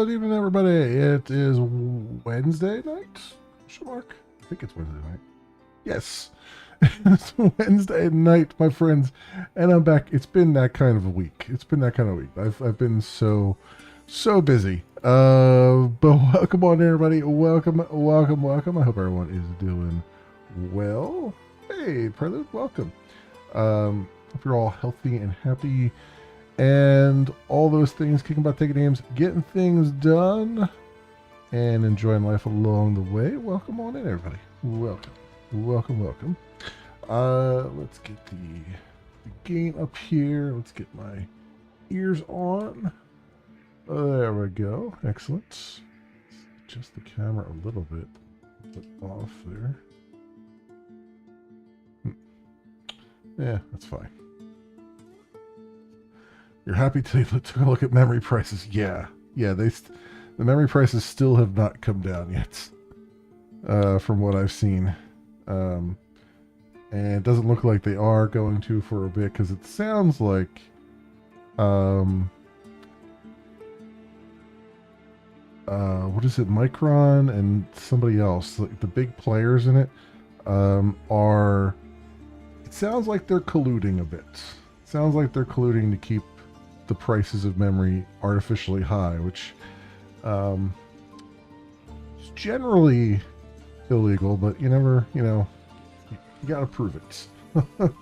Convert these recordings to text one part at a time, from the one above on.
Good evening, everybody. It is Wednesday night? Question mark? I think it's Wednesday night. Yes. It's Wednesday night, my friends, and I'm back. It's been that kind of a week. I've been so busy. But welcome on, everybody. Welcome. I hope everyone is doing well. Hey, Prelude, welcome. Hope you're all healthy and happy, and all those things, kicking butt, taking names, getting things done, and enjoying life along the way. Welcome on in, everybody. Welcome. Let's get the game up here. Let's get my ears on. There we go. Excellent. Adjust the camera a little bit off there. Yeah, that's fine. You're happy to took a look at memory prices. Yeah. The memory prices still have not come down yet, from what I've seen, and it doesn't look like they are going to for a bit, because it sounds like, what is it? Micron and somebody else, like the big players in it, are. It sounds like they're colluding a bit. It sounds like they're colluding to keep the prices of memory artificially high, which is generally illegal, but you never, you gotta prove it. You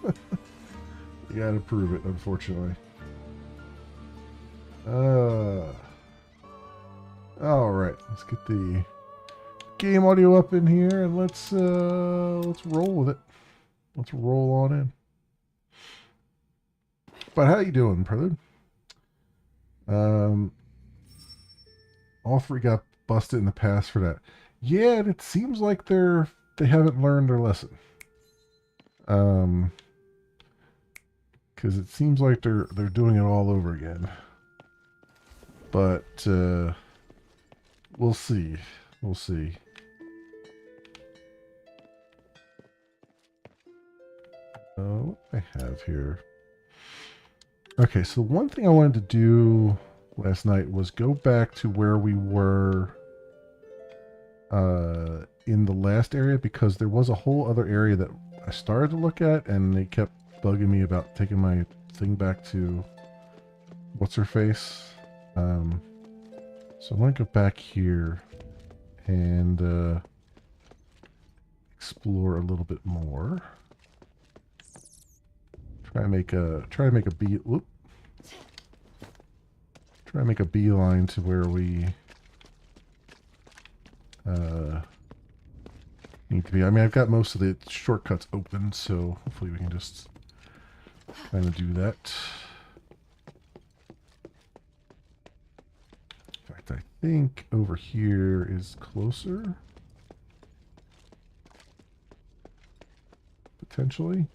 gotta prove it, unfortunately. Alright, let's get the game audio up in here, and let's roll with it. Let's roll on in. But how you doing, Prelude? All three got busted in the past for that. Yeah, and it seems like they haven't learned their lesson. Because it seems like they're doing it all over again. But we'll see. What do I have here? Okay, so one thing I wanted to do last night was go back to where we were in the last area, because there was a whole other area that I started to look at, and they kept bugging me about taking my thing back to what's-her-face. So I'm going to go back here and explore a little bit more. Try to make a beeline to where we need to be. I mean, I've got most of the shortcuts open, so hopefully we can just kind of do that. In fact, I think over here is closer, potentially.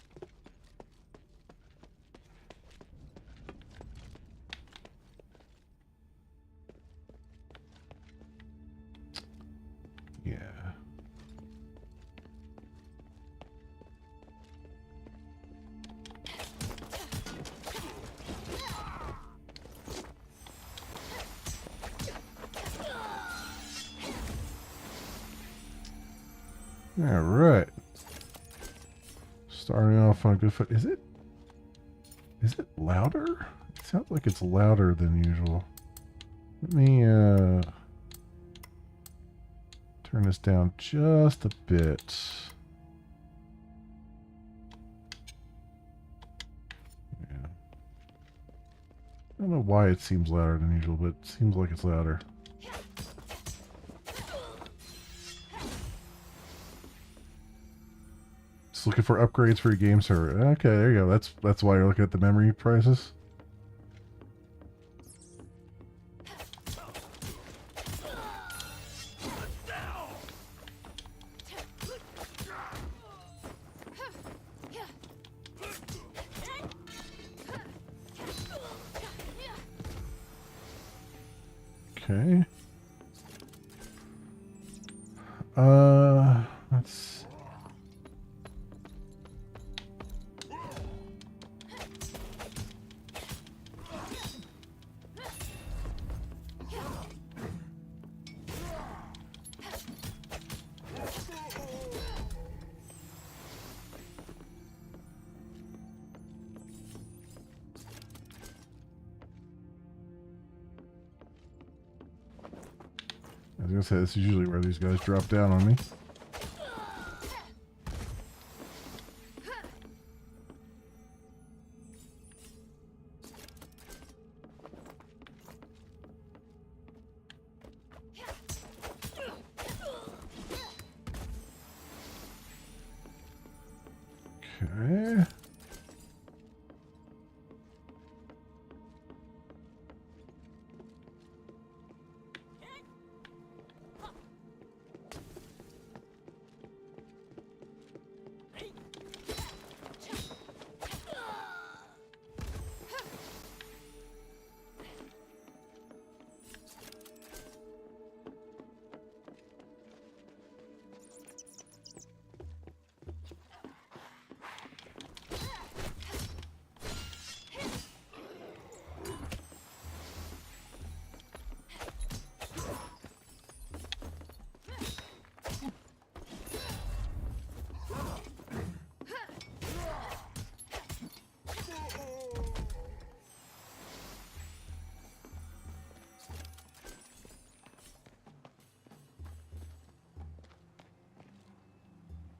Yeah. All right. Starting off on a good foot. Is it louder? It sounds like it's louder than usual. Let me turn this down just a bit. Yeah. I don't know why it seems louder than usual, but it seems like it's louder. Just looking for upgrades for your game server. Okay, there you go. That's why you're looking at the memory prices. Okay. Let's. was gonna say, this is usually where these guys drop down on me. Okay.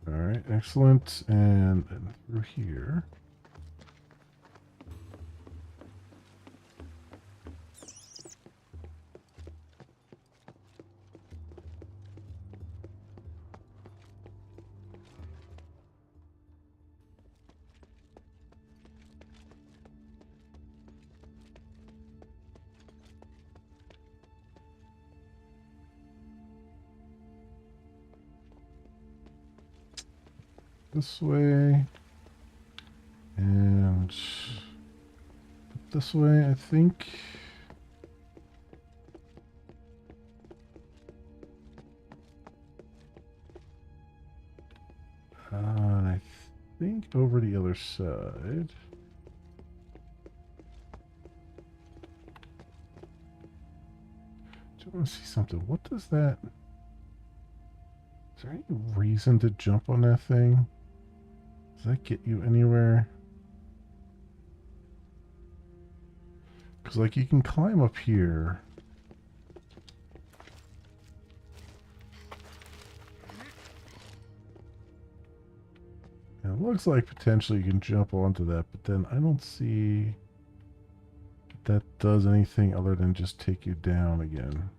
All right, excellent. And then through here. This way. And this way, I think. And I think over the other side. Do you want to see something? What does that... Is there any reason to jump on that thing? Does that get you anywhere? Because, like, you can climb up here. And it looks like potentially you can jump onto that, but then I don't see that does anything other than just take you down again.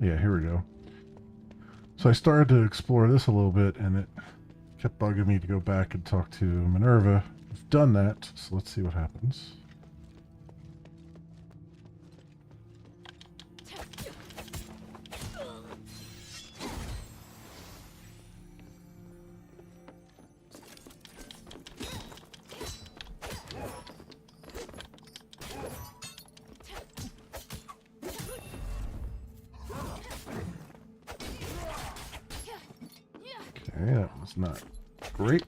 Yeah, here we go. So I started to explore this a little bit, and it kept bugging me to go back and talk to Minerva. I've done that, so let's see what happens. Okay, that was not great.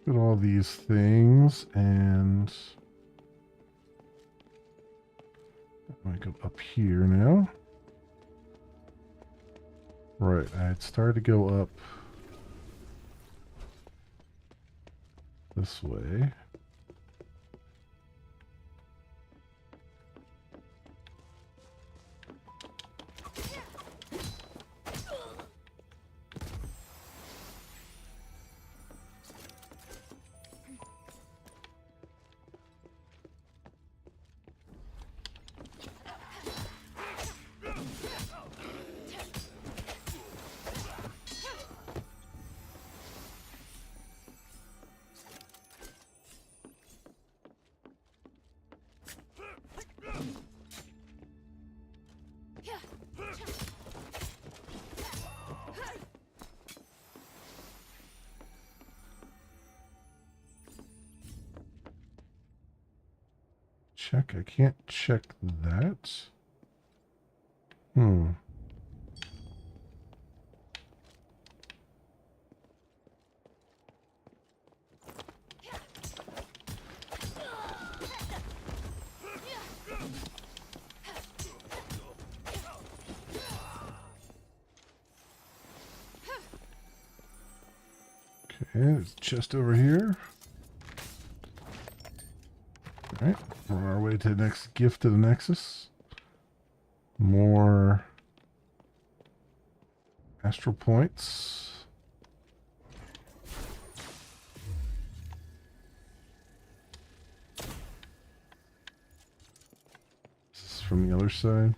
Look at all these things, and I might go up here now. Right, I had started to go up this way. check. I can't check that. Hmm. Okay, there's a chest over here. Alright, we're on our way to the next gift to the Nexus. More astral points. This is from the other side.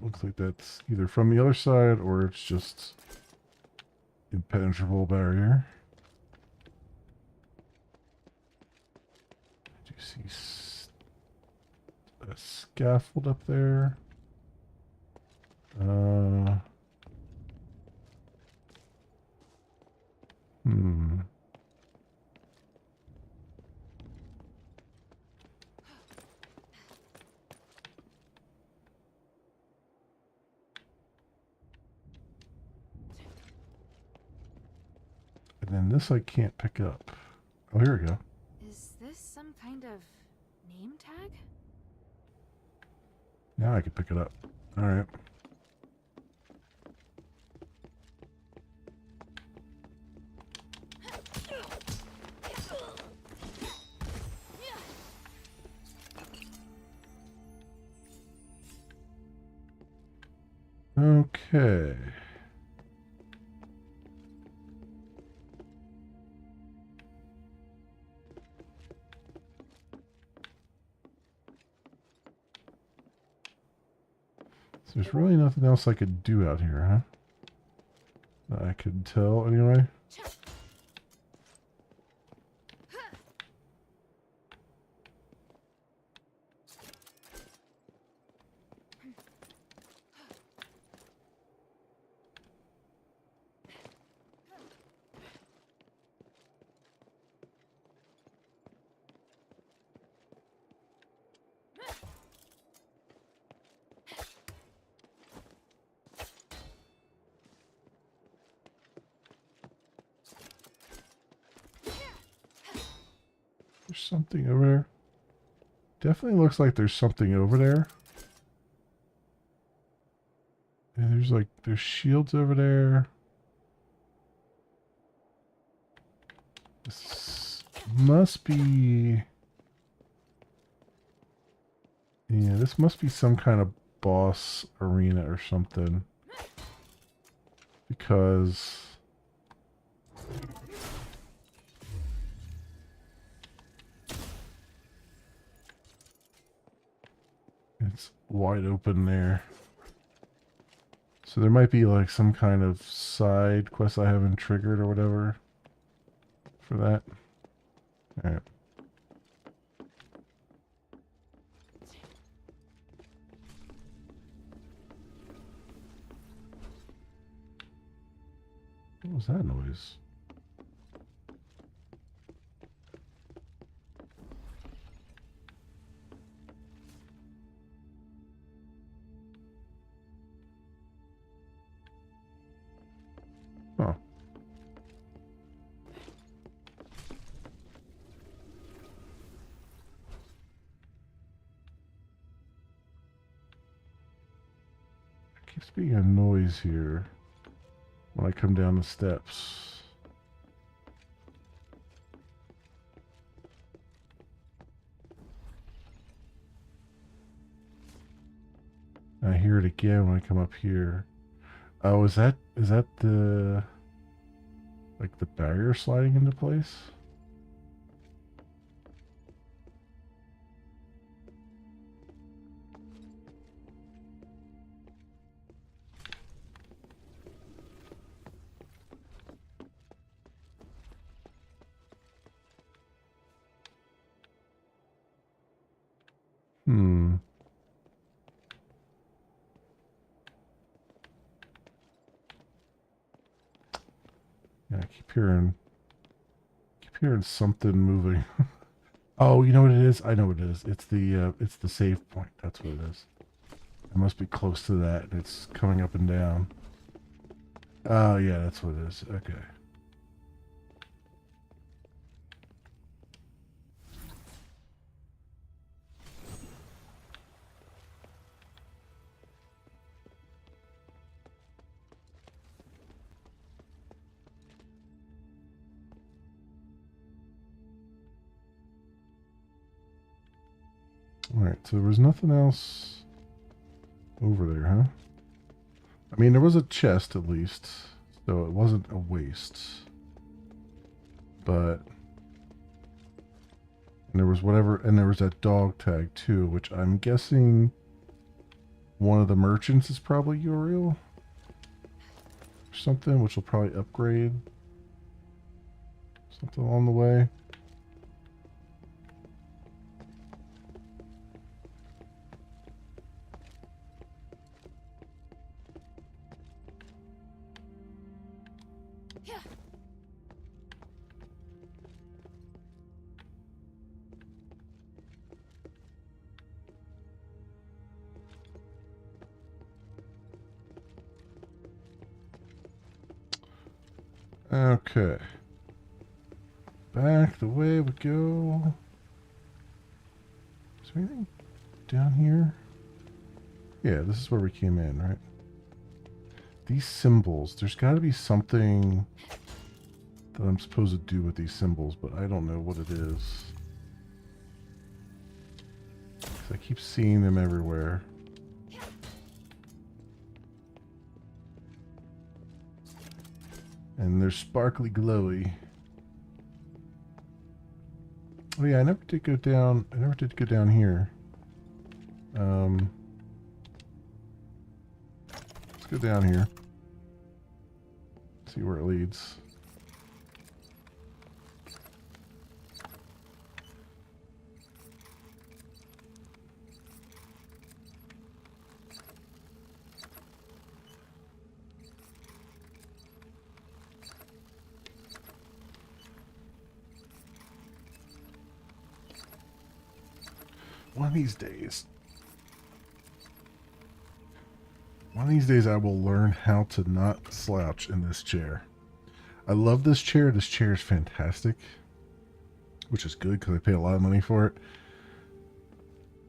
Looks like that's either from the other side or it's just impenetrable barrier. Do you see a scaffold up there? Hmm. And then this I can't pick up. Oh, here we go. Is this some kind of name tag? Now I can pick it up. All right. Okay. So there's really nothing else I could do out here, huh? That I could tell anyway. There's something over there. Definitely looks like there's something over there. And there's shields over there. This must be... Yeah, this must be some kind of boss arena or something. Because... it's wide open there. So there might be like some kind of side quest I haven't triggered or whatever for that. Alright. What was that noise? Oh. There keeps being a noise here when I come down the steps. I hear it again when I come up here. Oh, is that the like the barrier sliding into place? Hmm. keep hearing something moving. Oh, you know what it is? I know what it is. It's the save point. That's what it is. I must be close to that, and it's coming up and down. Oh, yeah, that's what it is. Okay. Alright, so there was nothing else over there, huh? I mean, there was a chest at least, so it wasn't a waste. But... And there was whatever, and there was that dog tag too, which I'm guessing one of the merchants is probably Uriel. Or something, which will probably upgrade something along the way. Okay. Back the way we go. Is there anything down here? Yeah, this is where we came in, right? These symbols. There's got to be something that I'm supposed to do with these symbols, but I don't know what it is. 'Cause I keep seeing them everywhere. And they're sparkly glowy. Oh yeah, I never did go down here. Let's go down here. See where it leads. One of these days I will learn how to not slouch in this chair. I love this chair. This chair is fantastic, which is good because I pay a lot of money for it.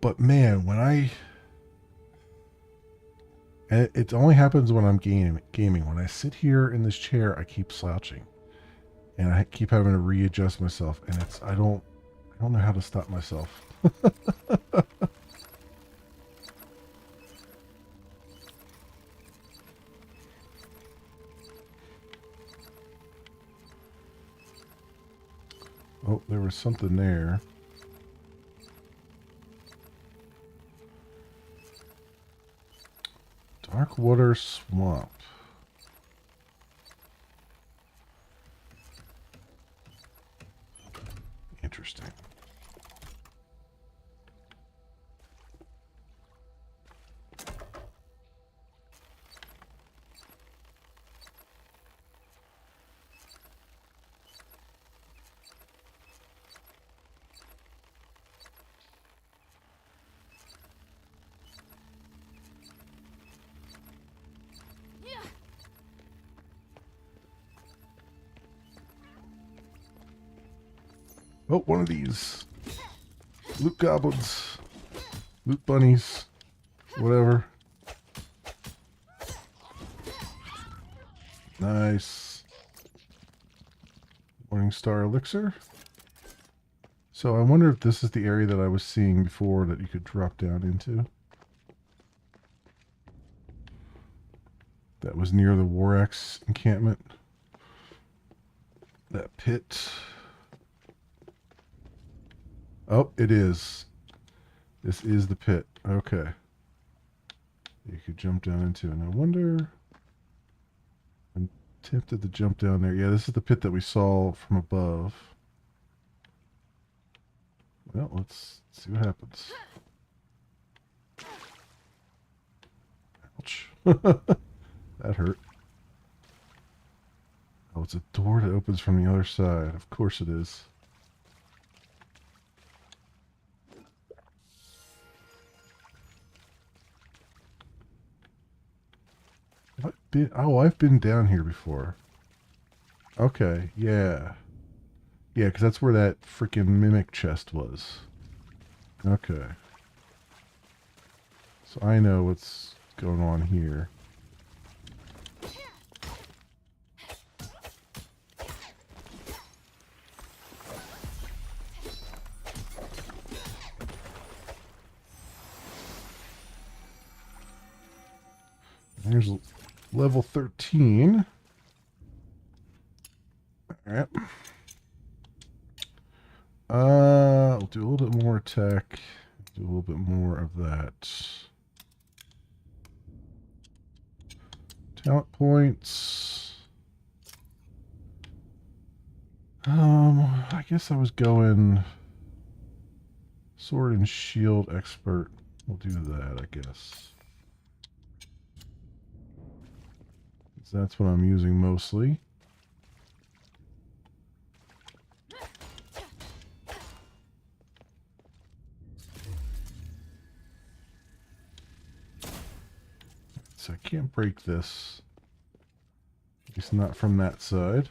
But man, and it only happens when I'm gaming. When I sit here in this chair, I keep slouching, and I keep having to readjust myself, and I don't know how to stop myself. Oh, there was something there. Dark water swamp. Interesting. Oh, one of these. Loot goblins. Loot bunnies. Whatever. Nice. Morningstar elixir. So I wonder if this is the area that I was seeing before that you could drop down into. That was near the War Axe encampment. That pit. Oh, it is. This is the pit. Okay. You could jump down into it. And I wonder... I'm tempted to jump down there. Yeah, this is the pit that we saw from above. Well, let's see what happens. Ouch. That hurt. Oh, it's a door that opens from the other side. Of course it is. I've been down here before. Okay, yeah. Yeah, because that's where that freaking mimic chest was. Okay. So I know what's going on here. Here's level 13. Alright. We'll do a little bit more attack. Do a little bit more of that. Talent points. I guess I was going sword and shield expert. We'll do that, I guess. That's what I'm using mostly. So I can't break this. At least not from that side.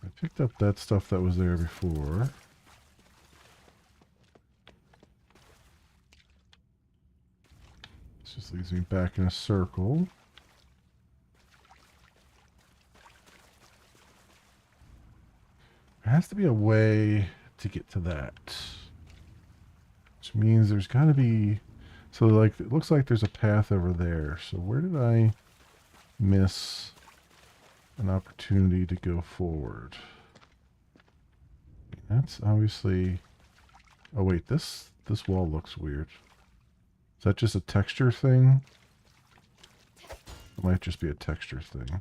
I picked up that stuff that was there before. This just leaves me back in a circle. There has to be a way to get to that. Which means there's got to be... So, like, it looks like there's a path over there. So where did I miss an opportunity to go forward? That's obviously... Oh, wait, this wall looks weird. Is that just a texture thing? It might just be a texture thing.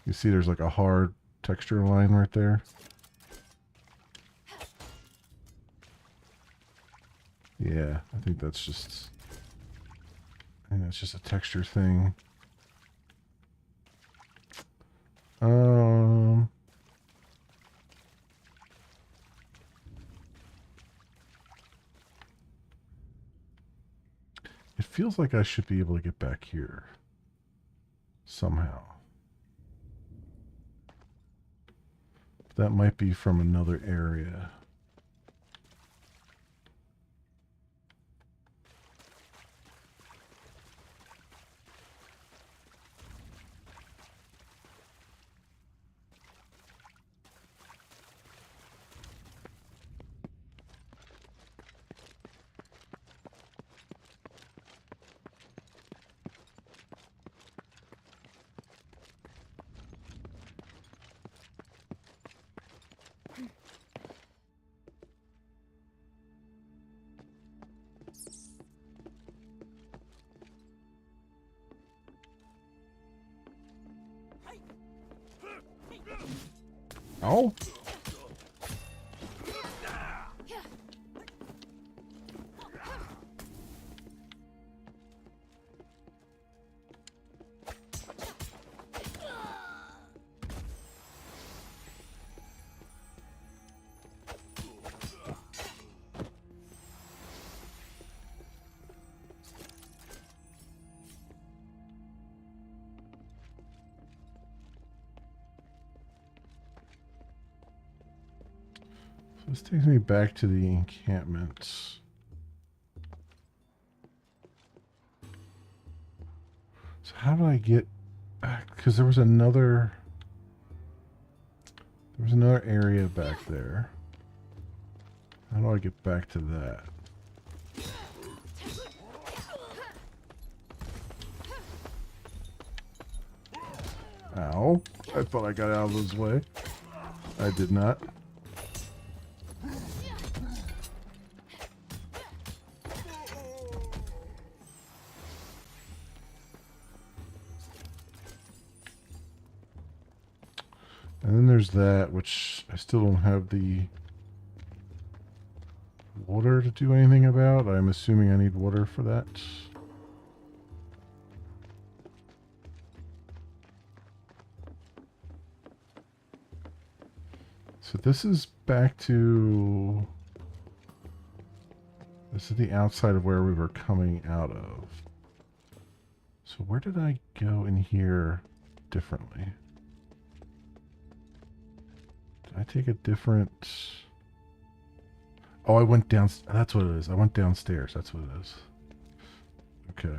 You see there's like a hard texture line right there? Yeah, I think that's just... a texture thing. It feels like I should be able to get back here. Somehow. That might be from another area. Oh. This takes me back to the encampment. So how do I get back? Because there was another area back there. How do I get back to that? Ow. I thought I got out of his way. I did not. And then there's that, which I still don't have the water to do anything about. I'm assuming I need water for that. So this is back to... This is the outside of where we were coming out of. So where did I go in here differently? Did I take a different... Oh, I went down... That's what it is. I went downstairs. That's what it is. Okay.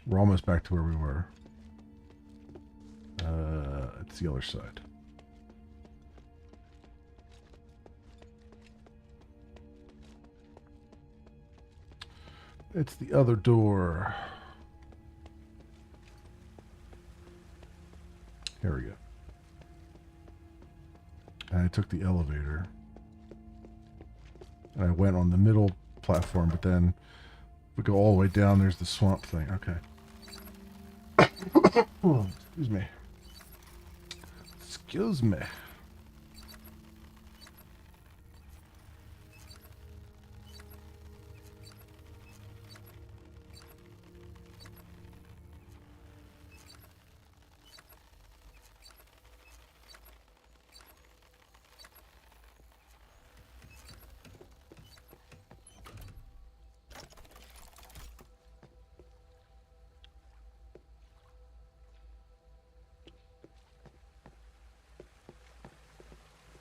We're almost back to where we were. It's the other side. It's the other door. Here we go. And I took the elevator. And I went on the middle platform, but then we go all the way down, there's the swamp thing. Okay. Oh, excuse me. Excuse me.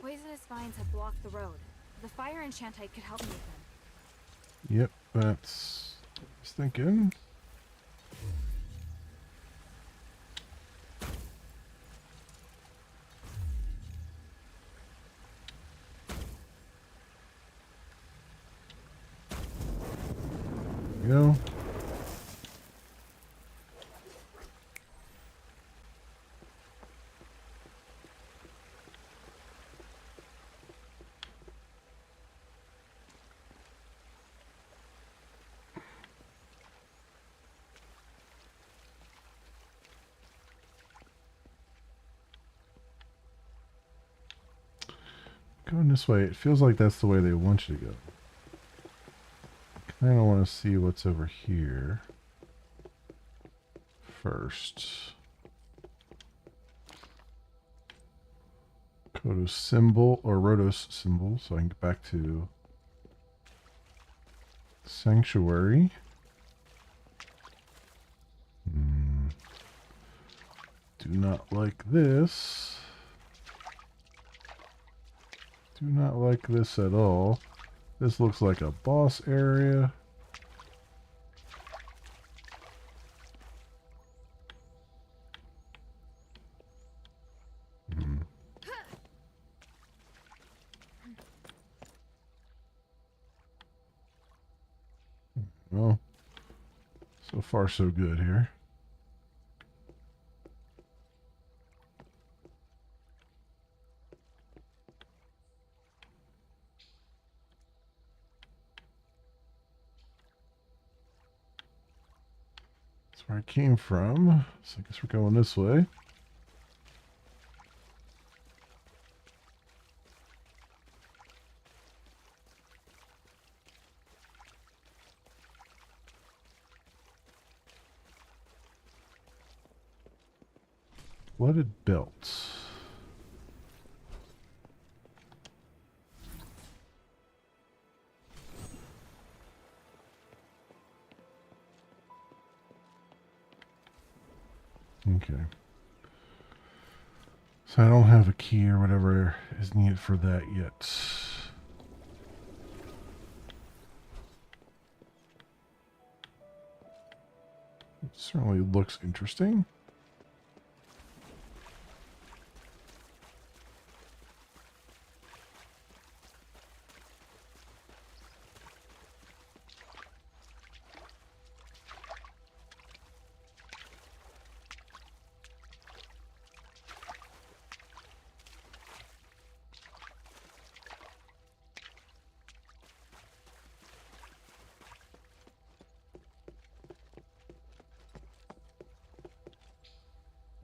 Poisonous vines have blocked the road. The fire enchantite could help me with them. Yep, that's... I was thinking. There we go. Going this way, it feels like that's the way they want you to go. I kind of want to see what's over here first. Kodos symbol, or Rhodos symbol, so I can get back to Sanctuary. Do not like this. Do not like this at all. This looks like a boss area. Well, so far so good here. That's where I came from. So I guess we're going this way. Flooded belts. Okay. So I don't have a key or whatever is needed for that yet. It certainly looks interesting.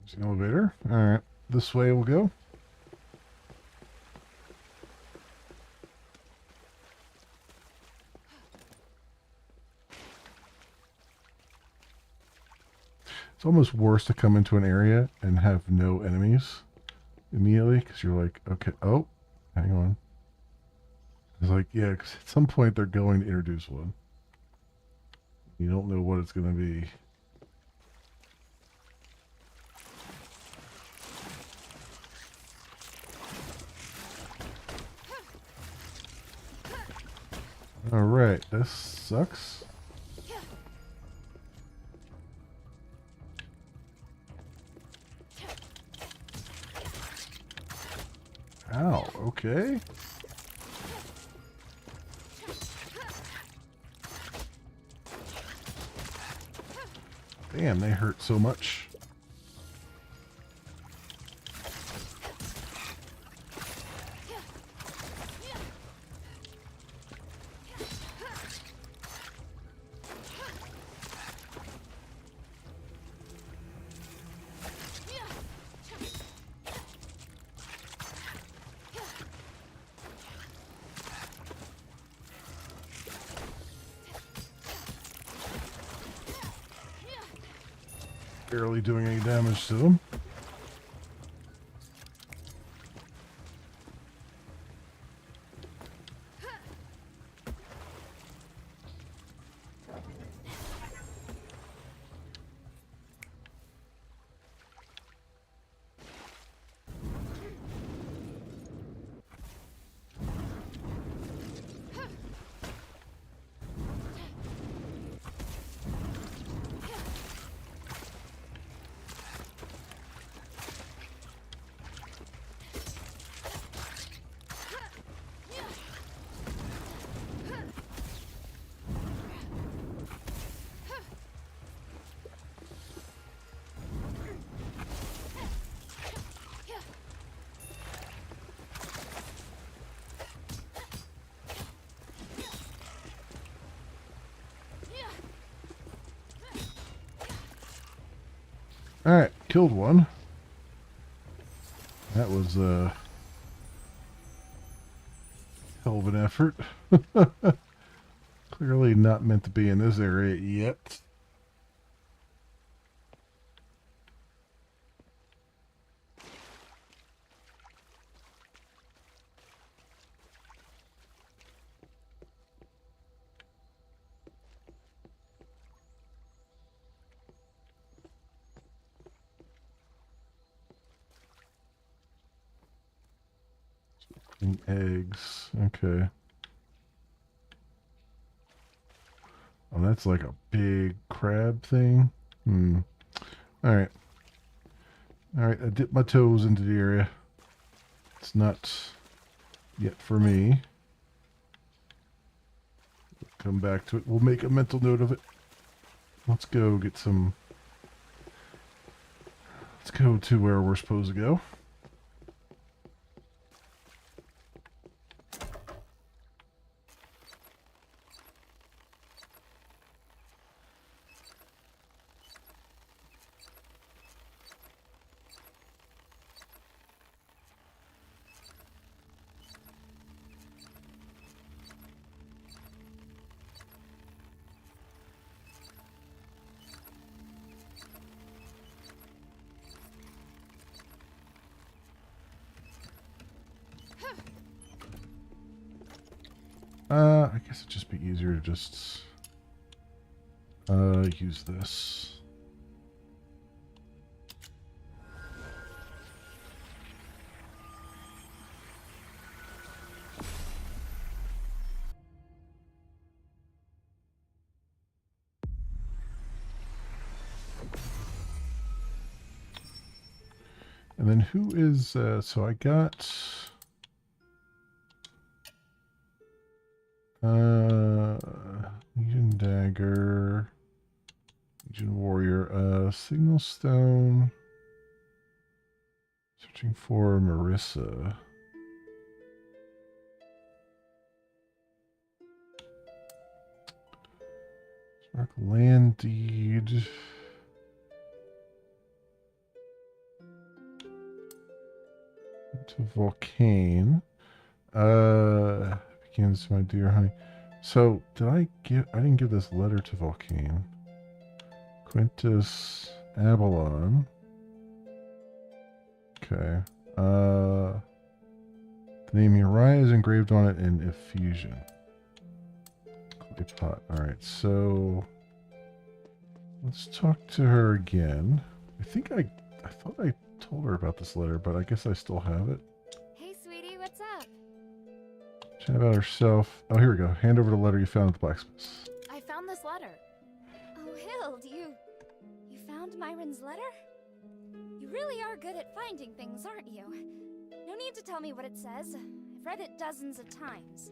There's an elevator. Alright, this way we'll go. almost worse to come into an area and have no enemies immediately, because you're like, okay, oh, hang on. It's like, yeah, because at some point they're going to introduce one. You don't know what it's going to be. Alright, this sucks. Ow, okay. Damn, they hurt so much. Barely doing any damage to them. Alright, killed one. That was hell of an effort. Clearly not meant to be in this area yet. Eggs. Okay. Oh, that's like a big crab thing. Alright. Alright, I dipped my toes into the area. It's not yet for me. Come back to it. We'll make a mental note of it. Let's go get some... Let's go to where we're supposed to go. I guess it'd just be easier to just use this. And then who is, so I got, Legion Dagger, Legion Warrior, Signal Stone, searching for Marissa. Mark Land Deed. To Volcane. Begins my dear honey. So did I didn't give this letter to Volcane. Quintus Abalon. Okay. The name Uriah is engraved on it in effusion. Clay pot. Alright, so let's talk to her again. I think I thought I told her about this letter, but I guess I still have it. Hey, sweetie, what's up? Chat about herself. Oh, here we go. Hand over the letter you found at the blacksmith's. I found this letter. Oh, Hild, you found Myron's letter? You really are good at finding things, aren't you? No need to tell me what it says. I've read it dozens of times.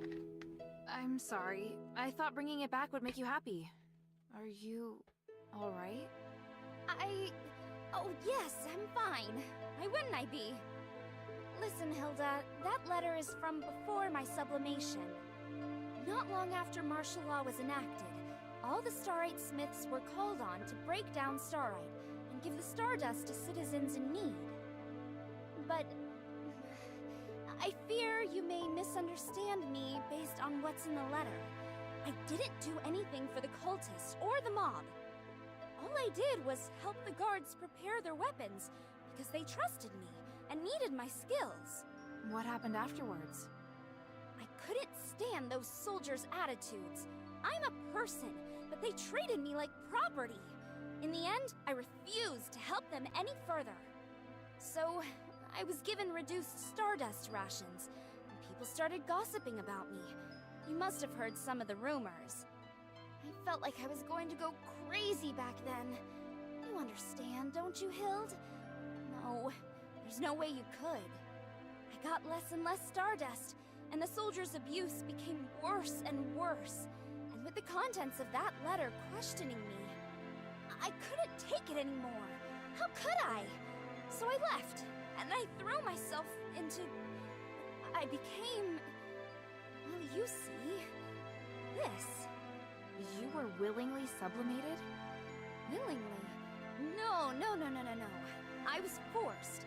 I'm sorry. I thought bringing it back would make you happy. Are you alright? Oh, yes, I'm fine. Why wouldn't I be? Listen, Hilda, that letter is from before my sublimation. Not long after martial law was enacted, all the Starite smiths were called on to break down Starite and give the Stardust to citizens in need. But I fear you may misunderstand me based on what's in the letter. I didn't do anything for the cultists or the mob. All I did was help the guards prepare their weapons because they trusted me and needed my skills. What happened afterwards? I couldn't stand those soldiers' attitudes. I'm a person, but they treated me like property. In the end, I refused to help them any further. So, I was given reduced Stardust rations, and people started gossiping about me. You must have heard some of the rumors. I felt like I was going to go crazy back then. You understand, don't you, Hild? No, there's no way you could. I got less and less Stardust, and the soldiers' abuse became worse and worse. And with the contents of that letter questioning me, I couldn't take it anymore. How could I? So I left, and I threw myself into... I became... well, you see... this. You were willingly sublimated? Willingly? No. I was forced.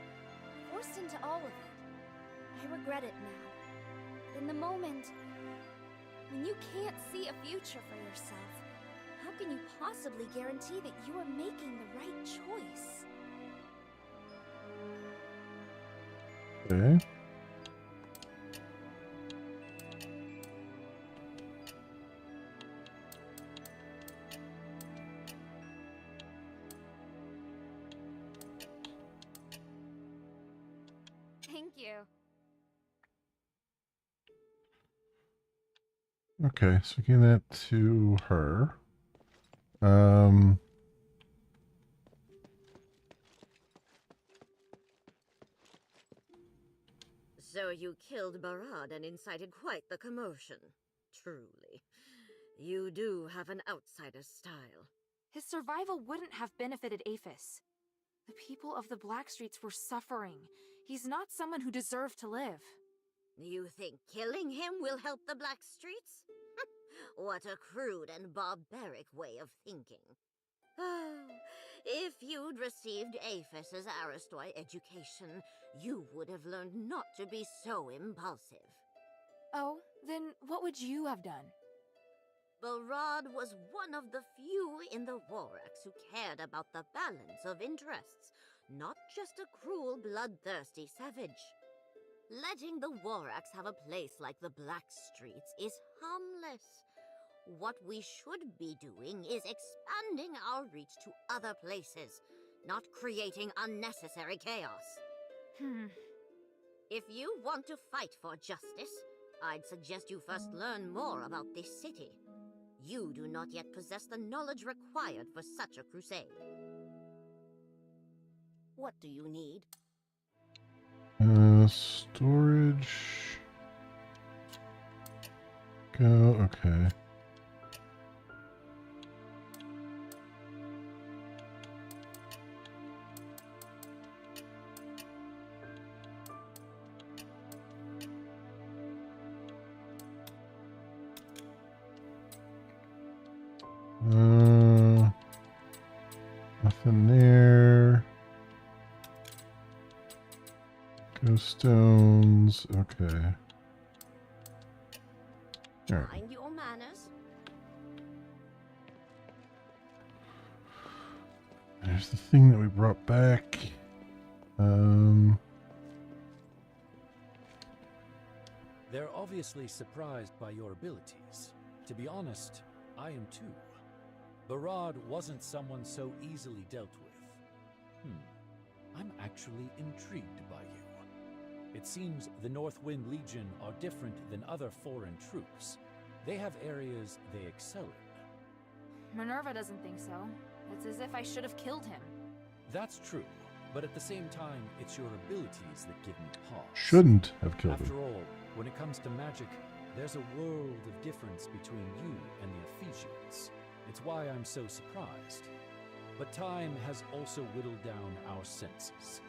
Forced into all of it. I regret it now. But in the moment, when you can't see a future for yourself, how can you possibly guarantee that you are making the right choice? Okay. Thank you. Okay, so getting that to her. Um, So you killed Barad and incited quite the commotion. Truly. You do have an outsider's style. His survival wouldn't have benefited Aphis. The people of the Blackstreets were suffering. He's not someone who deserved to live. You think killing him will help the Blackstreets? What a crude and barbaric way of thinking. Oh, if you'd received Aphis's Aristoi education, you would have learned not to be so impulsive. Oh, then what would you have done? Barad was one of the few in the Warax who cared about the balance of interests, not just a cruel, bloodthirsty savage. Letting the Warax have a place like the Blackstreets is harmless. What we should be doing is expanding our reach to other places, not creating unnecessary chaos. If you want to fight for justice, I'd suggest you first learn more about this city. You do not yet possess the knowledge required for such a crusade. What do you need? Storage. Go, okay. Nothing there. Ghost stones. Okay. All right. Mind your manners. There's the thing that we brought back. They're obviously surprised by your abilities. To be honest, I am too. Barad wasn't someone so easily dealt with. I'm actually intrigued by you. It seems the Northwind Legion are different than other foreign troops. They have areas they excel in. Minerva doesn't think so. It's as if I should have killed him. That's true, but at the same time, it's your abilities that give me pause. Shouldn't have killed him. After all, when it comes to magic, there's a world of difference between you and the Ephesians. It's why I'm so surprised. But time has also whittled down our senses.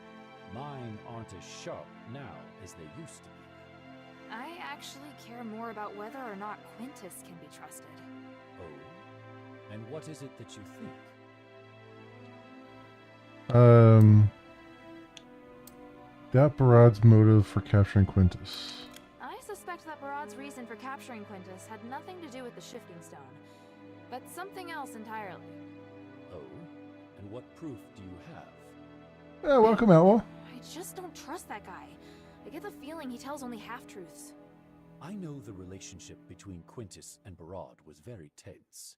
Mine aren't as sharp now as they used to be. I actually care more about whether or not Quintus can be trusted. Oh? And what is it that you think? Doubt Barad's motive for capturing Quintus. I suspect that Barad's reason for capturing Quintus had nothing to do with the shifting stone, but something else entirely. Oh? And what proof do you have? Yeah, welcome, Outlaw. I just don't trust that guy. I get the feeling he tells only half-truths. I know the relationship between Quintus and Barad was very tense.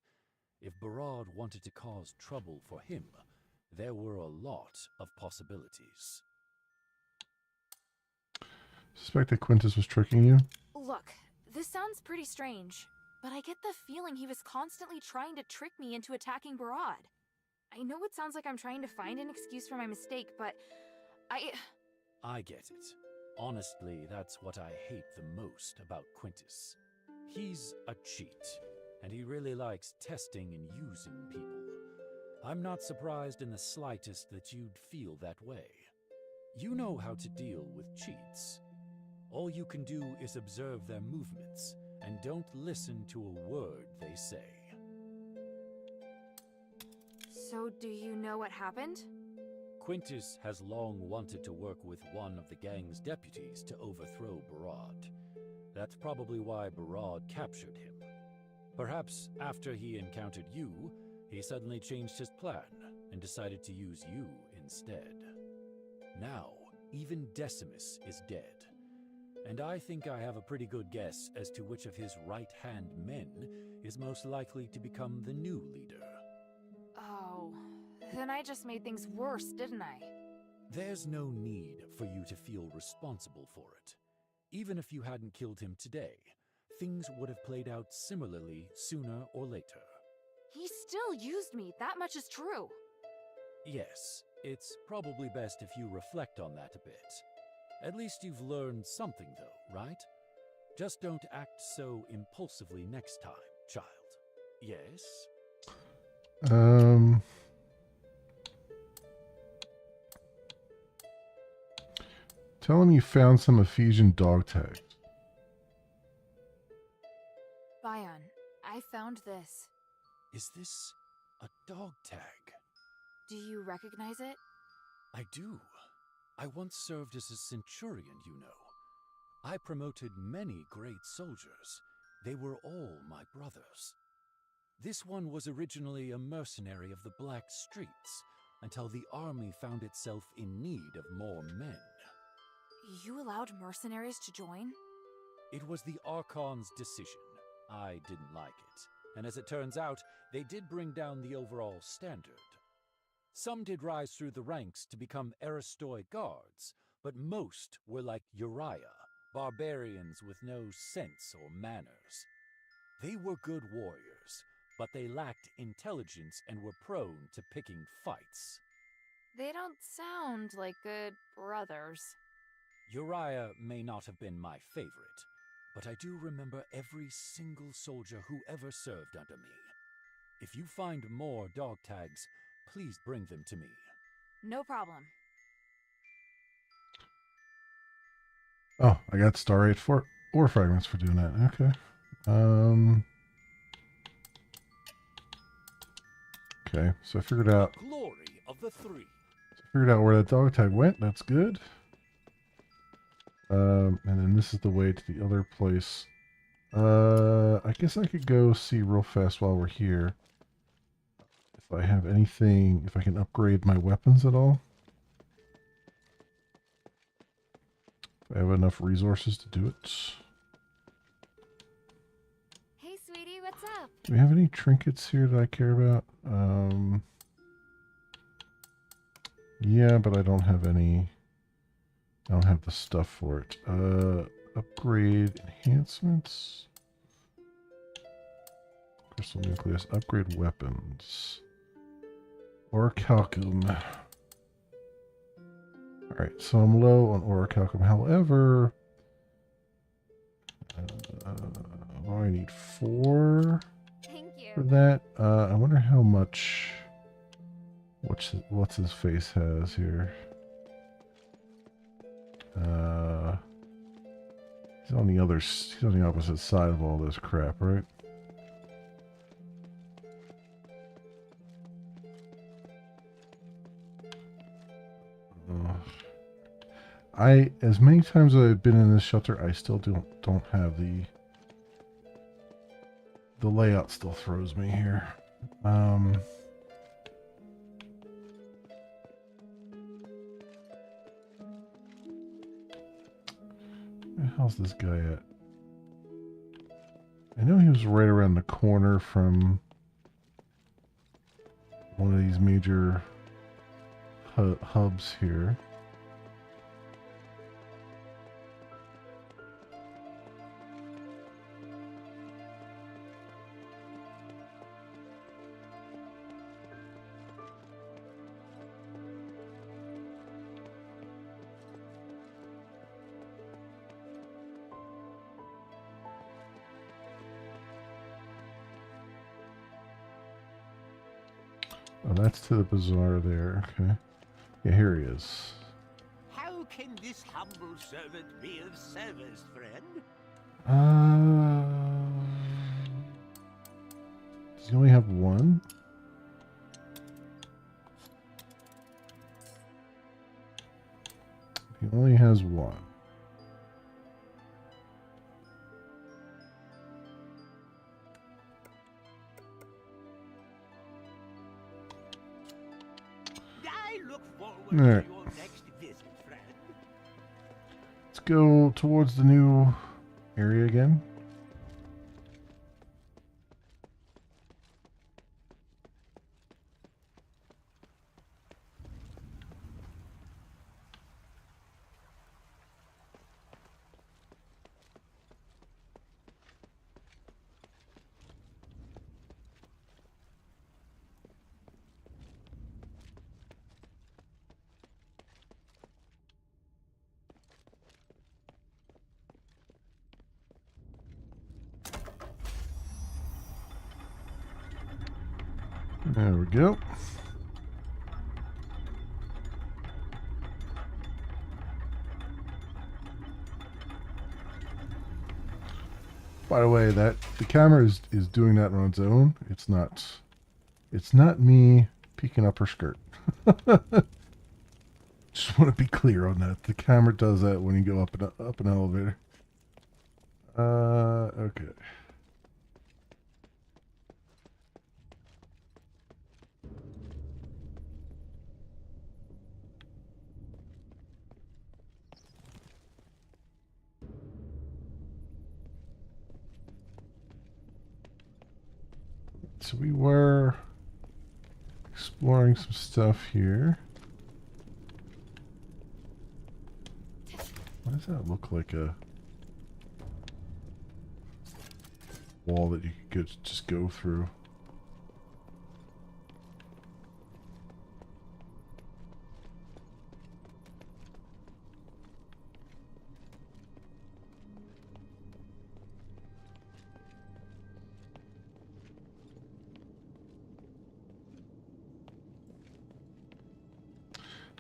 If Barad wanted to cause trouble for him, there were a lot of possibilities. Suspect that Quintus was tricking you? Look, this sounds pretty strange, but I get the feeling he was constantly trying to trick me into attacking Barad. I know it sounds like I'm trying to find an excuse for my mistake, but I get it. Honestly, that's what I hate the most about Quintus. He's a cheat, and he really likes testing and using people. I'm not surprised in the slightest that you'd feel that way. You know how to deal with cheats. All you can do is observe their movements, and don't listen to a word they say. So do you know what happened? Quintus has long wanted to work with one of the gang's deputies to overthrow Barad. That's probably why Barad captured him. Perhaps after he encountered you, he suddenly changed his plan and decided to use you instead. Now, even Decimus is dead. And I think I have a pretty good guess as to which of his right-hand men is most likely to become the new leader. Oh, then I just made things worse, didn't I? There's no need for you to feel responsible for it. Even if you hadn't killed him today, things would have played out similarly sooner or later. He still used me, that much is true. Yes, it's probably best if you reflect on that a bit. At least you've learned something though, right? Just don't act so impulsively next time, child. Yes? Tell him you found some Ephesian dog tags. Bion, I found this. Is this a dog tag? Do you recognize it? I do. I once served as a centurion, you know. I promoted many great soldiers. They were all my brothers. This one was originally a mercenary of the Black Streets, until the army found itself in need of more men. You allowed mercenaries to join? It was the Archon's decision. I didn't like it, and as it turns out, they did bring down the overall standard. Some did rise through the ranks to become Aristoi guards, but most were like Uriah, barbarians with no sense or manners. They were good warriors, but they lacked intelligence and were prone to picking fights. They don't sound like good brothers. Uriah may not have been my favorite, but I do remember every single soldier who ever served under me. If you find more dog tags, please bring them to me. No problem. Oh, I got star 8 for ore fragments for doing that. Okay. Okay, so I figured out Glory of the Three. where that dog tag went. That's good. And then this is the way to the other place. I guess I could go see real fast while we're here. I if I have anything, if I can upgrade my weapons at all. If I have enough resources to do it. Hey, sweetie, what's up? Do we have any trinkets here that I care about? Yeah, but I don't have any. I don't have the stuff for it. Upgrade enhancements. Crystal nucleus. Upgrade weapons. Orichalcum. Alright, so I'm low on orichalcum. However, I need 4 Thank you. for that. I wonder how much. What's his face has here. He's on the he's on the opposite side of all this crap, right? As many times as I've been in this shelter, I still don't have the layout still throws me here. Where the hell's this guy at? I know he was right around the corner from one of these major hubs here. Oh, that's to the bazaar there. Okay. Yeah, here he is. How can this humble servant be of service, friend? Does he only have one? He only has one. I look forward All right. to your next visit, friend. Let's go towards the new area again. There we go. By the way, that the camera is doing that on its own. It's not me peeking up her skirt. Just want to be clear on that. The camera does that when you go up an elevator. Okay. So we were exploring some stuff here. Why does that look like a wall that you could just go through?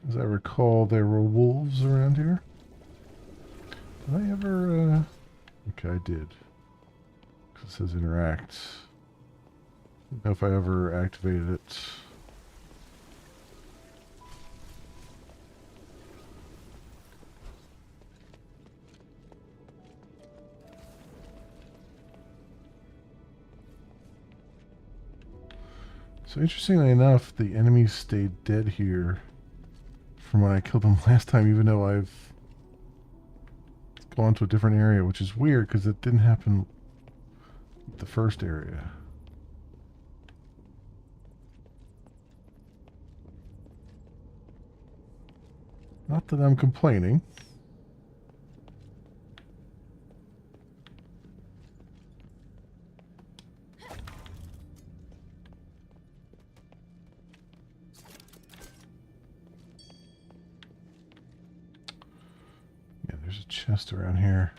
As I recall, there were wolves around here. Did I ever, okay, I did. 'Cause it says interact. I don't know if I ever activated it. So interestingly enough, the enemies stayed dead here from when I killed them last time, even though I've gone to a different area, which is weird because it didn't happen with the first area. Not that I'm complaining. Yeah, there's a chest around here.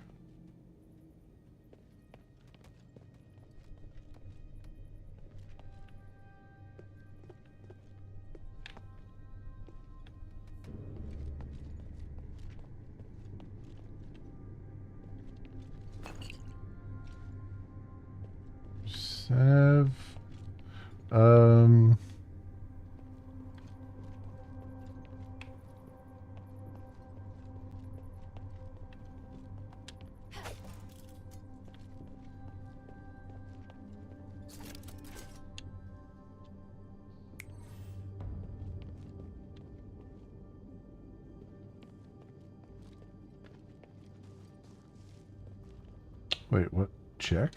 Sev. Um. Wait, what? Check?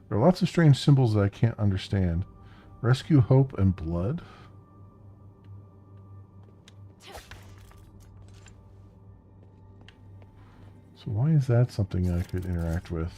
There are lots of strange symbols that I can't understand. Rescue, hope, and blood? So why is that something I could interact with?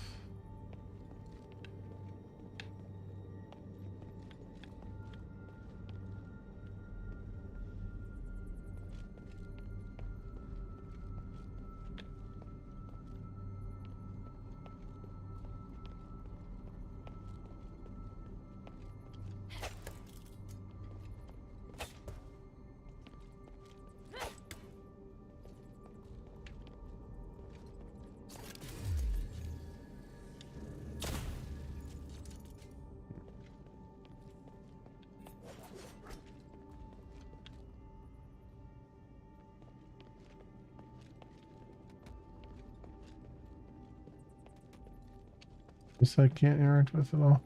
This I can't interact with at all.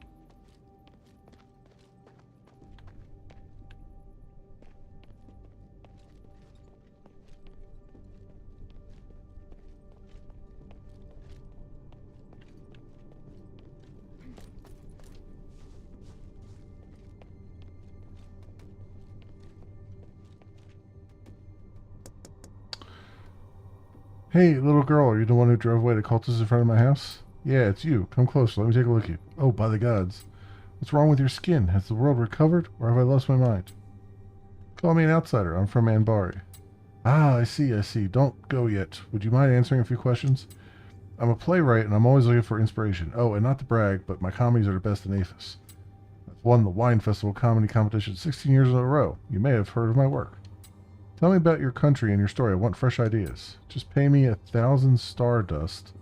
Hey, little girl, are you the one who drove away the cultists in front of my house? Yeah, it's you. Come closer. Let me take a look at you. Oh, by the gods. What's wrong with your skin? Has the world recovered, or have I lost my mind? Call me an outsider. I'm from Anbari. Ah, I see, I see. Don't go yet. Would you mind answering a few questions? I'm a playwright, and I'm always looking for inspiration. Oh, and not to brag, but my comedies are the best in Aphis. I've won the Wine Festival comedy competition 16 years in a row. You may have heard of my work. Tell me about your country and your story. I want fresh ideas. Just pay me 1,000 stardust,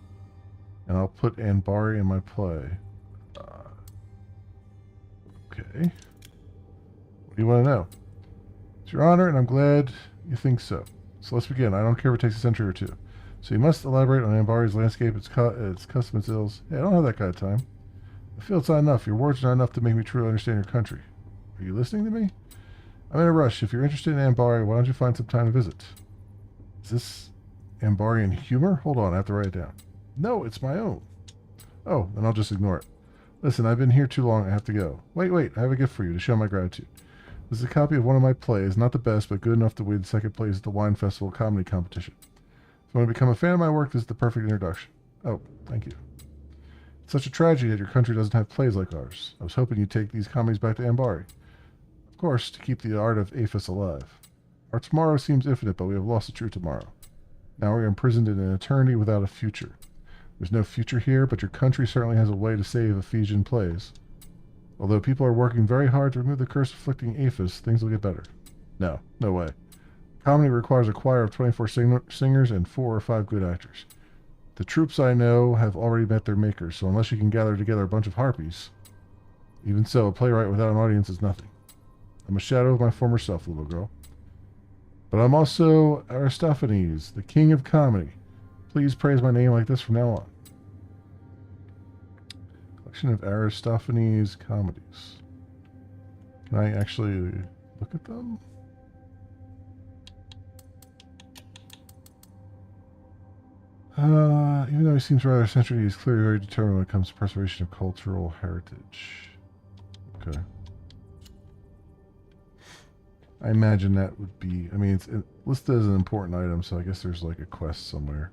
and I'll put Anbari in my play. Okay. What do you want to know? It's your honor, and I'm glad you think so. So let's begin. I don't care if it takes a century or two. So you must elaborate on Anbari's landscape, its custom, its ills. Hey, I don't have that kind of time. I feel it's not enough. Your words are not enough to make me truly understand your country. Are you listening to me? I'm in a rush. If you're interested in Anbari, why don't you find some time to visit? Is this Anbarian humor? Hold on, I have to write it down. No, it's my own. Oh, then I'll just ignore it. Listen, I've been here too long. I have to go. Wait, I have a gift for you to show my gratitude. This is a copy of one of my plays, not the best, but good enough to win second place at the Wine Festival comedy competition. If you want to become a fan of my work, this is the perfect introduction. Oh, thank you. It's such a tragedy that your country doesn't have plays like ours. I was hoping you'd take these comedies back to Anbari. Of course, to keep the art of Aphis alive. Our tomorrow seems infinite, but we have lost the true tomorrow. Now we are imprisoned in an eternity without a future. There's no future here, but your country certainly has a way to save Ephesian plays. Although people are working very hard to remove the curse afflicting Aphis, things will get better. No way. Comedy requires a choir of 24 singers and 4 or 5 good actors. The troops I know have already met their makers, so unless you can gather together a bunch of harpies, even so, a playwright without an audience is nothing. I'm a shadow of my former self, little girl. But I'm also Aristophanes, the king of comedy. Please praise my name like this from now on. Collection of Aristophanes comedies. Can I actually look at them? Even though he seems rather eccentric, he's clearly very determined when it comes to preservation of cultural heritage. Okay. I imagine that would be, I mean, it's listed as an important item, so I guess there's like a quest somewhere.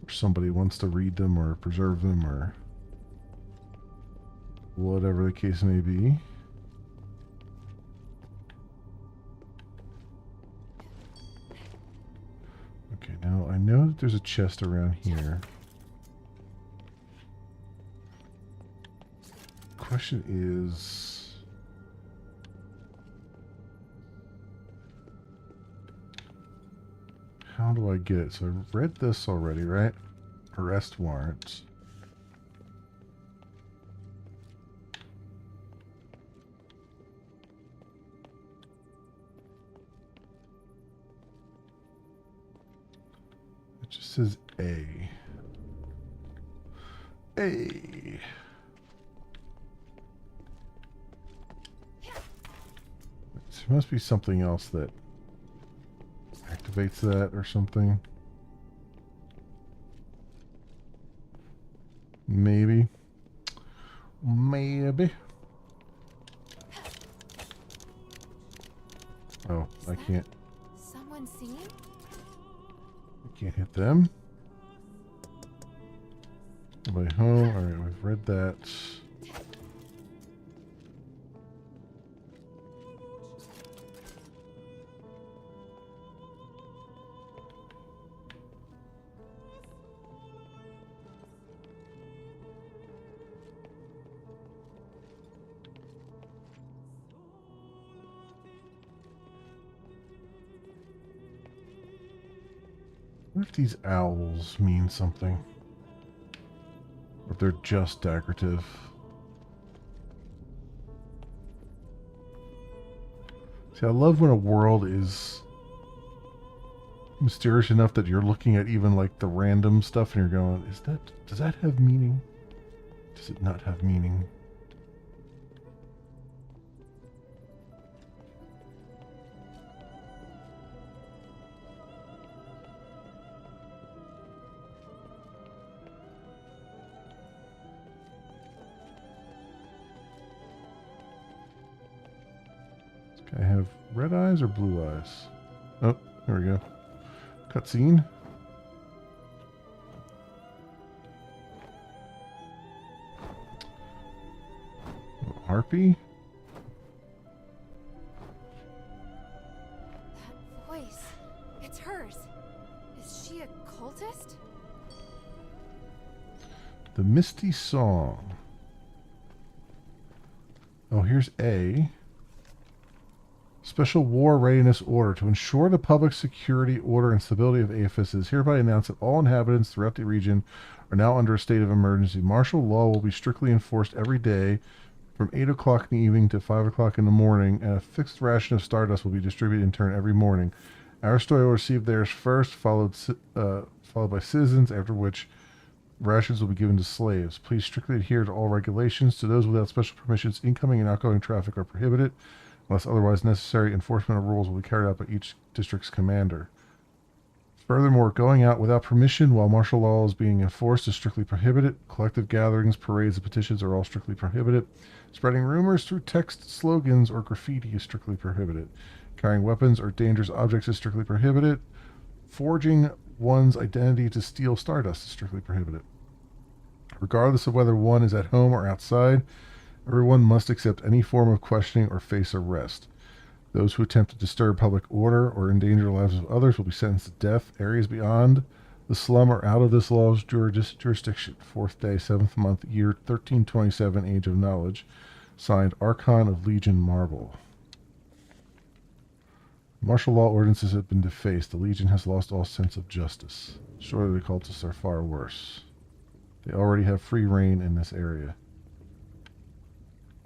Or somebody wants to read them or preserve them or whatever the case may be. Okay, now I know that there's a chest around here. Question is, how do I get it? So I read this already, right? Arrest warrant. It just says A. A. There must be something else that activates that or something. Maybe. Maybe. Oh, I can't. Someone singing? I can't hit them. Nobody home. Alright, we've read that. What if these owls mean something? Or if they're just decorative? See, I love when a world is mysterious enough that you're looking at even like the random stuff and you're going, does that have meaning? Does it not have meaning? I have red eyes or blue eyes? Oh, there we go. Cutscene. Harpy? That voice. It's hers. Is she a cultist? The Misty Song. Oh, here's A. Special War Readiness Order. To ensure the public security, order, and stability of AFIS, it is hereby announced that all inhabitants throughout the region are now under a state of emergency. Martial law will be strictly enforced every day from 8 o'clock in the evening to 5 o'clock in the morning, and a fixed ration of Stardust will be distributed in turn every morning. Our story will receive theirs first, followed by citizens, after which rations will be given to slaves. Please strictly adhere to all regulations. To those without special permissions, incoming and outgoing traffic are prohibited. Unless otherwise necessary, enforcement of rules will be carried out by each district's commander. Furthermore, going out without permission while martial law is being enforced is strictly prohibited. Collective gatherings, parades, and petitions are all strictly prohibited. Spreading rumors through text, slogans, or graffiti is strictly prohibited. Carrying weapons or dangerous objects is strictly prohibited. Forging one's identity to steal Stardust is strictly prohibited. Regardless of whether one is at home or outside, everyone must accept any form of questioning or face arrest. Those who attempt to disturb public order or endanger the lives of others will be sentenced to death. Areas beyond the slum are out of this law's jurisdiction. 4th day, 7th month, year 1327, Age of Knowledge. Signed, Archon of Legion Marble. Martial law ordinances have been defaced. The Legion has lost all sense of justice. Surely the cultists are far worse. They already have free reign in this area.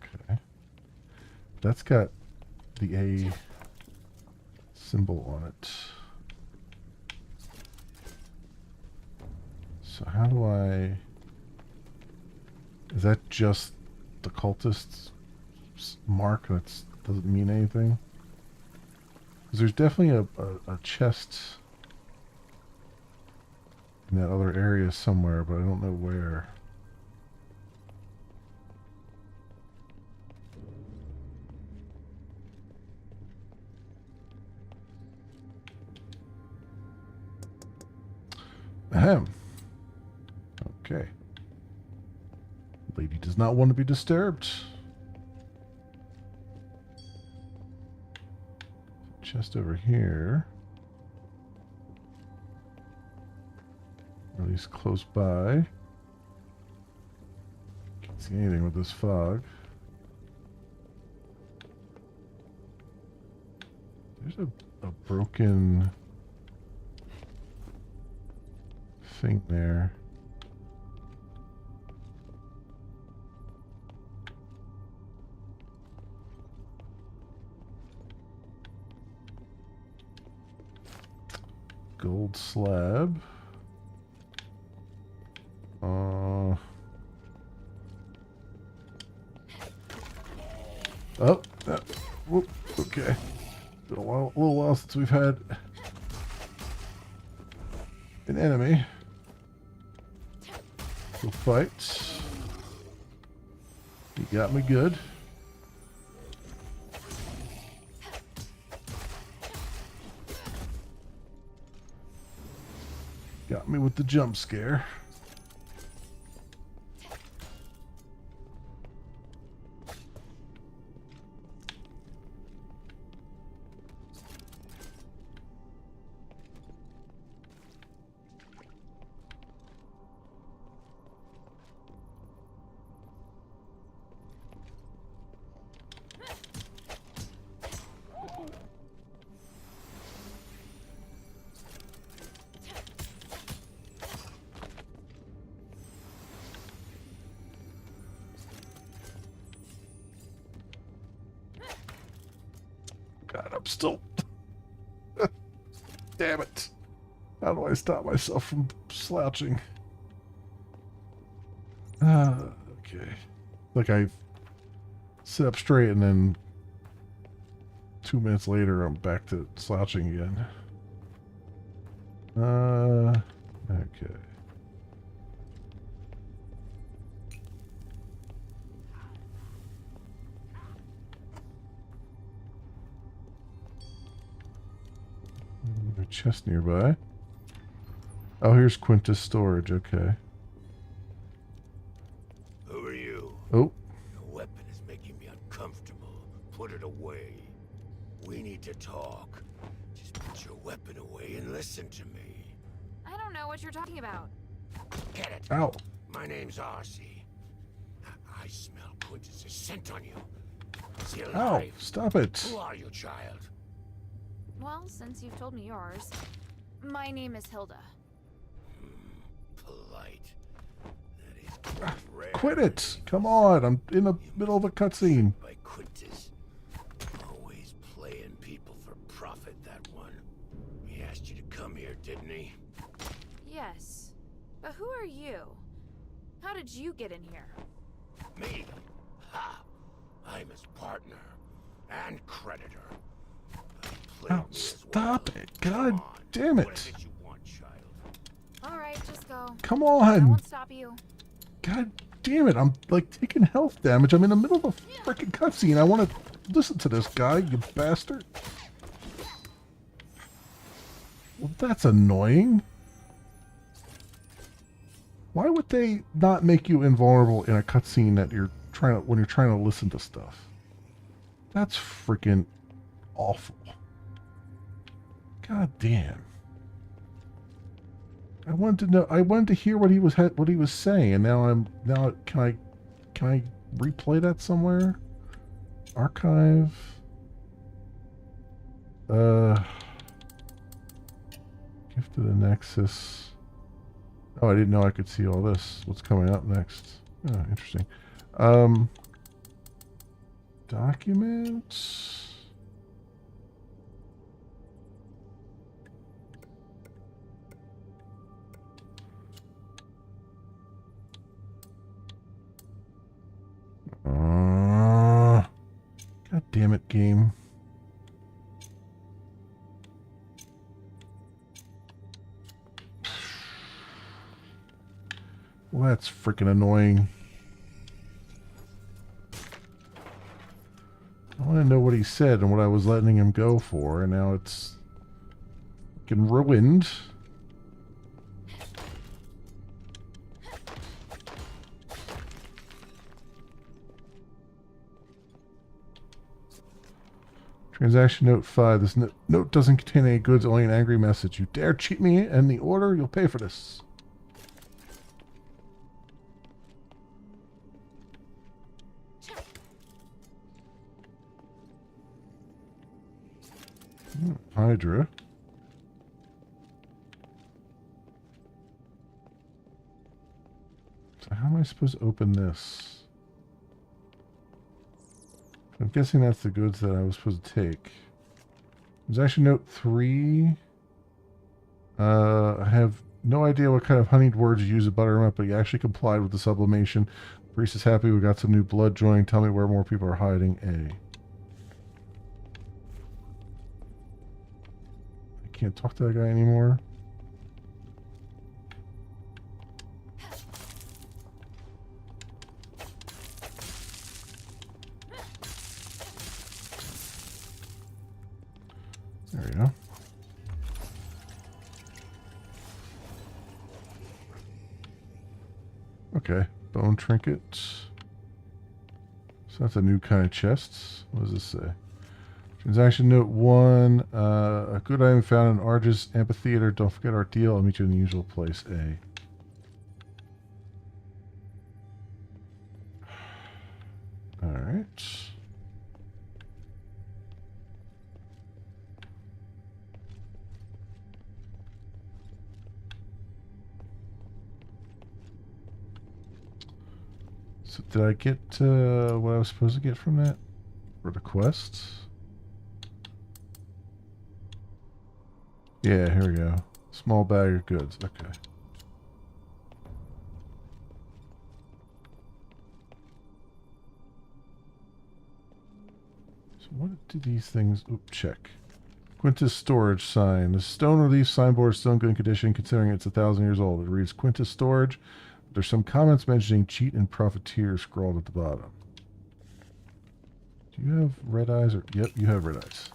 Okay. That's got the A symbol on it. So how do I... Is that just the cultist's mark? doesn't mean anything. Because there's definitely a chest in that other area somewhere, but I don't know where. Ahem. Okay. Lady does not want to be disturbed. Chest over here. Or at least close by. Can't see anything with this fog. There's a broken thing there. Gold slab. Oh, whoop, okay. Been a little while since we've had an enemy. We'll fight. He got me good. Got me with the jump scare. God, I'm still... Damn it. How do I stop myself from slouching? Okay. Like I sit up straight and then 2 minutes later I'm back to slouching again. Okay. A chest nearby. Oh, here's Quintus storage. Okay. Who are you? Oh. Your weapon is making me uncomfortable. Put it away. We need to talk. Just put your weapon away and listen to me. I don't know what you're talking about. Get it? Ow. My name's Arcee. I smell Quintus's scent on you. Is he Ow. alive? Stop it. Who are you, child? Well, since you've told me yours, my name is Hilda. Polite. That is quite rare. Quit it. Come on. I'm in the middle of a cutscene. By Quintus. Always playing people for profit, that one. He asked you to come here, didn't he? Yes. But who are you? How did you get in here? Me? Ha! I'm his partner. And creditor. Oh, stop it. God damn it. Alright, just go. Come I on. won't stop you. God damn it. I'm like taking health damage. I'm in the middle of a freaking cutscene. I want to listen to this guy, you bastard. Well, that's annoying. Why would they not make you invulnerable in a cutscene that you're trying to, when you're trying to listen to stuff? That's freaking awful. God damn. I wanted to know. I wanted to hear what he was saying, and now can I replay that somewhere? Archive. Gift of the Nexus. Oh, I didn't know I could see all this. What's coming up next? Oh, interesting. Documents. God damn it, game. Well, that's freaking annoying. I want to know what he said and what I was letting him go for, and now it's freaking ruined. Transaction note 5. This note doesn't contain any goods, only an angry message. You dare cheat me and the order? You'll pay for this. Hydra. So how am I supposed to open this? I'm guessing that's the goods that I was supposed to take. There's actually note 3. I have no idea what kind of honeyed words you use to butter him up, but he actually complied with the sublimation. The priest is happy we got some new blood joining. Tell me where more people are hiding. A. I can't talk to that guy anymore. There we go. Okay, bone trinket. So that's a new kind of chest. What does this say? Transaction note 1. A good item found in Argus Amphitheater. Don't forget our deal. I'll meet you in the usual place. A. Alright. So did I get what I was supposed to get from that? For the quest? Yeah, here we go. Small bag of goods. Okay. So what do these things... Oop, check. Quintus storage sign. The stone relief signboard is still in good condition considering it's 1,000 years old. It reads Quintus storage. There's some comments mentioning cheat and profiteer scrawled at the bottom. Do you have red eyes? Or yep, you have red eyes.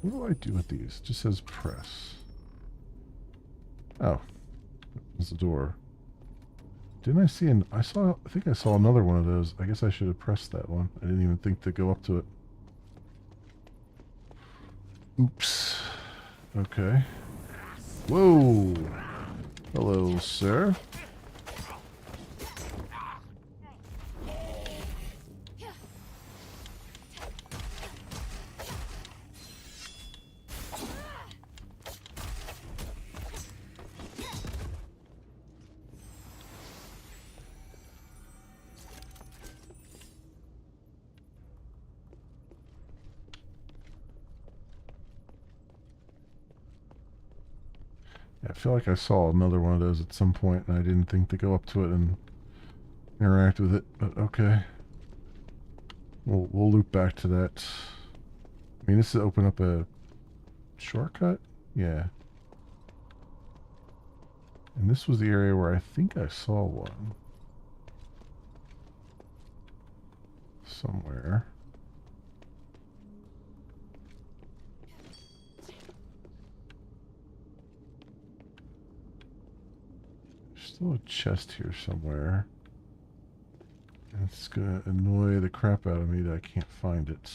What do I do with these? It just says press. Oh. There's the door. Didn't I see I think I saw another one of those. I guess I should have pressed that one. I didn't even think to go up to it. Oops. Okay. Whoa. Hello, sir. I feel like I saw another one of those at some point, and I didn't think to go up to it and interact with it. But okay, we'll loop back to that. I mean, this is open up a shortcut, yeah. And this was the area where I think I saw one somewhere. Still a chest here somewhere. And it's gonna annoy the crap out of me that I can't find it.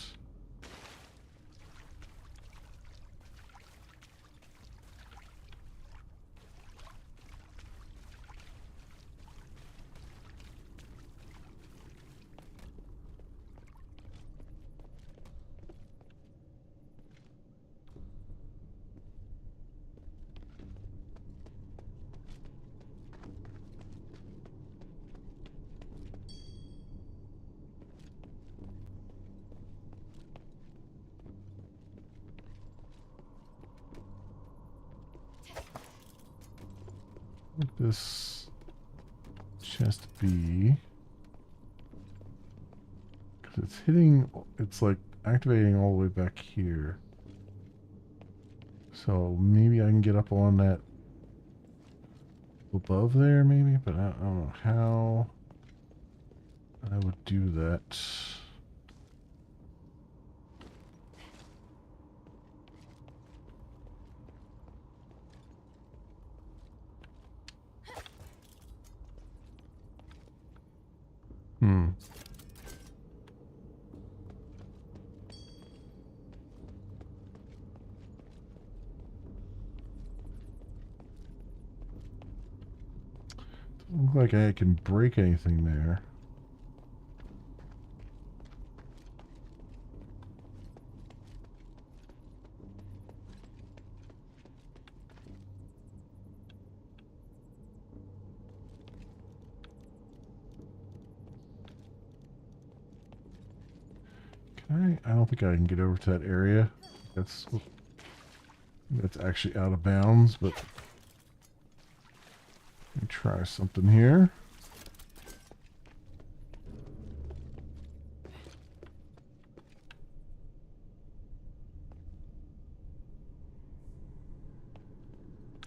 Would this chest be? Because it's hitting, it's like activating all the way back here. So maybe I can get up on that above there, maybe, but I don't know how I would do that. Hmm. Doesn't look like I can break anything there. I don't think I can get over to that area. That's actually out of bounds, but let me try something here.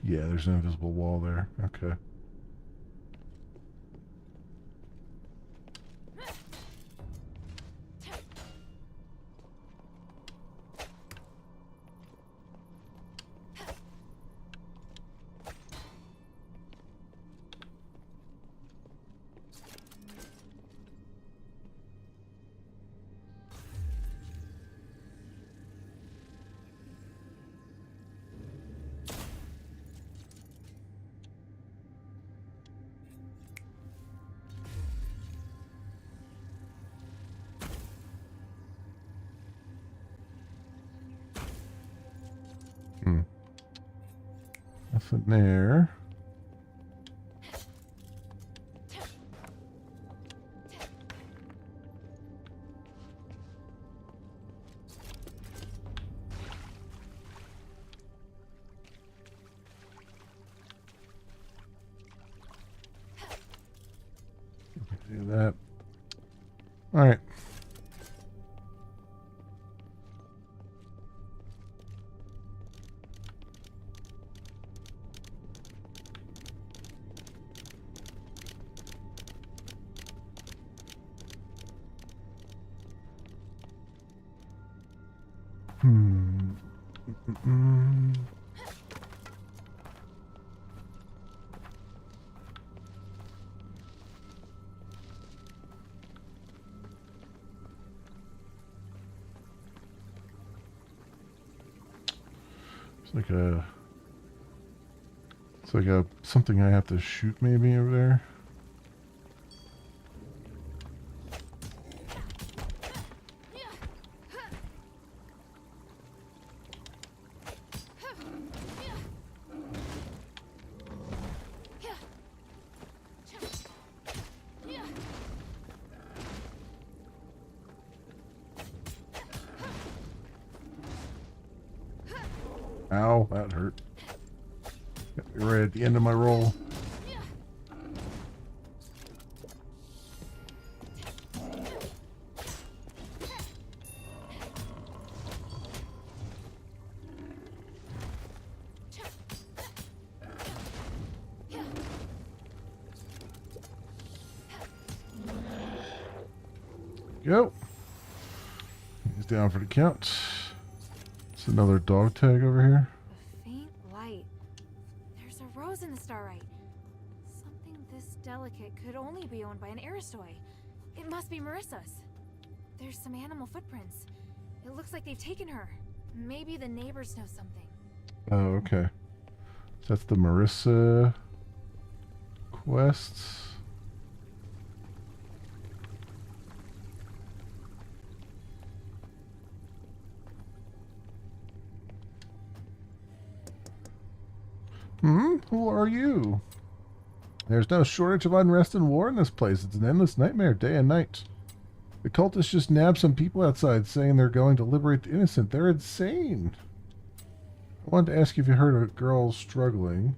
Yeah, there's an invisible wall there. Okay. Nothing there. Do that. All right. It's like a something I have to shoot maybe over there. Ow, that hurt. Got me right at the end of my roll. Go. He's down for the count. It's another dog tag over here. A faint light. There's a rose in the starlight. Something this delicate could only be owned by an Aristoi. It must be Marissa's. There's some animal footprints. It looks like they've taken her. Maybe the neighbors know something. Oh, okay. So that's the Marissa quest. Who are you? There's no shortage of unrest and war in this place. It's an endless nightmare, day and night. The cultists just nabbed some people outside saying they're going to liberate the innocent. They're insane. I wanted to ask you if you heard of a girl struggling.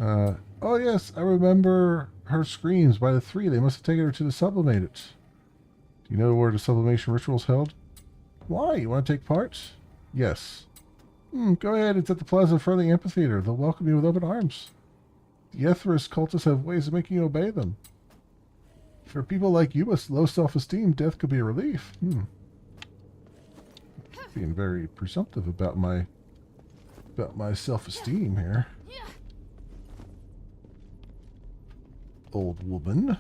Oh yes, I remember her screams by the three. They must have taken her to the sublimated. Do you know where the sublimation ritual is held? Why? You want to take part? Yes. Go ahead. It's at the plaza in front of the amphitheater. They'll welcome you with open arms. The Asterigos cultists have ways of making you obey them. For people like you with low self-esteem, death could be a relief. Being very presumptive about my self-esteem here. Old woman.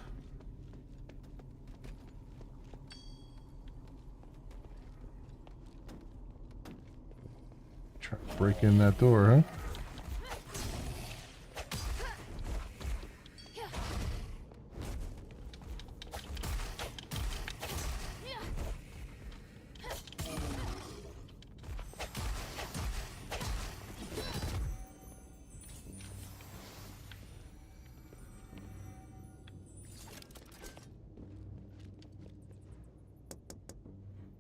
Try to break in that door, huh?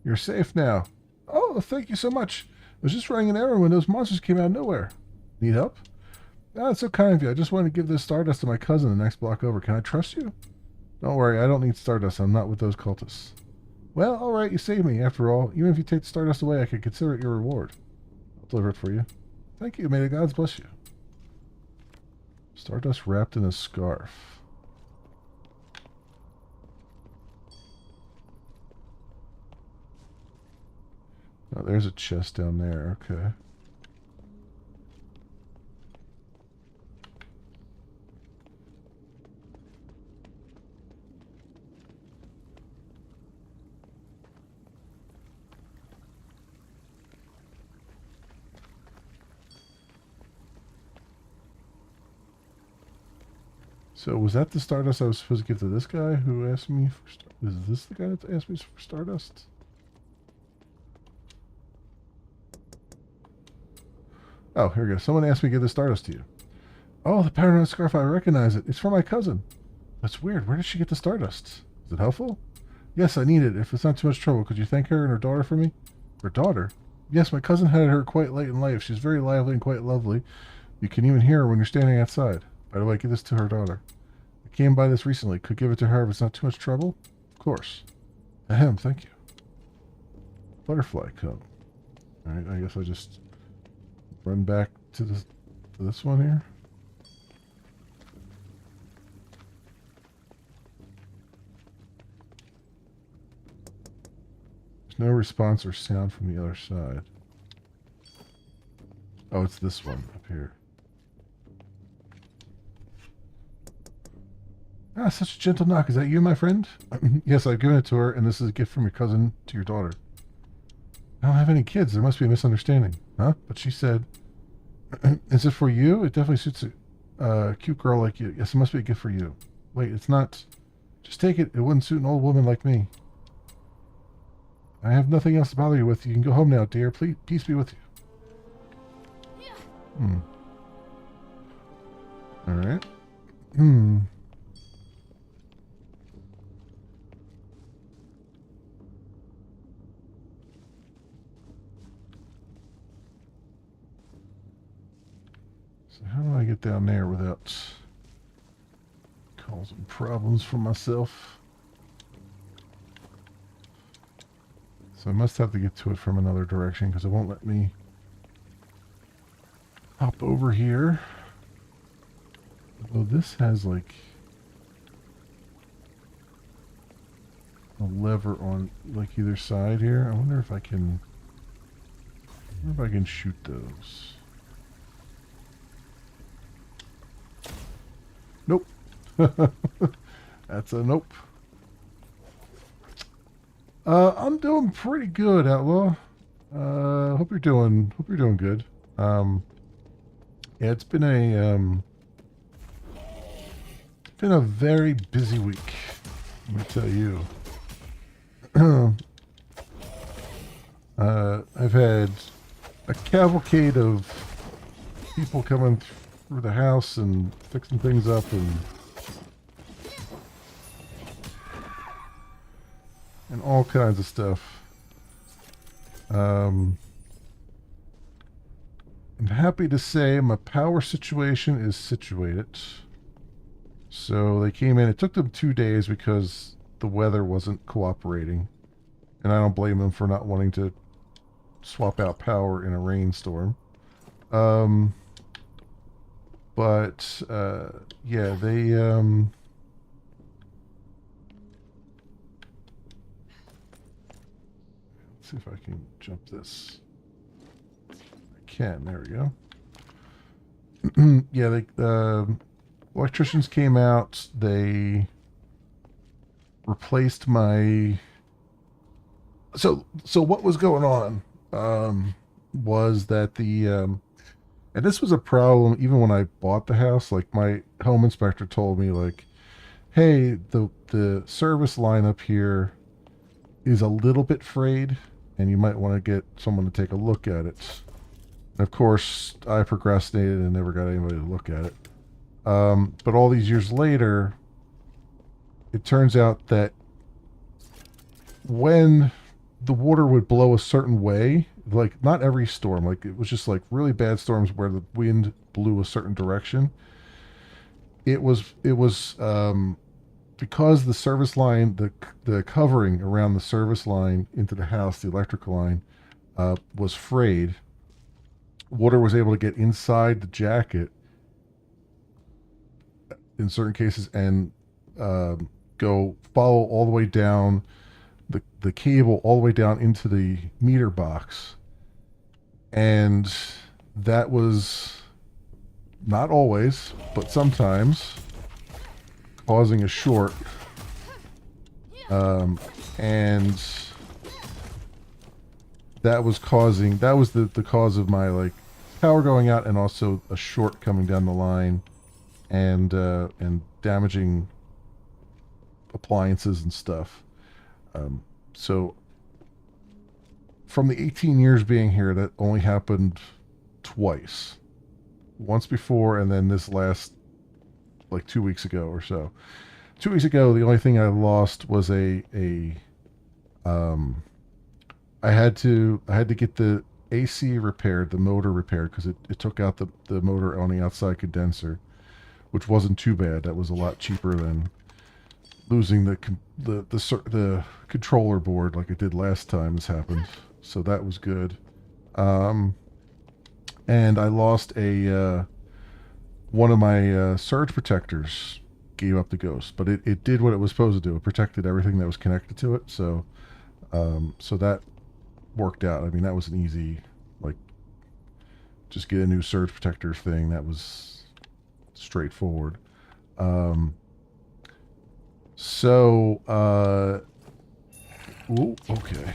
You're safe now. Oh, thank you so much. I was just running an errand when those monsters came out of nowhere. Need help? Ah, it's so kind of you. I just wanted to give this Stardust to my cousin the next block over. Can I trust you? Don't worry, I don't need Stardust. I'm not with those cultists. Well, alright, you saved me. After all, even if you take the Stardust away, I could consider it your reward. I'll deliver it for you. Thank you. May the gods bless you. Stardust wrapped in a scarf. Oh, there's a chest down there. Okay. So was that the Stardust I was supposed to give to this guy who asked me for Is this the guy that asked me for Stardust? Oh, here we go. Someone asked me to give the Stardust to you. Oh, the pattern on the scarf, I recognize it. It's for my cousin. That's weird. Where did she get the Stardust? Is it helpful? Yes, I need it. If it's not too much trouble, could you thank her and her daughter for me? Her daughter? Yes, my cousin had her quite late in life. She's very lively and quite lovely. You can even hear her when you're standing outside. By the way, give this to her daughter. I came by this recently. Could give it to her if it's not too much trouble? Of course. Ahem, thank you. Butterfly comb. Alright, I guess I just run back to this one here. There's no response or sound from the other side. Oh, it's this one up here. Ah, such a gentle knock. Is that you, my friend? Yes, I've given it to her, and this is a gift from your cousin to your daughter. I don't have any kids. There must be a misunderstanding. Huh? But she said, is it for you? It definitely suits a cute girl like you. Yes, it must be a gift for you. Wait, it's not. Just take it. It wouldn't suit an old woman like me. I have nothing else to bother you with. You can go home now, dear. Please, peace be with you. Alright. So how do I get down there without causing problems for myself? So I must have to get to it from another direction because it won't let me hop over here. Although this has like a lever on like either side here. I wonder if I can shoot those. Nope. That's a nope. I'm doing pretty good, Outlaw. Hope you're doing good. Yeah, it's been a very busy week. Let me tell you. I've had a cavalcade of people coming through the house and fixing things up and all kinds of stuff. I'm happy to say my power situation is situated. So they came in. It took them 2 days because the weather wasn't cooperating. And I don't blame them for not wanting to swap out power in a rainstorm. But yeah, they let's see if I can jump this. I can. There we go. Yeah, the electricians came out. They replaced my. So what was going on was that and this was a problem even when I bought the house. Like my home inspector told me, like, hey, the service line up here is a little bit frayed, and you might want to get someone to take a look at it. And of course, I procrastinated and never got anybody to look at it. But all these years later, it turns out that when the water would blow a certain way, like not every storm, like it was just like really bad storms where the wind blew a certain direction. It was because the service line, the covering around the service line into the house, the electrical line, was frayed. Water was able to get inside the jacket in certain cases and go follow all the way down the cable all the way down into the meter box. And that was not always, but sometimes causing a short. And that was the cause of my like power going out and also a short coming down the line and damaging appliances and stuff. So from the 18 years being here, that only happened twice. Once before, and then this last, like 2 weeks ago or so. 2 weeks ago, the only thing I lost was I had to get the AC repaired, the motor repaired, because it took out the motor on the outside condenser, which wasn't too bad. That was a lot cheaper than losing the controller board like it did last time this happened. So that was good. And I lost one of my surge protectors gave up the ghost, but it did what it was supposed to do. It protected everything that was connected to it. So that worked out. I mean, that was an easy, like, just get a new surge protector thing. That was straightforward. Ooh, okay.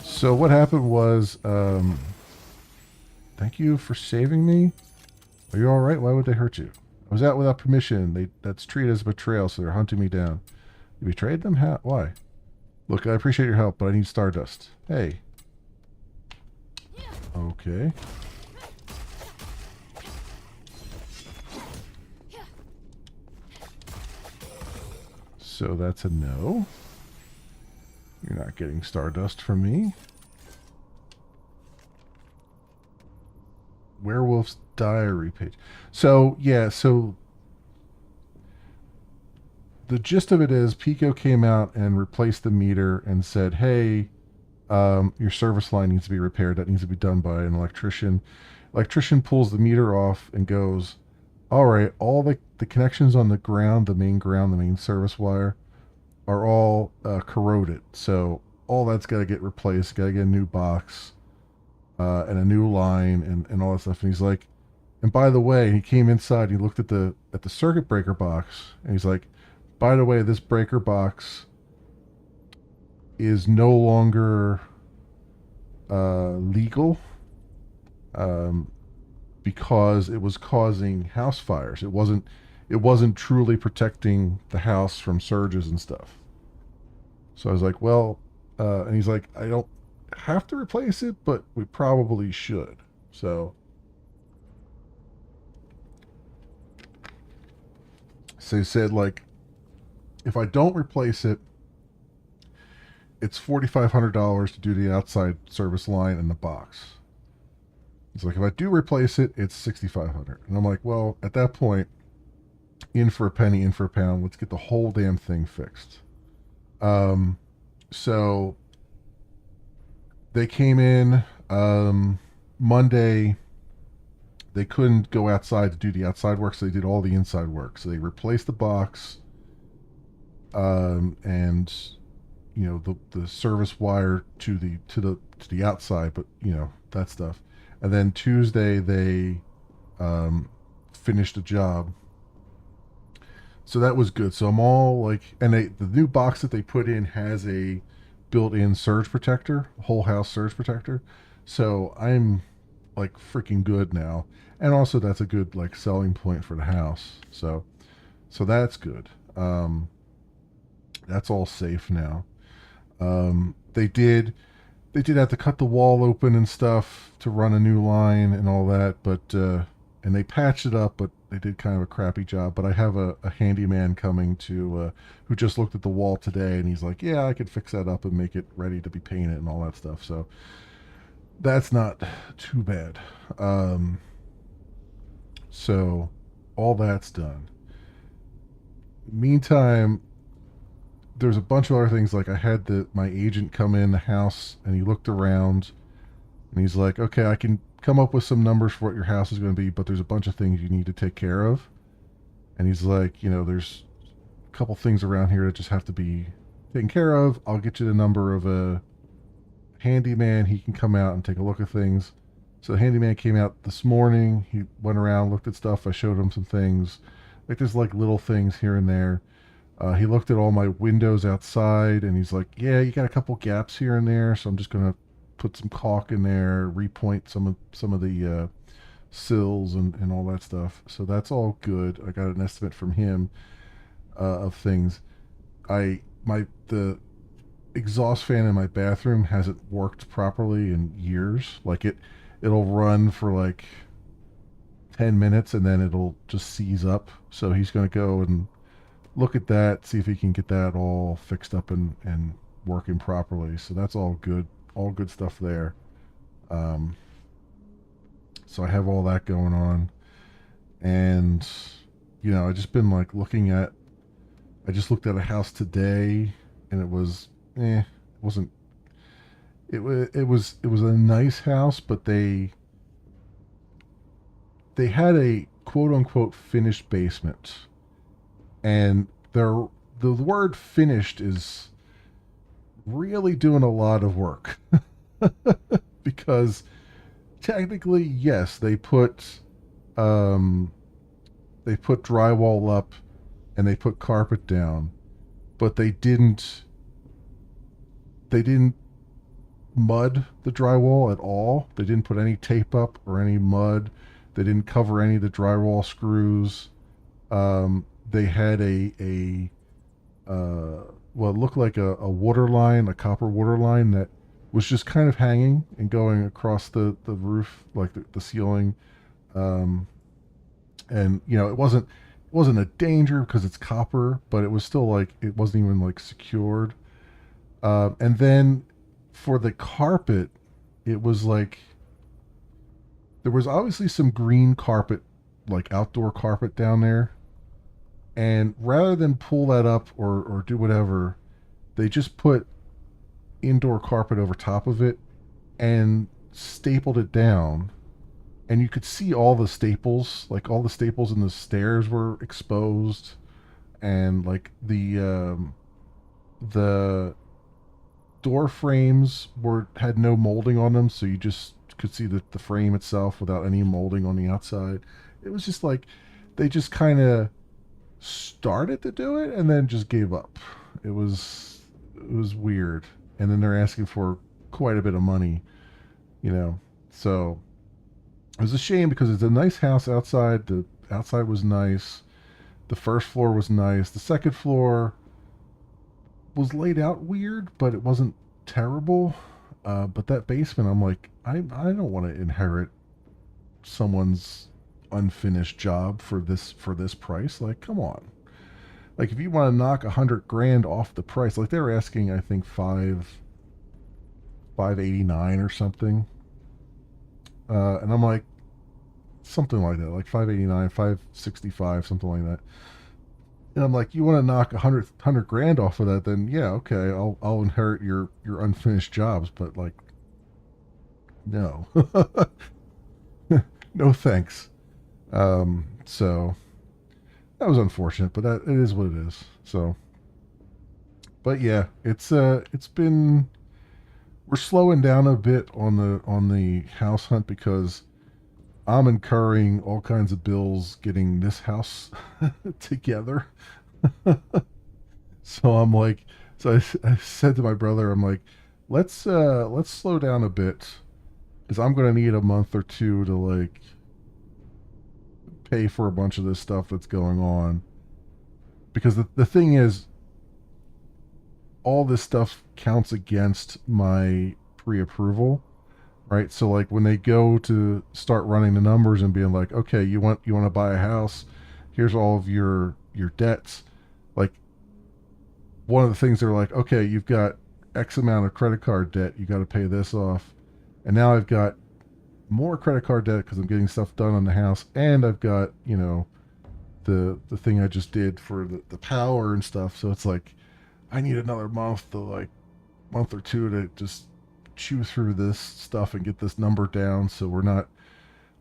So what happened was, thank you for saving me. Are you all right? Why would they hurt you? I was out without permission. That's treated as betrayal, so they're hunting me down. You betrayed them? How? Why? Look, I appreciate your help, but I need Stardust. Hey. Okay. So that's a no. You're not getting Stardust from me. Werewolf's Diary page. So, yeah, so the gist of it is Pico came out and replaced the meter and said, hey, your service line needs to be repaired. That needs to be done by an electrician. Electrician pulls the meter off and goes, all right, all the connections on the ground, the main service wire, are all corroded. So all that's got to get replaced. Got to get a new box and a new line and all that stuff. And he's like, and by the way, he came inside. He looked at the circuit breaker box, and he's like, by the way, this breaker box is no longer legal because it was causing house fires. It wasn't truly protecting the house from surges and stuff. So I was like, well, and he's like, I don't have to replace it, but we probably should. So he said, like, If I don't replace it, it's $4,500 to do the outside service line and the box. It's like, if I do replace it, it's $6,500. And I'm like, well, at that point, in for a penny, in for a pound. Let's get the whole damn thing fixed. So they came in Monday. They couldn't go outside to do the outside work, so they did all the inside work. So they replaced the box, and you know, the service wire to the outside, but you know, that stuff. And then Tuesday they finished the job. So that was good. So I'm all like, and the new box that they put in has a built-in surge protector, whole house surge protector. So I'm like freaking good now. And also that's a good like selling point for the house. So that's good. That's all safe now. They did have to cut the wall open and stuff to run a new line and all that, but and they patched it up, but they did kind of a crappy job. But I have a handyman coming to who just looked at the wall today, and he's like, yeah, I could fix that up and make it ready to be painted and all that stuff. So that's not too bad. So all that's done. Meantime, there's a bunch of other things. Like I had my agent come in the house, and he looked around, and he's like, okay, I can come up with some numbers for what your house is going to be, but there's a bunch of things you need to take care of. And he's like, you know, there's a couple things around here that just have to be taken care of. I'll get you the number of a handyman. He can come out and take a look at things. So the handyman came out this morning. He went around, looked at stuff. I showed him some things. Like there's like little things here and there. He looked at all my windows outside, and he's like, yeah, you got a couple gaps here and there, so I'm just going to put some caulk in there, repoint some of the sills and all that stuff. So that's all good. I got an estimate from him of things. The exhaust fan in my bathroom hasn't worked properly in years. Like it'll run for like 10 minutes and then it'll just seize up. So he's going to go and look at that, see if he can get that all fixed up and working properly. So that's all good stuff there. So I have all that going on, and you know, I just been like I just looked at a house today, and it was it wasn't it was a nice house, but they had a quote unquote finished basement, and the word finished is really doing a lot of work. Because technically, yes, they put drywall up and they put carpet down, but they didn't mud the drywall at all. They didn't put any tape up or any mud. They didn't cover any of the drywall screws. They had what looked like a water line, a copper water line that was just kind of hanging and going across the roof, like the ceiling. And you know, it wasn't a danger because it's copper, but it was still like, it wasn't even like secured. And then for the carpet, it was like, there was obviously some green carpet, like outdoor carpet down there. And rather than pull that up or do whatever, they just put indoor carpet over top of it and stapled it down. And you could see all the staples, like all the staples in the stairs were exposed. And like the door frames had no molding on them, so you just could see the frame itself without any molding on the outside. It was just like, they just kind of started to do it and then just gave up. It was weird. And then they're asking for quite a bit of money, you know. So it was a shame because it's a nice house outside. The outside was nice. The first floor was nice. The second floor was laid out weird, but it wasn't terrible. But that basement, I'm like, I don't want to inherit someone's unfinished job for this price. Like, come on. Like, if you want to knock 100 grand off the price, like they were asking, I think 589 or something. And I'm like, something like that, like 589, 565, something like that. And I'm like, you want to knock 100 grand off of that? Then yeah, okay, I'll inherit your unfinished jobs, but like, no, no thanks. So that was unfortunate, but that it is what it is. So, but yeah, it's been we're slowing down a bit on the house hunt because I'm incurring all kinds of bills getting this house together. So I'm like, I said to my brother, I'm like, let's slow down a bit because I'm gonna need a month or two to like pay for a bunch of this stuff that's going on. Because the thing is, all this stuff counts against my pre-approval, right? So like when they go to start running the numbers and being like, okay, you want to buy a house, here's all of your debts. Like one of the things they're like, okay, you've got X amount of credit card debt, you got to pay this off, and now I've got more credit card debt because I'm getting stuff done on the house, and I've got the thing I just did for the power and stuff. So it's like I need another month or two to just chew through this stuff and get this number down so I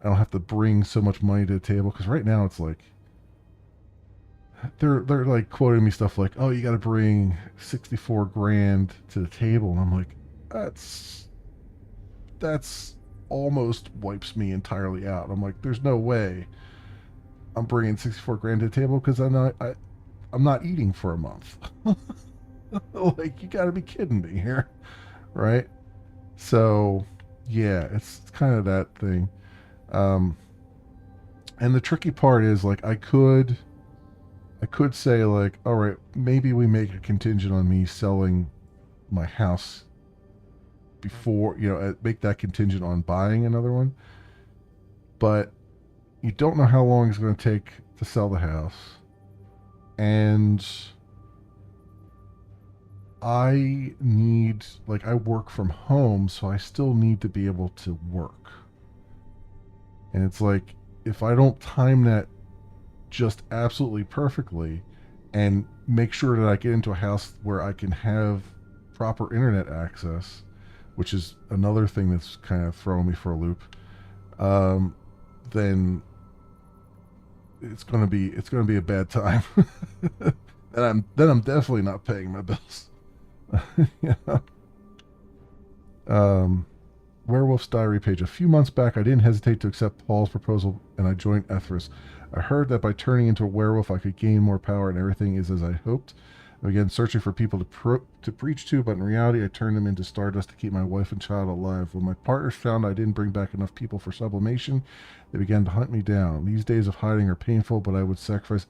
don't have to bring so much money to the table, because right now it's like they're like quoting me stuff like, oh, you got to bring 64 grand to the table, and I'm like, that's almost wipes me entirely out. I'm like, there's no way I'm bringing 64 grand to the table because I'm not eating for a month. Like, you got to be kidding me here, right? So yeah, it's kind of that thing. And the tricky part is, like, I could say, like, all right, maybe we make a contingent on me selling my house before, make that contingent on buying another one. But you don't know how long it's going to take to sell the house. And I work from home, so I still need to be able to work. And it's like, if I don't time that just absolutely perfectly and make sure that I get into a house where I can have proper internet access, which is another thing that's kind of throwing me for a loop, then it's gonna be a bad time. And I'm definitely not paying my bills. Yeah. Werewolf's Diary page. A few months back, I didn't hesitate to accept Paul's proposal, and I joined Ethris. I heard that by turning into a werewolf, I could gain more power, and everything is as I hoped. I began searching for people to preach to, but in reality, I turned them into stardust to keep my wife and child alive. When my partners found I didn't bring back enough people for sublimation, they began to hunt me down. These days of hiding are painful, but I would sacrifice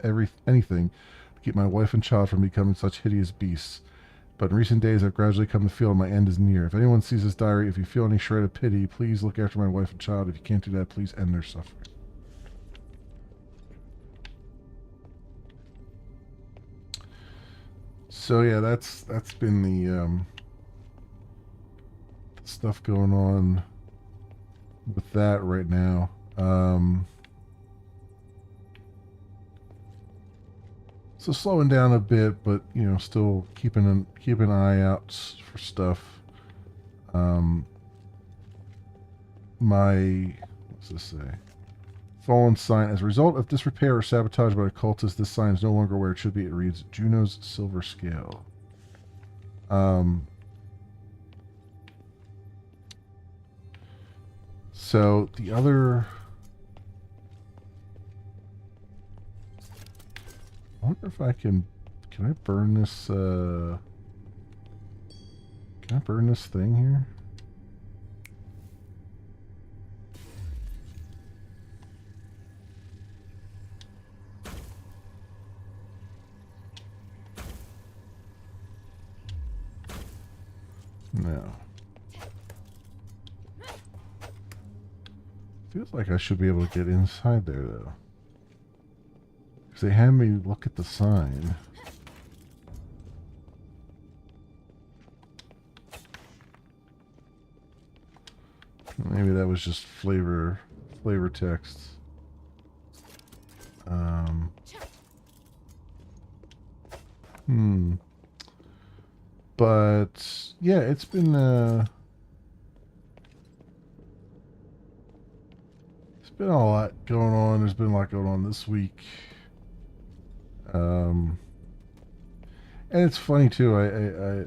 anything to keep my wife and child from becoming such hideous beasts. But in recent days, I've gradually come to feel my end is near. If anyone sees this diary, if you feel any shred of pity, please look after my wife and child. If you can't do that, please end their suffering. So yeah, that's been the stuff going on with that right now. So slowing down a bit, but still keeping an eye out for stuff. What's this say? Fallen sign. As a result of disrepair or sabotage by occultists, this sign is no longer where it should be. It reads Juno's Silver Scale. So the other... I wonder if I can I burn this, can I burn this thing here? No. Feels like I should be able to get inside there, though. they had me look at the sign. Maybe that was just flavor text. But yeah, it's been a lot going on. There's been a lot going on this week. And it's funny too. I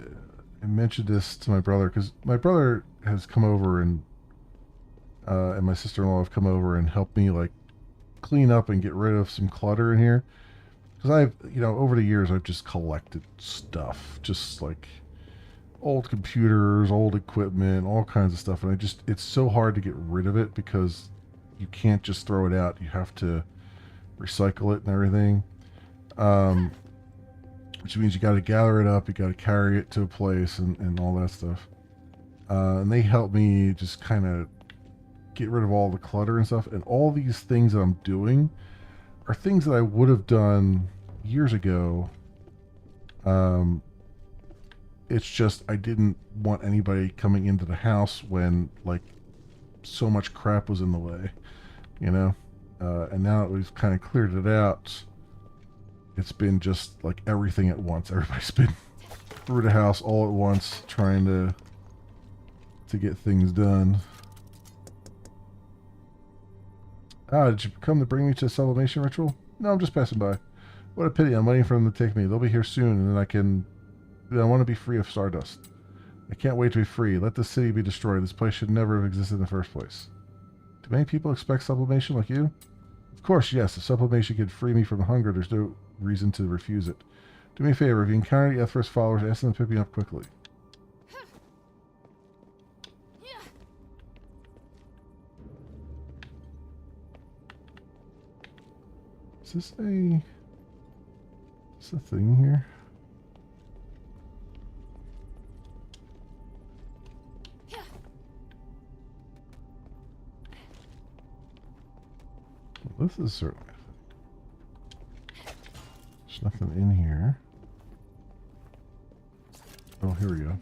mentioned this to my brother because my brother has come over and my sister-in-law have come over and helped me like clean up and get rid of some clutter in here. Because I've, over the years I've just collected stuff, just like old computers, old equipment, all kinds of stuff, and it's so hard to get rid of it because you can't just throw it out. You have to recycle it and everything. Which means you got to gather it up, you got to carry it to a place and all that stuff. And they help me just kind of get rid of all the clutter and stuff. And all these things that I'm doing are things that I would have done years ago. It's just I didn't want anybody coming into the house when like so much crap was in the way, and now that we've kind of cleared it out, it's been just like everything at once. Everybody's been through the house all at once trying to get things done. Did you come to bring me to a sublimation ritual? No, I'm just passing by. What a pity. I'm waiting for them to take me. They'll be here soon, and then I want to be free of Stardust. I can't wait to be free. Let the city be destroyed. This place should never have existed in the first place. Do many people expect sublimation like you? Of course, yes. If sublimation could free me from hunger, there's no reason to refuse it. Do me a favor. If you encounter the Ethros followers, ask them to pick me up quickly. Is this a thing here? Well, this is certainly a thing. There's nothing in here. Oh, here we go.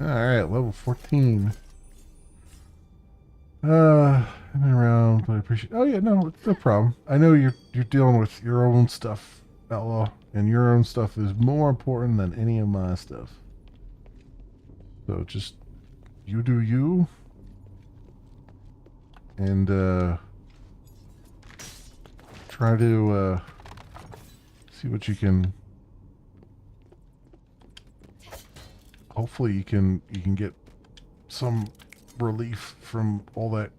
Alright, level 14. I've been around, but I appreciate... Oh yeah, no, it's no problem. I know you're dealing with your own stuff, Outlaw, and your own stuff is more important than any of my stuff. So just, you do you. And, try to, see what you can... Hopefully you can get some relief from all that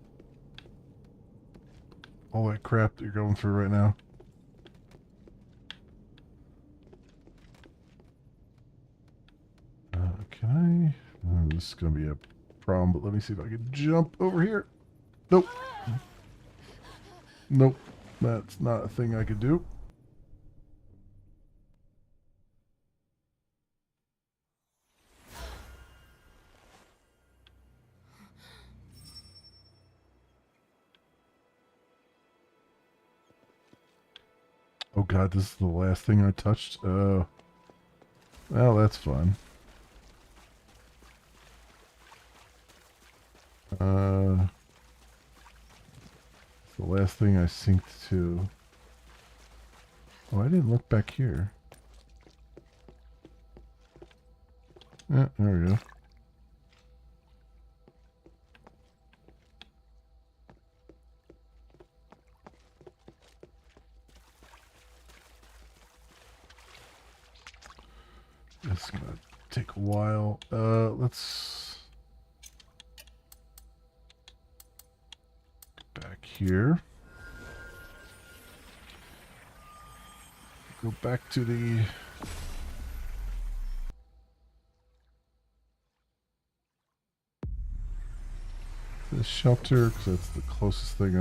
crap that you're going through right now. Can I? This is gonna be a problem, but let me see if I can jump over here. Nope. Nope. That's not a thing I could do. Oh god, this is the last thing I touched? Well, that's fun. The last thing I synced to. Oh, I didn't look back here. Yeah, there we go. It's gonna take a while. Let's go back here. Go back to the shelter because that's the closest thing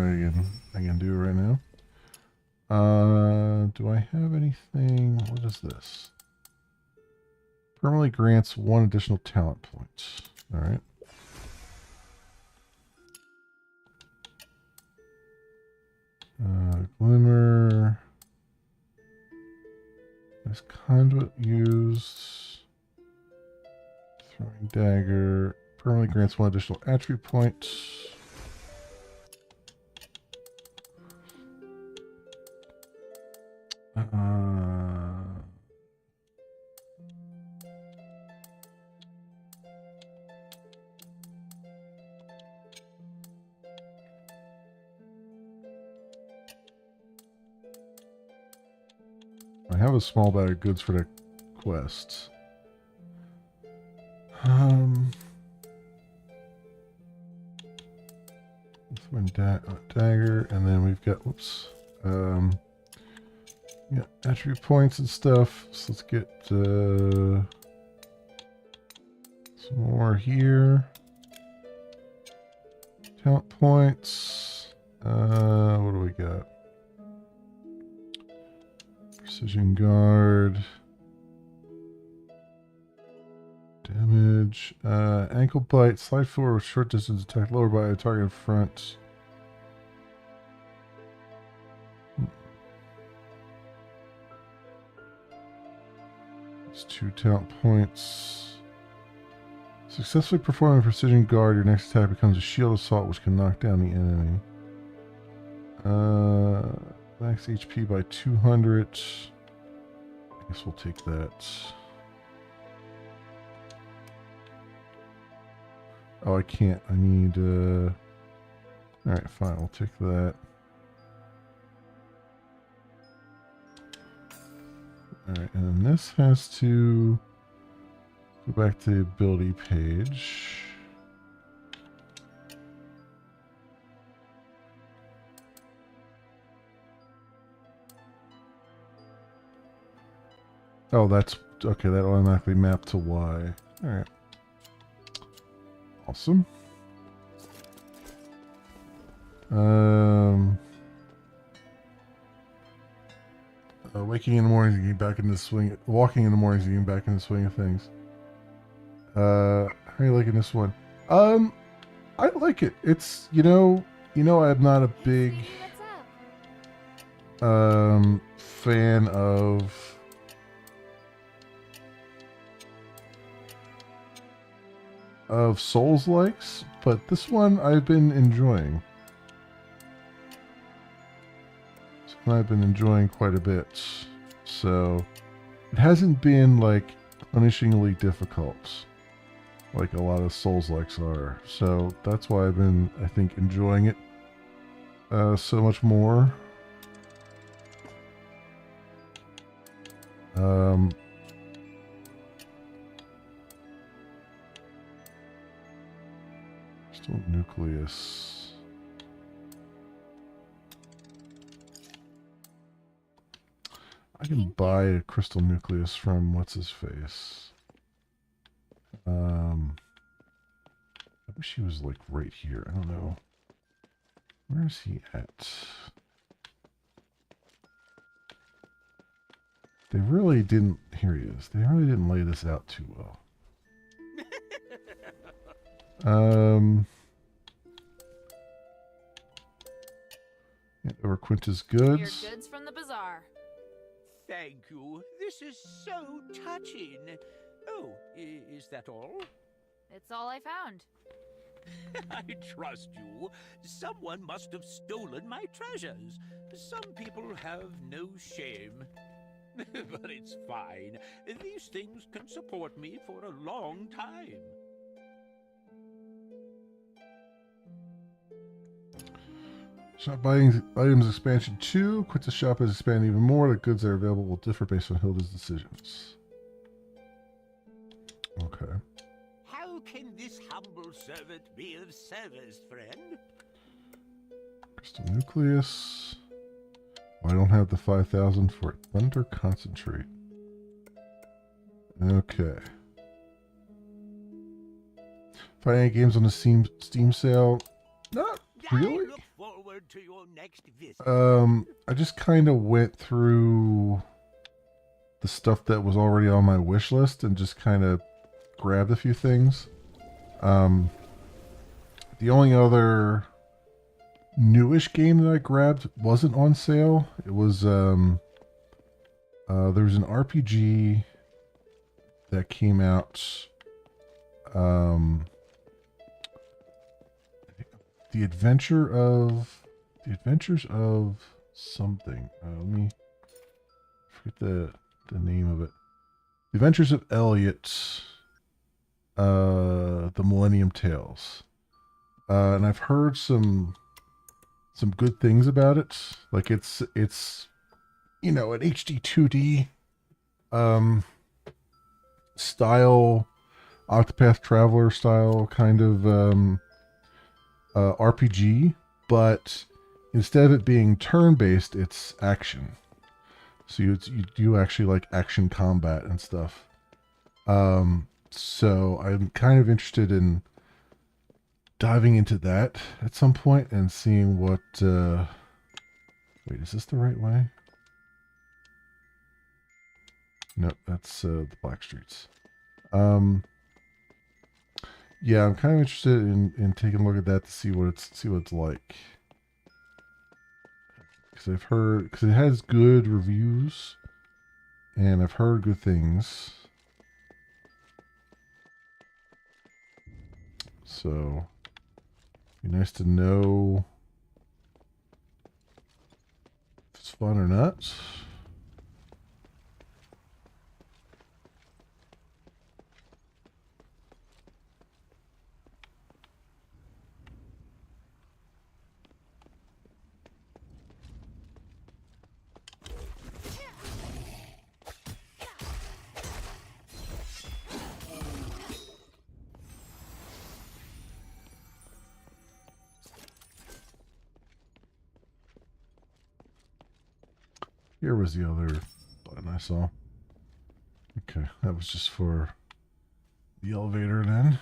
I can do right now. Do I have anything? What is this? Permanently grants 1 additional talent point. All right. Glimmer. There's conduit used. Throwing dagger. Permanently grants 1 additional attribute point. I have a small bag of goods for that quest. Dagger, and then we've got, whoops, yeah, attribute points and stuff. So let's get some more here. Talent points. What do we got? Precision guard. Damage. Ankle bite. Slide forward with short distance attack. Lower by a target in front. It's 2 talent points. Successfully performing precision guard, your next attack becomes a shield assault which can knock down the enemy. Max HP by 200. I guess we'll take that. Oh, I can't. I need, alright, fine. I'll take that. Alright, and then this has to go back to the ability page. Oh, that's okay. That automatically mapped to Y. All right. Awesome. Waking in the mornings and getting back into the swing. Walking in the mornings and getting back in the swing of things. How are you liking this one? I like it. It's I'm not a big fan of souls-likes, but this one I've been enjoying. This one I've been enjoying quite a bit. So it hasn't been like punishingly difficult like a lot of souls-likes are. So that's why I've been, I think, enjoying it so much more. Still nucleus. I can buy a crystal nucleus from what's his face. I wish he was like right here. I don't know. Where is he at? They really didn't. Here he is. They really didn't lay this out too well. Yeah, over Quinta's goods. Your goods from the bazaar. thank you. This is so touching. Oh, is that all? It's all I found. I trust you. Someone must have stolen my treasures. Some people have no shame. But it's fine. These things can support me for a long time. Shop buying items expansion 2. Quit the shop has expanded even more. The goods that are available will differ based on Hilda's decisions. Okay. How can this humble servant be of service, friend? Crystal nucleus. I don't have the 5,000 for thunder concentrate. Okay. Find any games on the Steam sale? Not really. I look forward to your next visit. I just kind of went through the stuff that was already on my wish list and just kind of grabbed a few things. The only other newish game that I grabbed wasn't on sale. It was there was an RPG that came out. The Adventures of something. Let me forget the name of it. The Adventures of Elliot. The Millennium Tales. And I've heard some good things about it. Like it's you know, an HD 2D style, Octopath Traveler style kind of RPG, but instead of it being turn-based, it's action. So you do actually like action combat and stuff. So I'm kind of interested in diving into that at some point and seeing what... Wait, is this the right way? No, that's the Black Streets. Yeah, I'm kind of interested in taking a look at that to see what it's like. Because I've heard... Because it has good reviews. And I've heard good things. So, be nice to know if it's fun or not. Here was the other button I saw. Okay, that was just for the elevator then.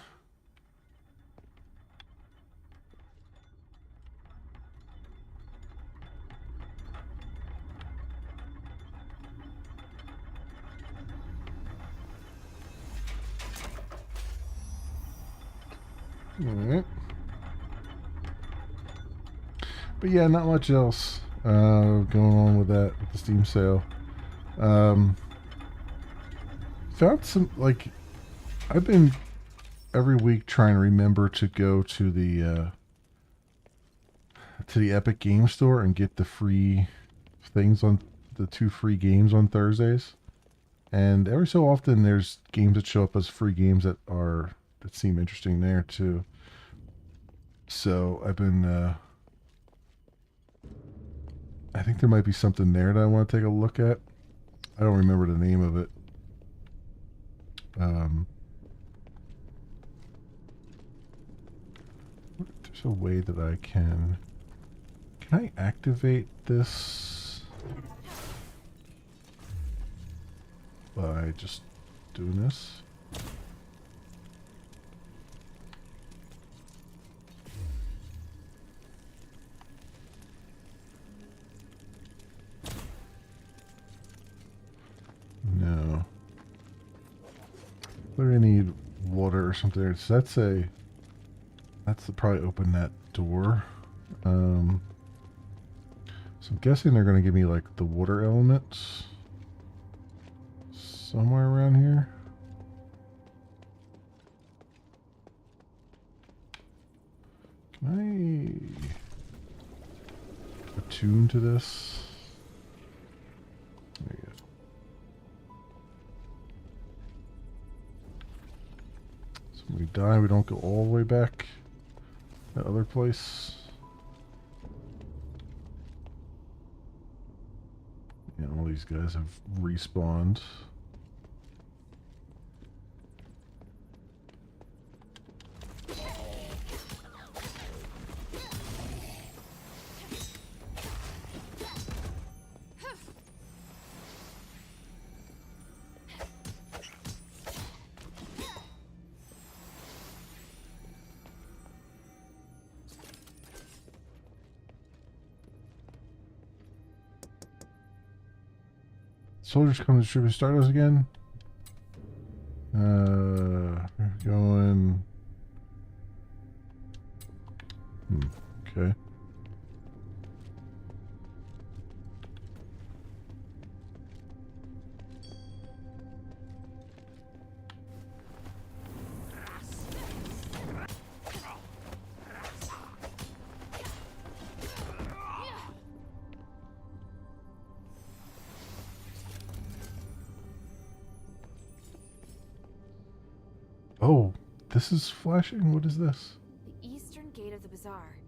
Alright. But yeah, not much else going on with that, with the Steam sale. Found some, like, I've been every week trying to remember to go to the Epic Game Store and get the free things on the 2 free games on Thursdays. And every so often there's games that show up as free games that seem interesting there too. So I've been I think there might be something there that I want to take a look at. I don't remember the name of it. There's a way that I can I activate this by just doing this? No. There I need water or something. So that's probably open that door. So I'm guessing they're going to give me like the water elements. somewhere around here. Can I attune to this? There you go. So when we die, we don't go all the way back to that other place. Yeah, all these guys have respawned. Soldiers come to distribute Stardust again. We're going. Okay. Oh, this is flashing? What is this? The eastern gate of the bazaar.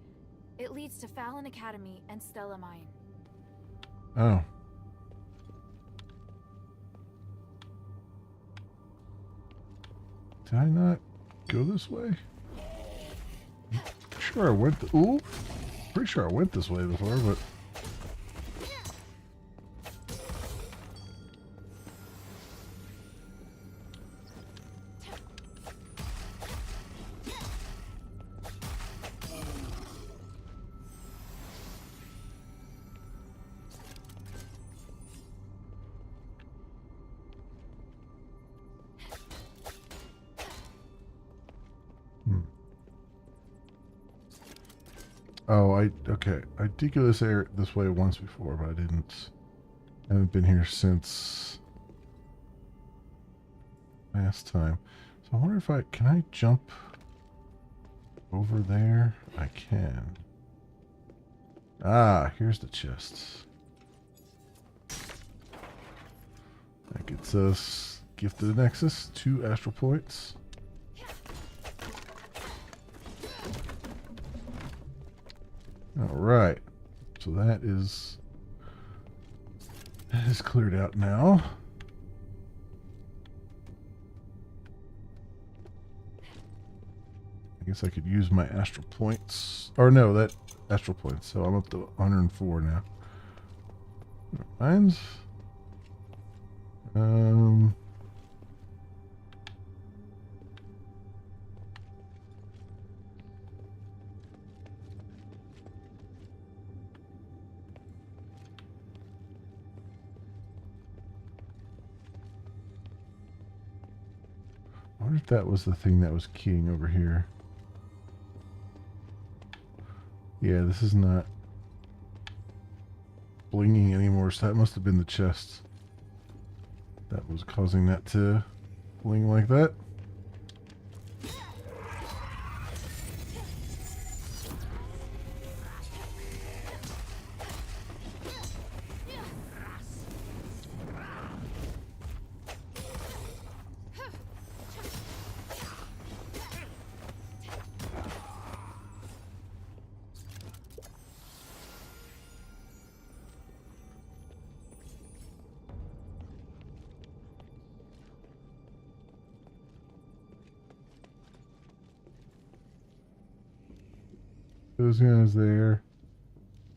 It leads to Fallon Academy and Stella Mine. Oh. Did I not go this way? Sure I went... Ooh! Pretty sure I went this way before, but... Oh, okay. I did go this way once before, but I haven't been here since last time. So I wonder if can I jump over there? I can. Ah, here's the chest. That gets us Gift of the Nexus, 2 astral points. Alright, so that is cleared out now. I guess I could use my astral points. Or no, that astral points. So I'm up to 104 now. Mines. I wonder if that was the thing that was keying over here. Yeah, this is not blinging anymore, so that must have been the chest that was causing that to bling like that. Those guys there.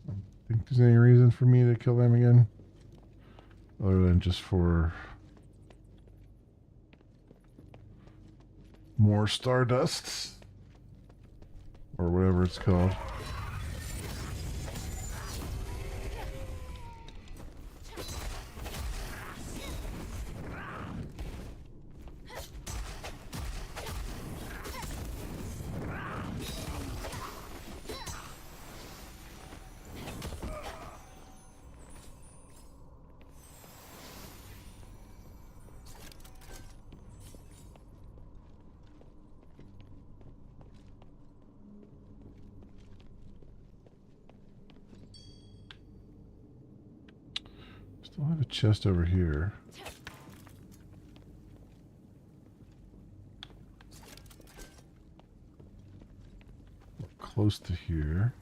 I don't think there's any reason for me to kill them again. Other than just for more Stardust. Or whatever it's called. chest over here. Close to here.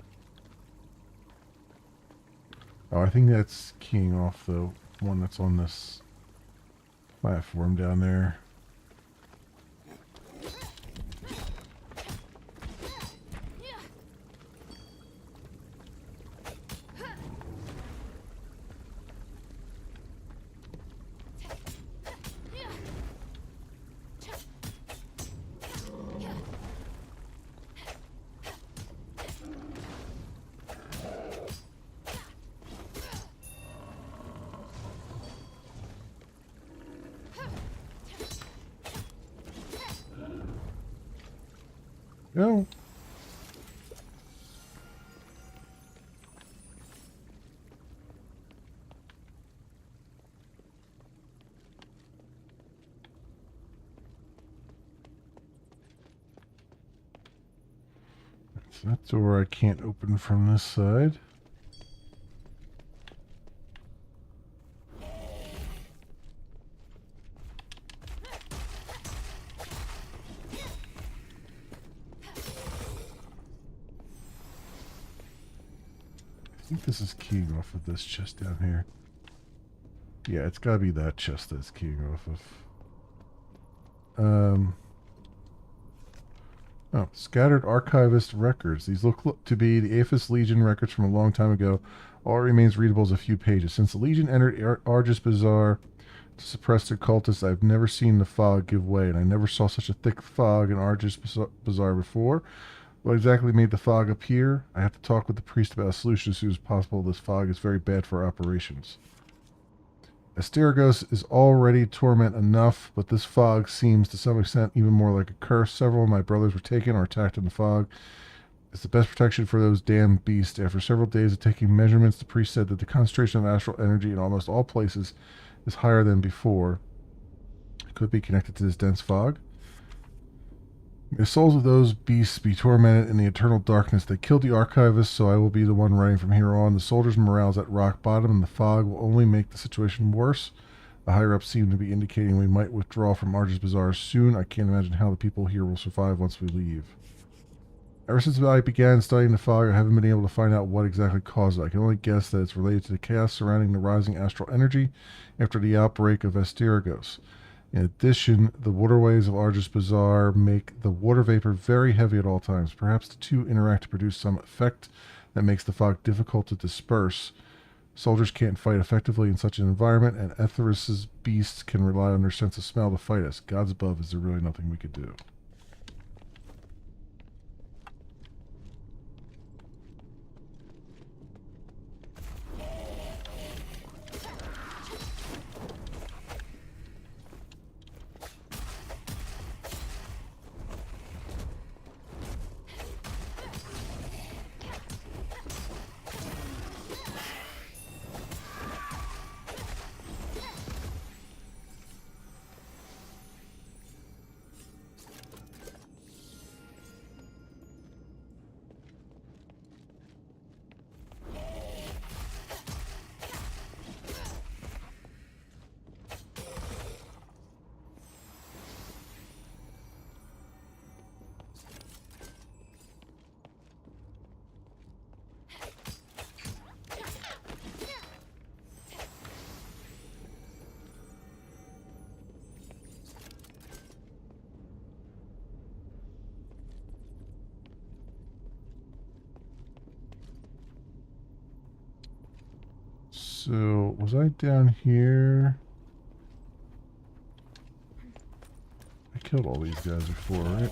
Oh, I think that's keying off the one that's on this platform down there. Go. So that door I can't open from this side. I think this is keying off of this chest down here. Yeah, it's gotta be that chest that's keying off of. Oh, scattered archivist records. These look to be the Aphis Legion records from a long time ago. All remains readable is a few pages. Since the Legion entered Argus Bazaar to suppress their cultists, I've never seen the fog give way, and I never saw such a thick fog in Argus Bazaar before. What exactly made the fog appear? I have to talk with the priest about a solution as soon as possible. This fog is very bad for operations. Asterigos is already torment enough, but this fog seems to some extent even more like a curse. Several of my brothers were taken or attacked in the fog. It's the best protection for those damned beasts. After several days of taking measurements, the priest said that the concentration of astral energy in almost all places is higher than before. It could be connected to this dense fog. May the souls of those beasts be tormented in the eternal darkness. They killed the archivist, so I will be the one writing from here on. The soldiers' morale is at rock bottom, and the fog will only make the situation worse. The higher-ups seem to be indicating we might withdraw from Argus Bazaar soon. I can't imagine how the people here will survive once we leave. Ever since I began studying the fog, I haven't been able to find out what exactly caused it. I can only guess that it's related to the chaos surrounding the rising astral energy after the outbreak of Asterigos. In addition, the waterways of Argus Bazaar make the water vapor very heavy at all times. Perhaps the two interact to produce some effect that makes the fog difficult to disperse. Soldiers can't fight effectively in such an environment, and Etheris's beasts can rely on their sense of smell to fight us. Gods above, is there really nothing we could do? So, was I down here? I killed all these guys before, right?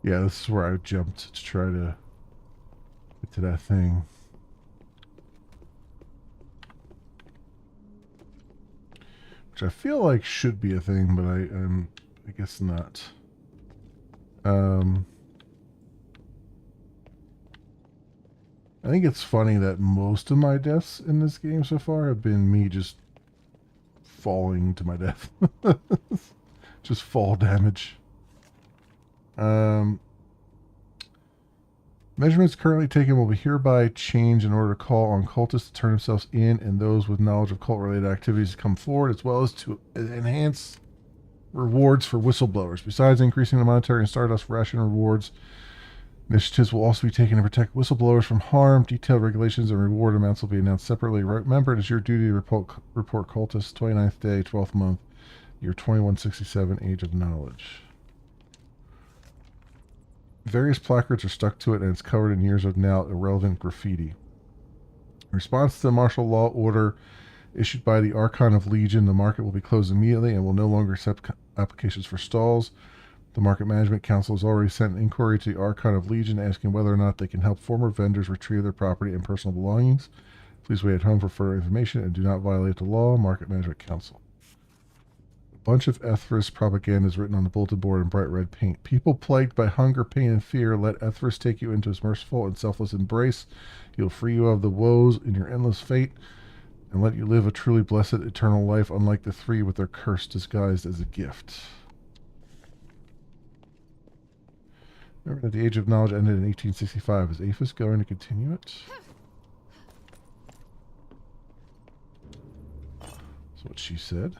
Yeah, this is where I jumped to try to get to that thing. Which I feel like should be a thing, but I guess not. I think it's funny that most of my deaths in this game so far have been me just falling to my death. Just fall damage. Measurements currently taken will be hereby changed in order to call on cultists to turn themselves in and those with knowledge of cult-related activities to come forward, as well as to enhance rewards for whistleblowers. Besides increasing the monetary and Stardust ration rewards, initiatives will also be taken to protect whistleblowers from harm. Detailed regulations and reward amounts will be announced separately. Remember, it is your duty to report cultists 29th day, 12th month, year 2167, age of knowledge. Various placards are stuck to it, and it's covered in years of now irrelevant graffiti. In response to the martial law order issued by the Archon of Legion, the market will be closed immediately and will no longer accept applications for stalls. The Market Management Council has already sent an inquiry to the Archon of Legion asking whether or not they can help former vendors retrieve their property and personal belongings. Please wait at home for further information and do not violate the law. Market Management Council. A bunch of Ethris propaganda is written on the bulletin board in bright red paint. People plagued by hunger, pain, and fear, let Ethris take you into his merciful and selfless embrace. He will free you of the woes in your endless fate and let you live a truly blessed eternal life, unlike the three with their curse disguised as a gift. Remember that the Age of Knowledge ended in 1865. Is Aphis going to continue it? That's what she said.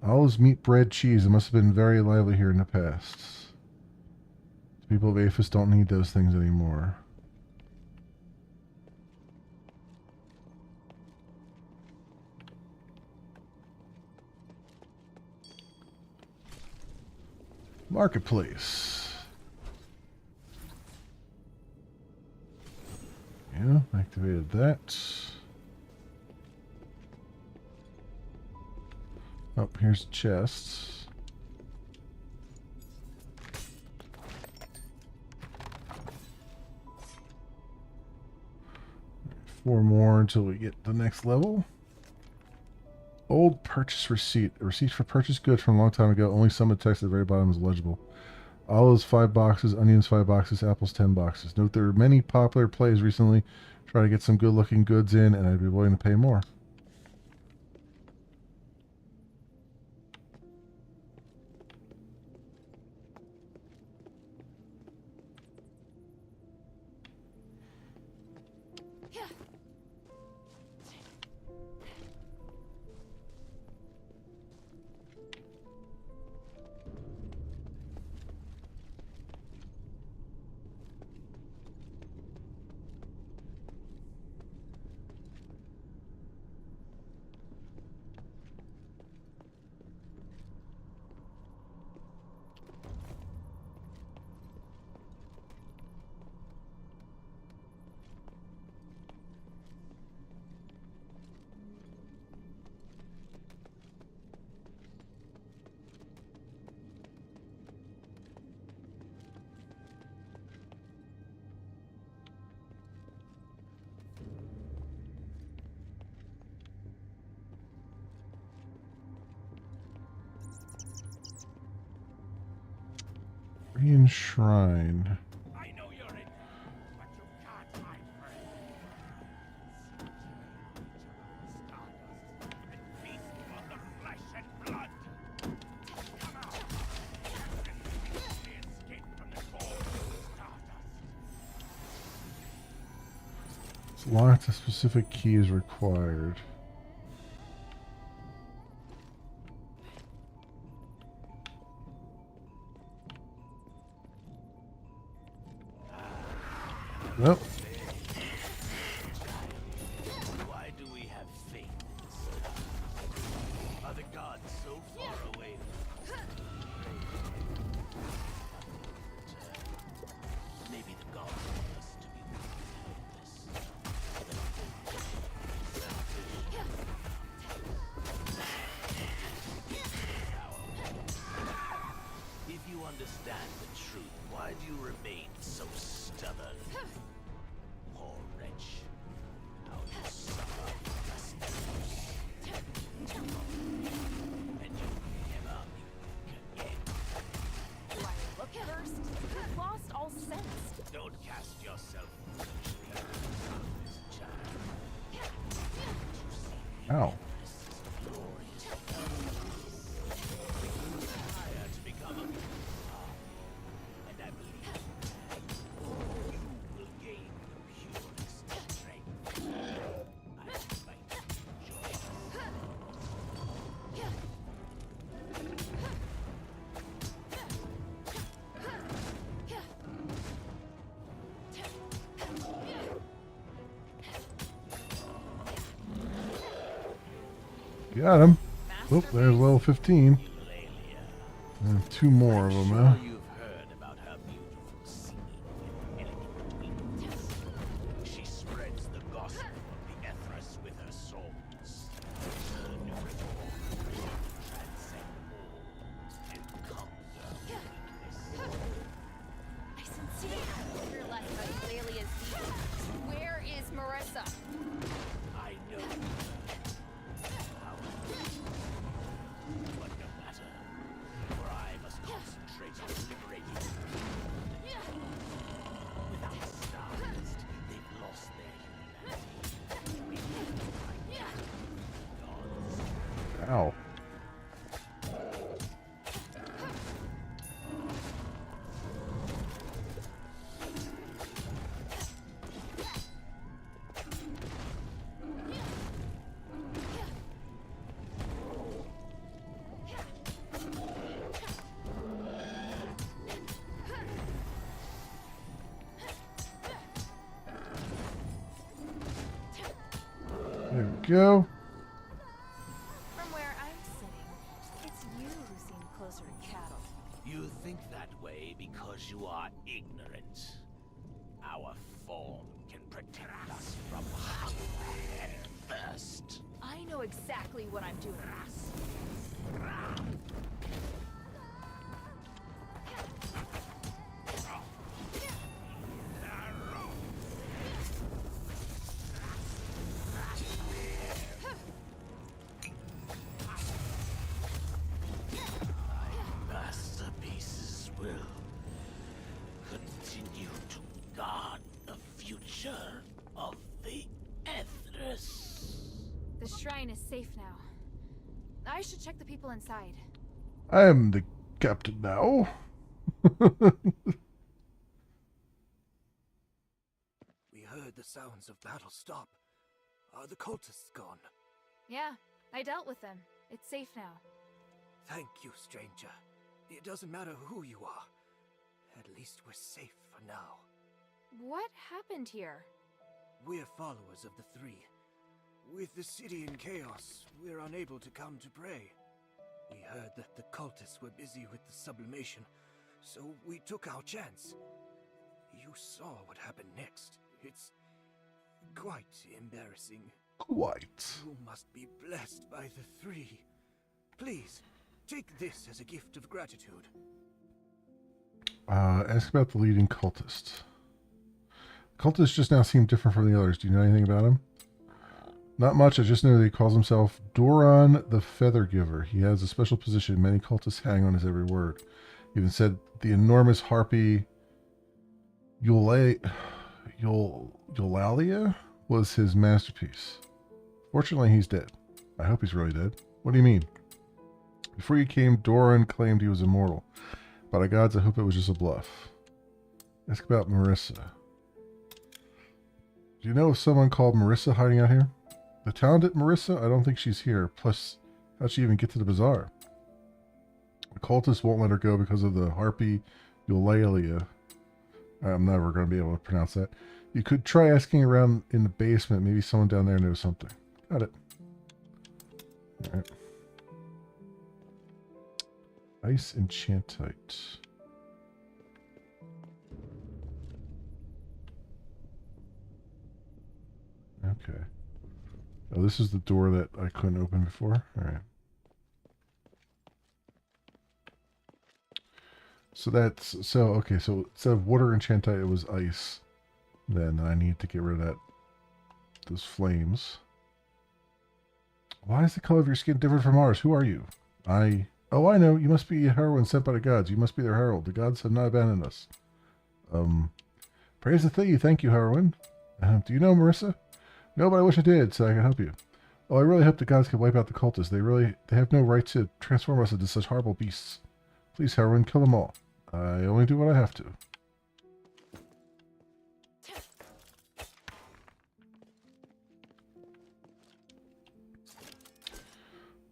Olives, meat, bread, cheese. It must have been very lively here in the past. The people of Aphis don't need those things anymore. Marketplace. Yeah, activated that. Oh, here's chests. Four more until we get the next level. Old purchase receipt. A receipt for purchased goods from a long time ago. Only some of the text at the very bottom is legible. Olives 5 boxes, onions 5 boxes, apples 10 boxes. Note there are many popular plays recently. Try to get some good looking goods in and I'd be willing to pay more. Green Shrine. I know you're in, but you can't hide and feast on the flesh and blood. Come out. Escape from the core of Stardust. Lots of specific keys required. Nope. Why do we have faith in Stardust? Are the gods so far away? Maybe the gods want us to be helpless. understand the truth, why do you remain so stubborn? Poor wretch. How you suffer, Asterigos. And you never again. Do I look first? You've lost all sense. Don't cast yourself foolishly on this child. Ow. Got him. Oh, there's level 15. And 2 more of them now. You've heard about her beautiful singing and elegant wings. She spreads the gospel of the Ethras with her songs. Her new reform transcend all and conquer weakness. I sincerely hope your life by Lelia's deeds. Where is Marissa? I know how, but no matter, for I must concentrate on liberating them. Without Stardust, they've lost their humanity. Ow. There we go. From where I'm sitting, it's you who seem closer to cattle. You think that way because you are ignorant. Our form can protect us from hunger and thirst. I know exactly what I'm doing. Masterpieces will continue to guard the future of the Ethras. The shrine is safe now. I should check the people inside. I am the captain now. We heard the sounds of battle stop. Are the cultists gone? Yeah, I dealt with them. It's safe now. Thank you, stranger. It doesn't matter who you are. At least we're safe for now. What happened here? We're followers of the Three. With the city in chaos, we're unable to come to pray. We heard that the cultists were busy with the sublimation, so we took our chance. You saw what happened next. It's quite embarrassing. Quite. You must be blessed by the Three. Please, take this as a gift of gratitude. Ask about the leading cultist. Cultists just now seem different from the others. Do you know anything about him? Not much. I just know that he calls himself Doran the Feather Giver. He has a special position. Many cultists hang on his every word. He even said the enormous harpy Eulalia was his masterpiece. Fortunately, he's dead. I hope he's really dead. What do you mean? Before you came, Doran claimed he was immortal. By the gods, I hope it was just a bluff. Ask about Marissa. Do you know of someone called Marissa hiding out here? The talented Marissa? I don't think she's here. Plus, how'd she even get to the bazaar? The cultists won't let her go because of the harpy Eulalia. I'm never going to be able to pronounce that. You could try asking around in the basement. Maybe someone down there knows something. Got it. All right. Ice enchantite. Okay. Oh, this is the door that I couldn't open before. All right. So that's so okay. So instead of water enchantite, it was ice. Then I need to get rid of that. Those flames. Why is the color of your skin different from ours? Who are you? Oh, I know. You must be a heroine sent by the gods. You must be their herald. The gods have not abandoned us. Praise the thee. Thank you, heroine. Do you know Marissa? No, but I wish I did, so I could help you. Oh, I really hope the gods can wipe out the cultists. They have no right to transform us into such horrible beasts. Please, heroine, kill them all. I only do what I have to.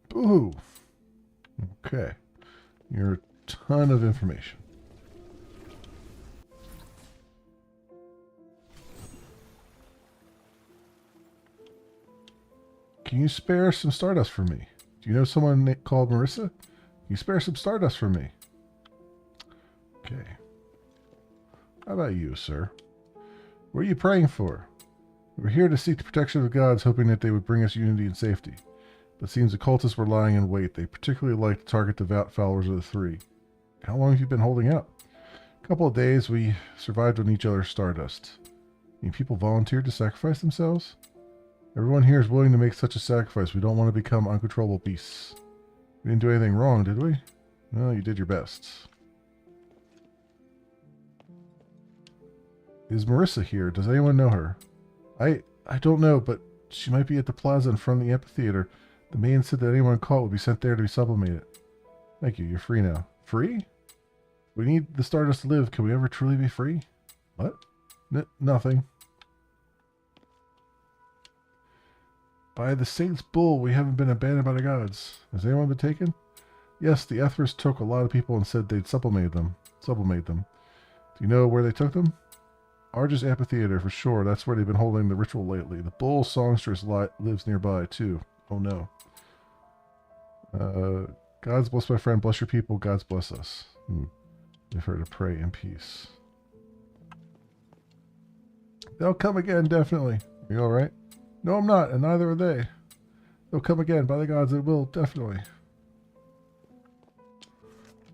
Boo! Okay. You're a ton of information. Can you spare some stardust for me? Do you know someone called Marissa? Can you spare some stardust for me? Okay. How about you, sir? What are you praying for? We're here to seek the protection of the gods, hoping that they would bring us unity and safety. But it seems the cultists were lying in wait. They particularly like to target devout followers of the three. How long have you been holding out? A couple of days. We survived on each other's stardust. Any people volunteered to sacrifice themselves? Everyone here is willing to make such a sacrifice. We don't want to become uncontrollable beasts. We didn't do anything wrong, did we? Well, you did your best. Is Marissa here? Does anyone know her? I don't know, but she might be at the plaza in front of the amphitheater. The maiden said that anyone caught would be sent there to be sublimated. Thank you. You're free now. Free? We need the stardust to live. Can we ever truly be free? What? Nothing. By the saint's bull, we haven't been abandoned by the gods. Has anyone been taken? Yes, the Ethers took a lot of people and said they'd sublimate them. Do you know where they took them? Argus Amphitheater, for sure. That's where they've been holding the ritual lately. The bull songstress lives nearby, too. Oh, no. Gods bless my friend. Bless your people. Gods bless us. Leave her to pray in peace. They'll come again, definitely. Are you alright? No, I'm not, and neither are they. They'll come again. By the gods, they will, definitely.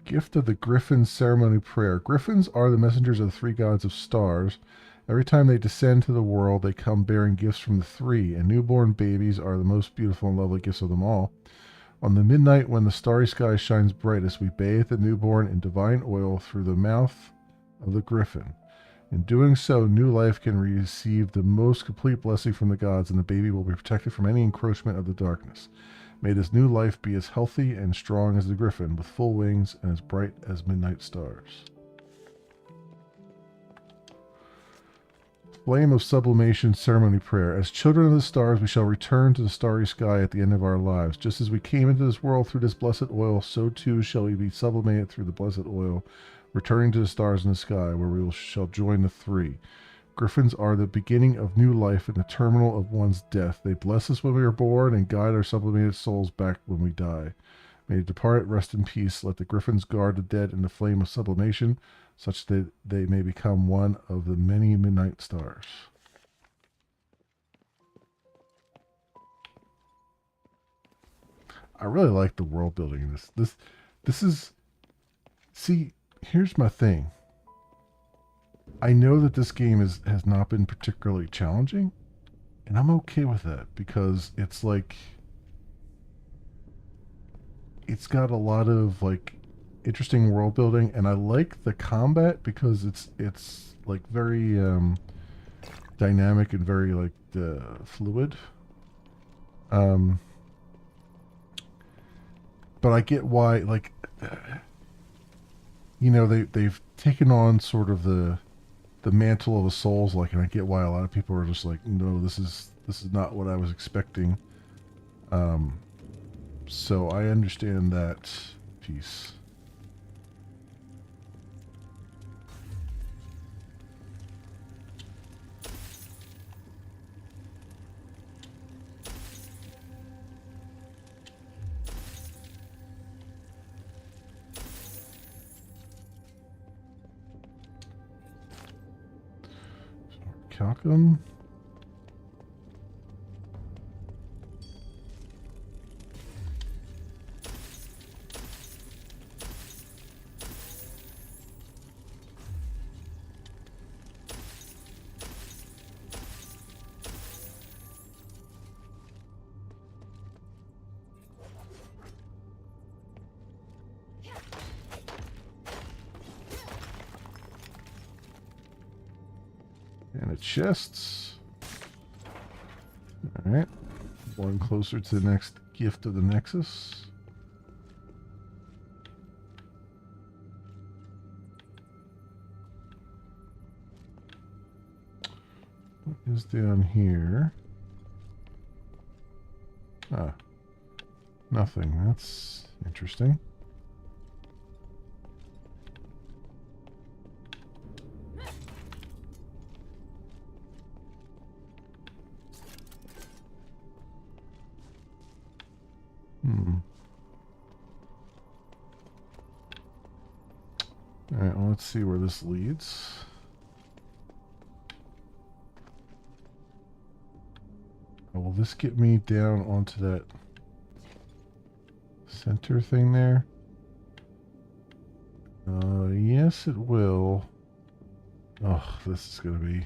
Gift of the Griffin Ceremony Prayer. Griffins are the messengers of the three gods of stars. Every time they descend to the world, they come bearing gifts from the three, and newborn babies are the most beautiful and lovely gifts of them all. On the midnight when the starry sky shines brightest, we bathe the newborn in divine oil through the mouth of the griffin. In doing so, new life can receive the most complete blessing from the gods, and the baby will be protected from any encroachment of the darkness. May this new life be as healthy and strong as the griffin, with full wings and as bright as midnight stars. Flame of Sublimation Ceremony Prayer. As children of the stars, we shall return to the starry sky at the end of our lives. Just as we came into this world through this blessed oil, so too shall we be sublimated through the blessed oil, returning to the stars in the sky, where we shall join the three. Griffins are the beginning of new life and the terminal of one's death. They bless us when we are born and guide our sublimated souls back when we die. May they depart, rest in peace. Let the griffins guard the dead in the flame of sublimation, such that they may become one of the many midnight stars. I really like the world building in this. This is... See, here's my thing. I know that this game has not been particularly challenging, and I'm okay with that, because it's like... It's got a lot of, like, interesting world building, and I like the combat because it's like very dynamic and very like fluid. But I get why, like, you know, they've taken on sort of the mantle of a souls-like, and I get why a lot of people are just like, no, this is not what I was expecting. So I understand that piece. Calcum. And a chest. Alright. One closer to the next gift of the Nexus. What is down here? Ah. Nothing. That's interesting. Alright, well, let's see where this leads. Oh, will this get me down onto that center thing there? Yes, it will. Oh, this is gonna be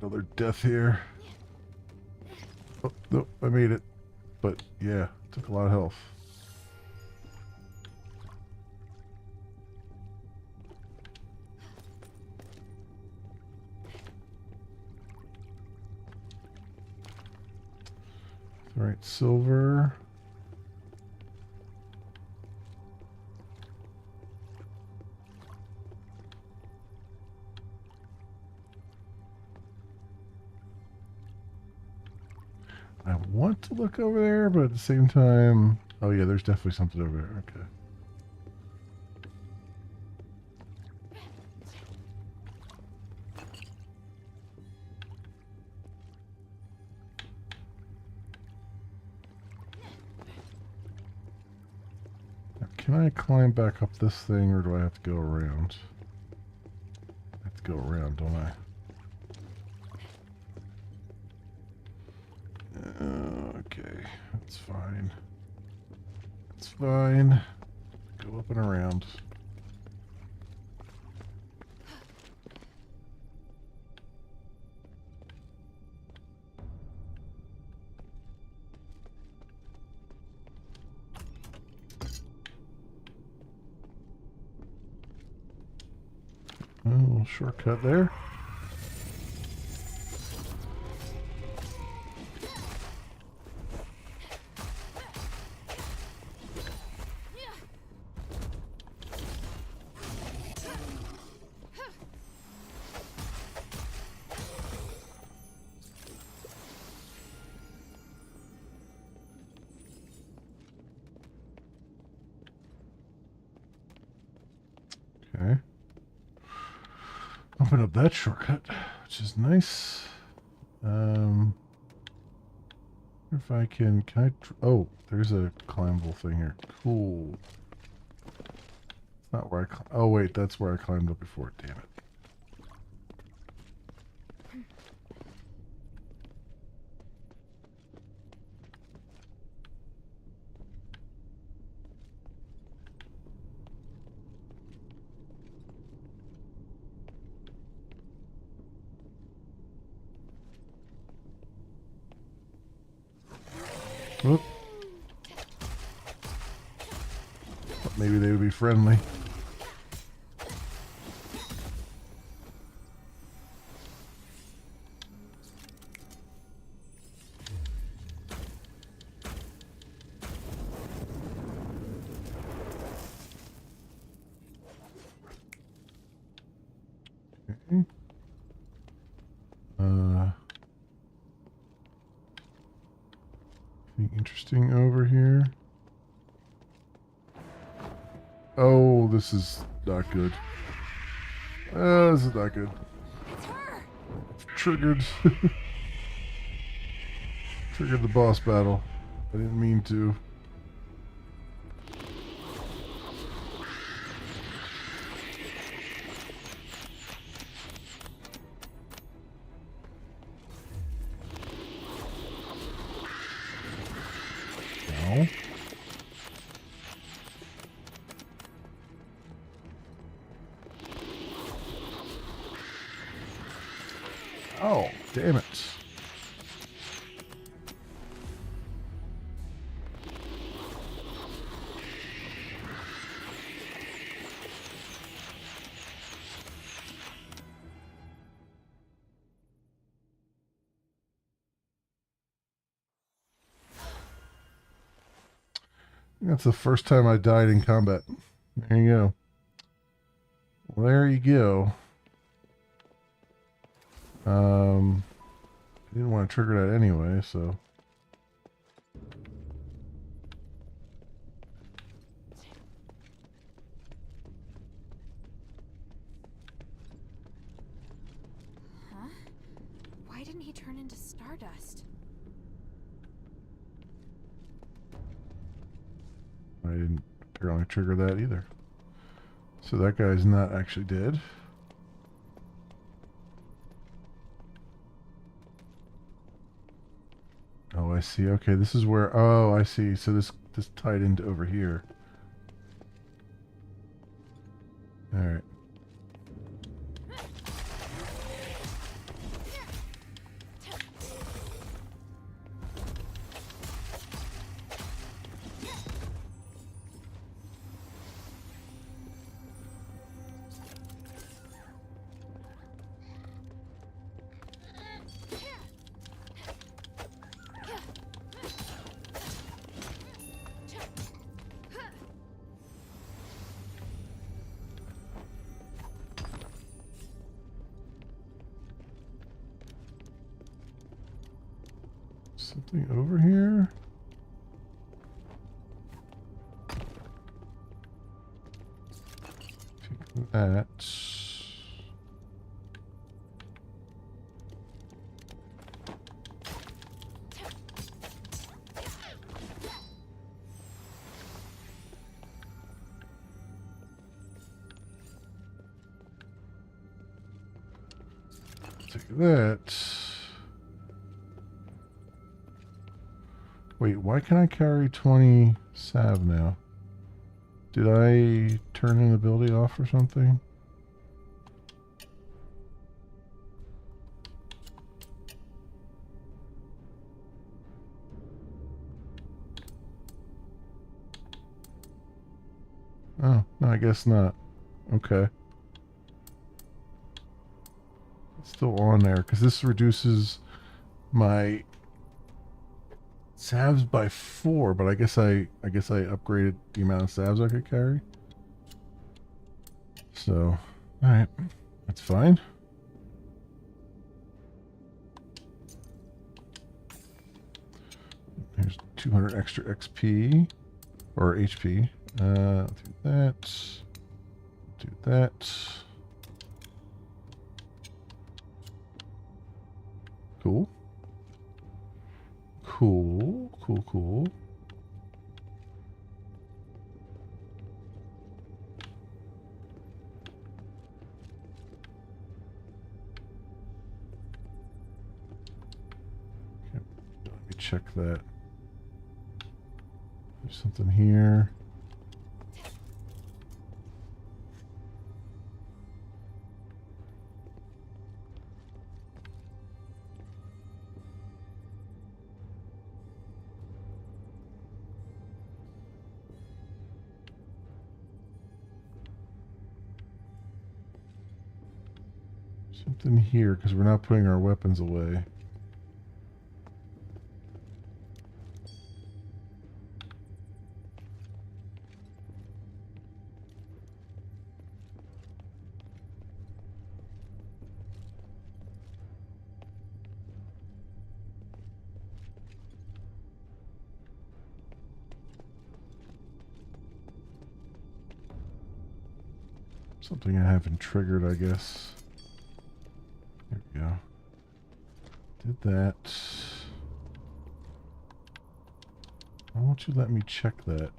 another death here. Oh, nope, I made it. But, yeah, took a lot of health. Alright, silver. I want to look over there, but at the same time... Oh yeah, there's definitely something over there. Okay. Now, can I climb back up this thing, or do I have to go around? I have to go around, don't I? Okay, that's fine. That's fine. Go up and around. A little shortcut there. Okay. Open up that shortcut, which is nice. If I can I... Oh, there's a climbable thing here. Cool. It's not where I... Oh, wait, that's where I climbed up before. Damn it. Whoop. Thought maybe they would be friendly. Okay. Anything interesting over here? Oh, this is not good. This is not good. It's her! Triggered. Triggered the boss battle. I didn't mean to. No. Oh, damn it. That's the first time I died in combat. There you go. Well, there you go. I didn't want to trigger that anyway, so. Huh? Why didn't he turn into stardust? I didn't apparently trigger that either. So that guy's not actually dead. Oh, I see. Okay, this is where... Oh, I see. So this tied into over here. Alright. Something over here? Take that. Take that. Wait, why can I carry 20 salve now? Did I turn an ability off or something? Oh, no, I guess not. Okay. It's still on there, because this reduces my salves by 4, but I guess I upgraded the amount of salves I could carry. So, alright. That's fine. There's 200 extra XP. Or HP. Do that. Do that. Cool. Cool. Cool, cool. Okay, let me check that. There's something here. Something here, because we're not putting our weapons away. Something I haven't triggered, I guess. There we go. Did that. Why won't you let me check that?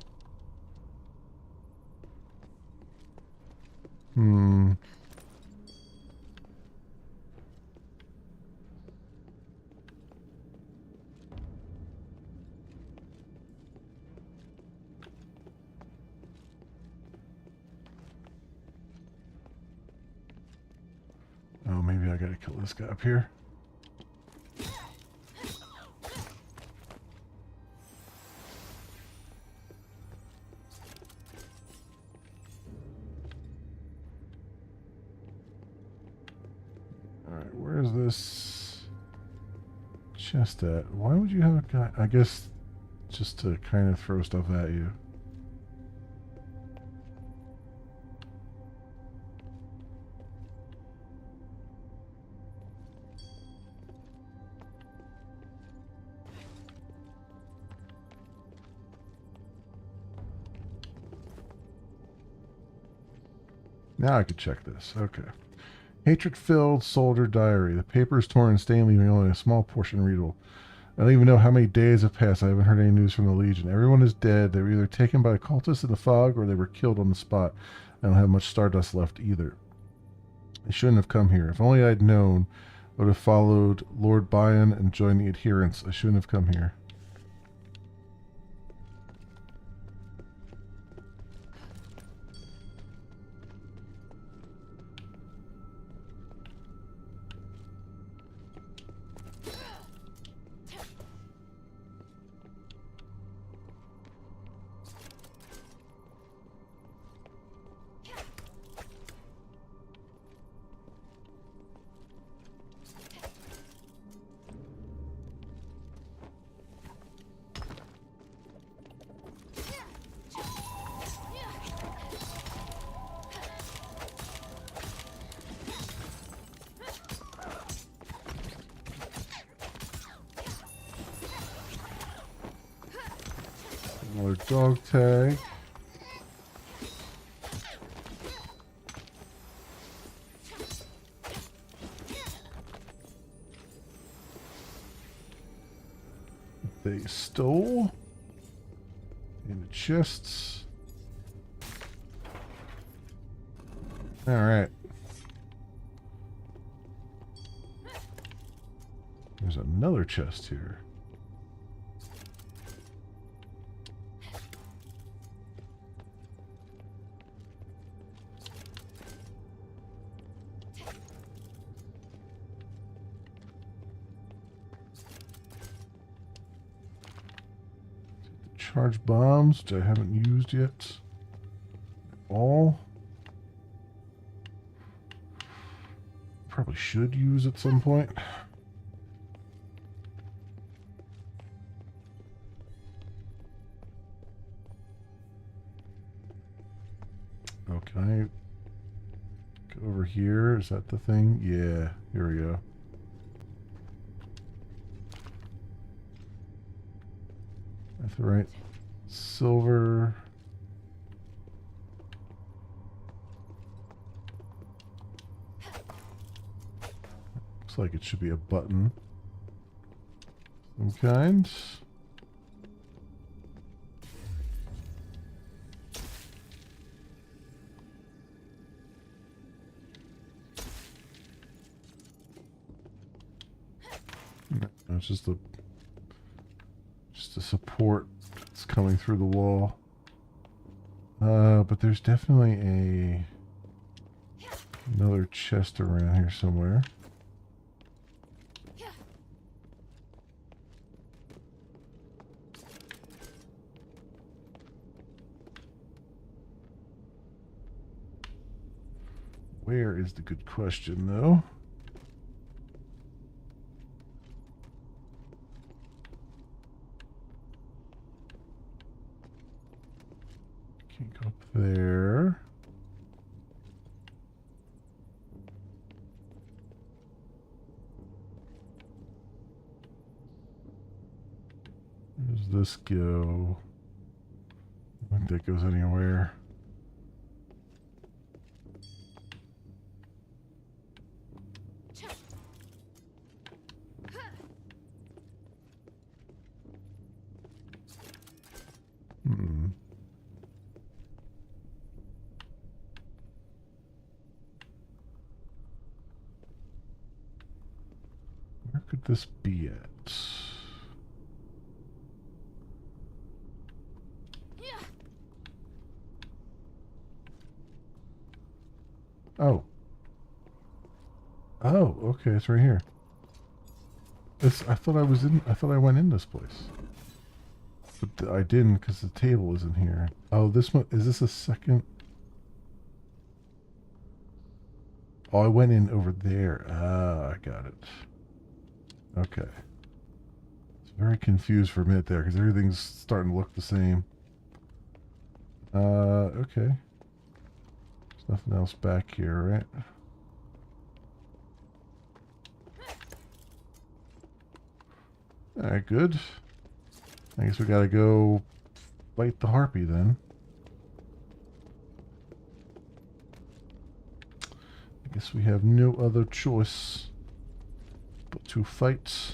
Oh, maybe I gotta kill this guy up here. Alright, where's this chest at? Why would you have a guy? I guess just to kind of throw stuff at you. Now I can check this. Okay. Hatred-filled soldier diary. The paper is torn and stained, leaving only a small portion readable. I don't even know how many days have passed. I haven't heard any news from the Legion. Everyone is dead. They were either taken by the cultists in the fog or they were killed on the spot. I don't have much stardust left either. They shouldn't have come here. If only I'd known, I would have followed Lord Bion and joined the adherents. I shouldn't have come here. Another dog tag. They stole in the chests. All right. There's another chest here. Charge bombs, which I haven't used yet. All. Probably should use at some point. Oh, can I go over here? Is that the thing? Yeah, here we go. That's right. Silver. Looks like it should be a button. Some kind. No, it's just a support that's coming through the wall. But there's definitely another chest around here somewhere. Where is the good question, though? Can't go up there. Where does this go? I don't think that goes anywhere. Where could this be at? Oh. Oh, okay, it's right here. I thought I went in this place. But I didn't because the table isn't here. Oh, this one, is this a second? Oh, I went in over there. Ah, I got it. Okay. I was very confused for a minute there because everything's starting to look the same. Okay. There's nothing else back here, right? Alright, good. I guess we gotta go fight the harpy then. Guess we have no other choice but to fight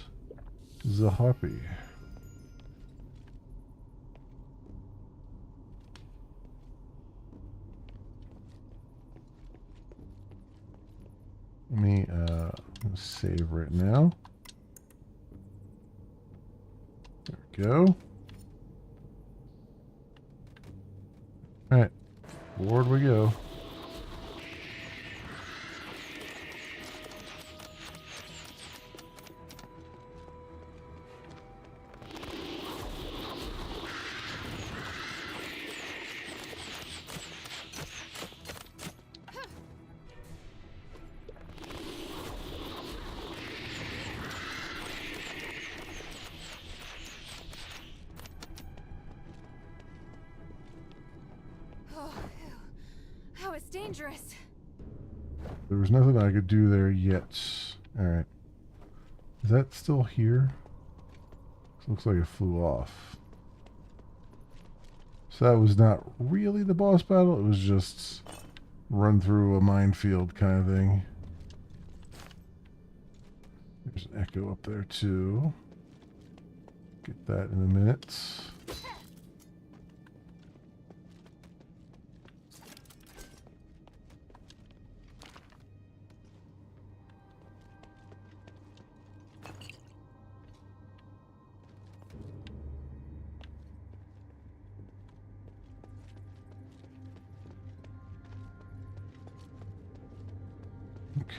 the harpy. Let me save right now. There we go. Alright, forward we go. Oh, it's dangerous. There was nothing I could do there yet. Alright. Is that still here? This looks like it flew off. So that was not really the boss battle, it was just run through a minefield kind of thing. There's an echo up there too. Get that in a minute.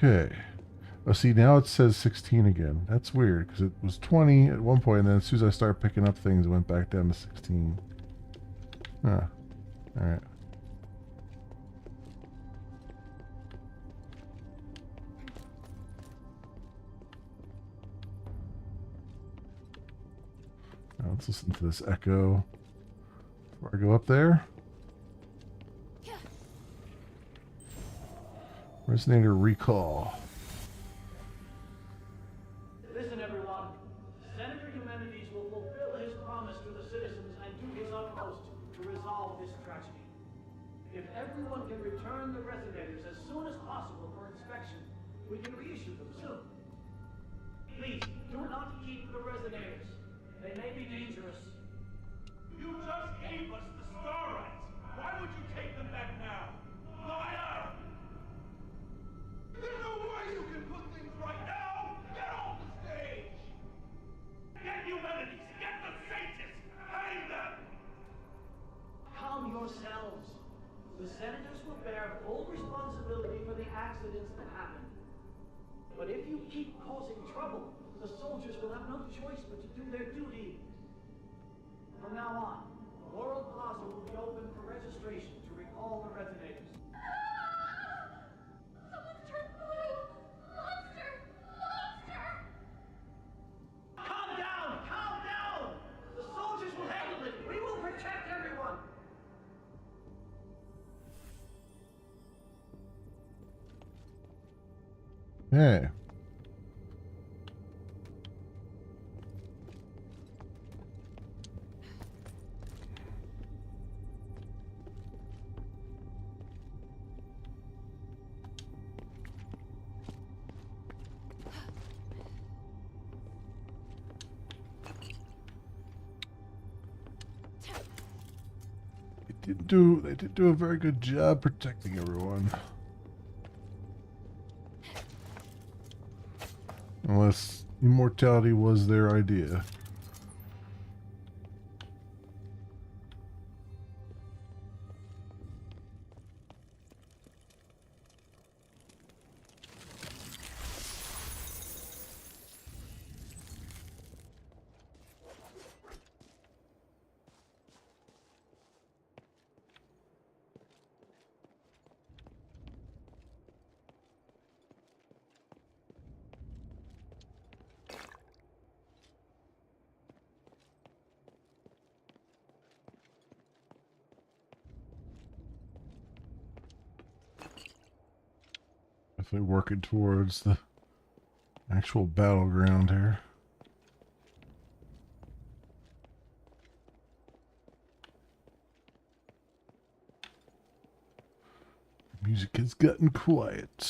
Okay. Oh, see, now it says 16 again. That's weird, because it was 20 at one point, and then as soon as I started picking up things, it went back down to 16. Huh. Alright. Now let's listen to this echo before I go up there. Resonator recall. Listen, everyone. Senator Humanities will fulfill his promise to the citizens and do his utmost to resolve this tragedy. If everyone can return the resonators as soon as possible for inspection, we can reissue them soon. Please, do not keep the resonators. They may be dangerous. You just gave us the Starlights. Why would you take them back now? Liar! There's no way you can put things right now! Get off the stage! Get Humanities! Get the Sages! Hang them! Calm yourselves. The senators will bear full responsibility for the accidents that happen. But if you keep causing trouble, the soldiers will have no choice but to do their duty. From now on, Laurel Plaza will be open for registration to recall the resonators. Someone's turned blue! Monster! Monster! Calm down! Calm down! The soldiers will handle it! We will protect everyone! Okay. They did do a very good job protecting everyone. Unless immortality was their idea. Definitely working towards the actual battleground here. Music has gotten quiet.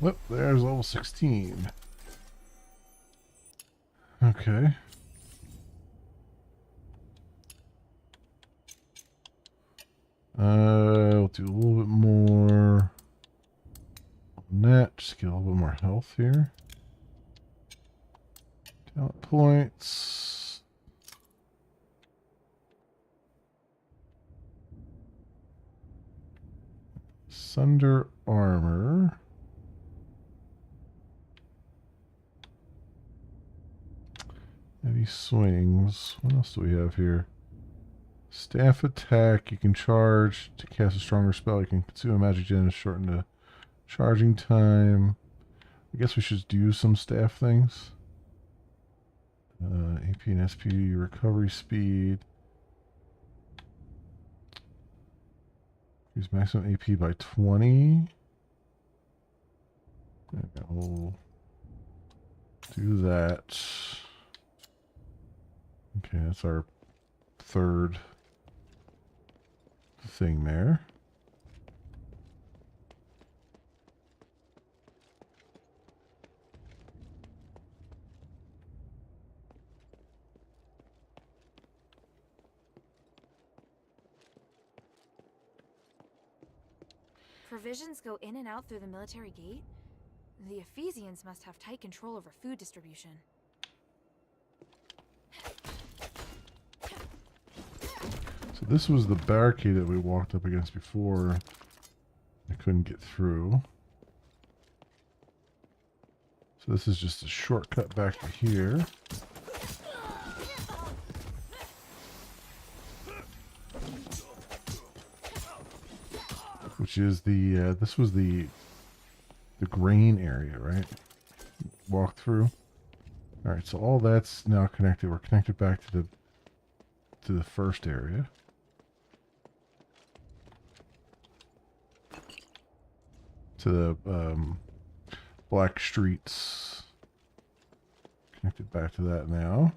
Oh, there's level 16. Okay. We'll do a little bit more on that. Just get a little bit more health here. Talent points. Sunder armor. Heavy swings. What else do we have here? Staff attack. You can charge to cast a stronger spell. You can consume a magic gem to shorten the charging time. I guess we should do some staff things. AP and SP recovery speed. Use maximum AP by 20. Okay, we'll do that. Okay, that's our third thing there. Provisions go in and out through the military gate? The Ephesians must have tight control over food distribution. So this was the barricade that we walked up against before. I couldn't get through. So this is just a shortcut back to here. Which is the, this was the grain area, right? Walk through. Alright, so all that's now connected. We're connected back to the first area. To the black streets. Connected back to that now.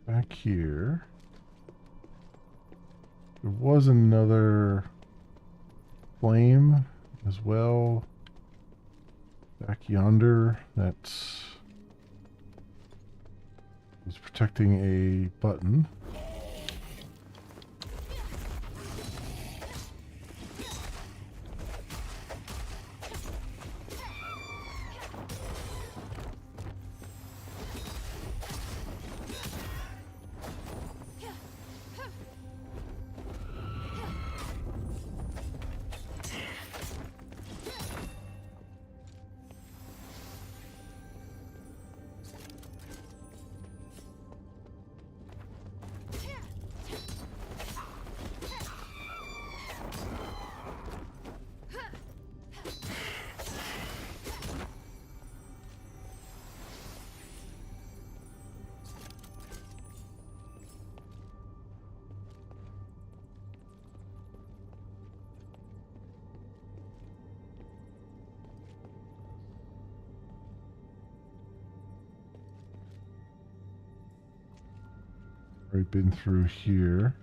Back here. There was another flame as well. Back yonder that was protecting a button. Already been through here.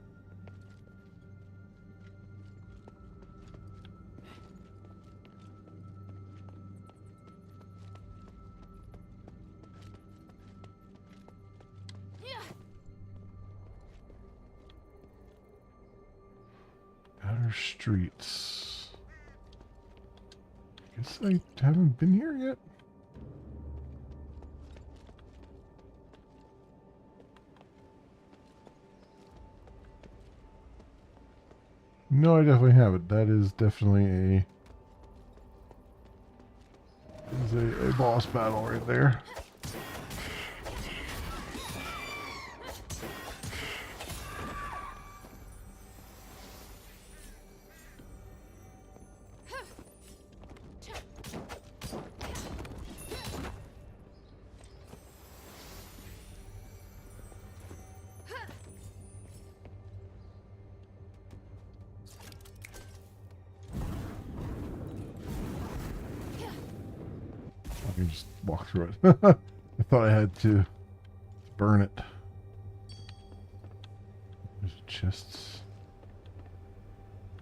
Outer streets. Guess I haven't been here yet. No, I definitely haven't. That is definitely a boss battle right there. can just walk through it. I thought I had to burn it. There's chests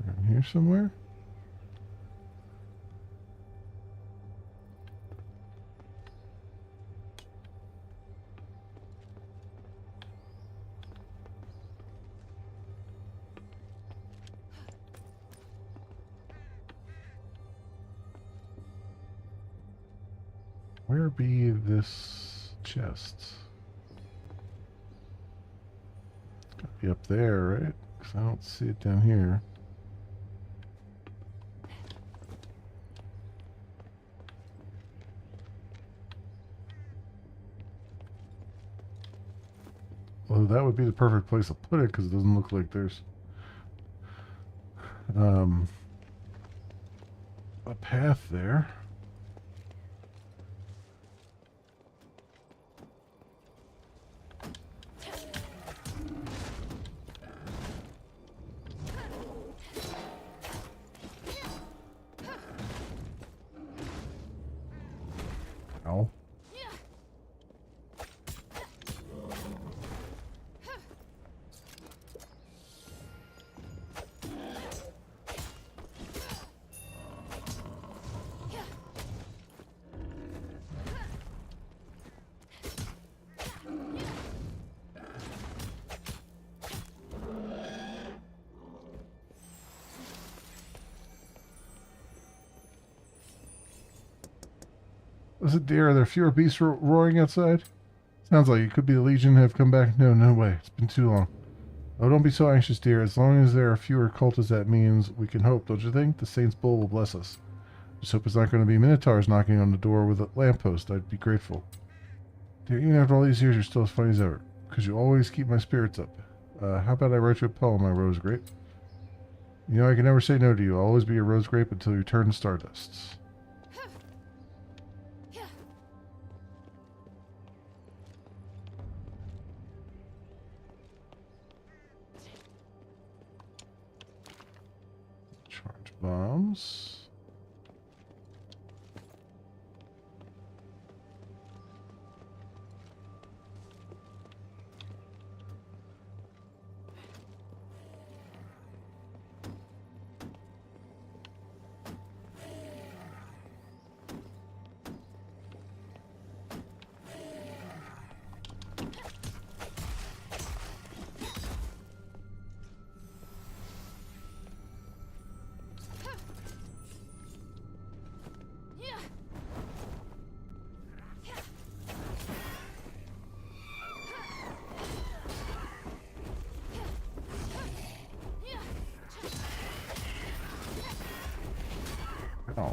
around here somewhere. Where be this chest? It's gotta be up there, right? Because I don't see it down here. Well, that would be the perfect place to put it because it doesn't look like there's a path there. Ow. Was it deer? Are there fewer beasts roaring outside? Sounds like it could be the Legion have come back. No, no way. It's been too long. Oh, don't be so anxious, dear. As long as there are fewer cultists, that means we can hope, don't you think? The Saint's Bull will bless us. Just hope it's not going to be Minotaurs knocking on the door with a lamppost. I'd be grateful. Dear, even after all these years, you're still as funny as ever. Because you always keep my spirits up. How about I write you a poem, my rose grape? You know, I can never say no to you. I'll always be a rose grape until you turn to stardust. Charge bombs.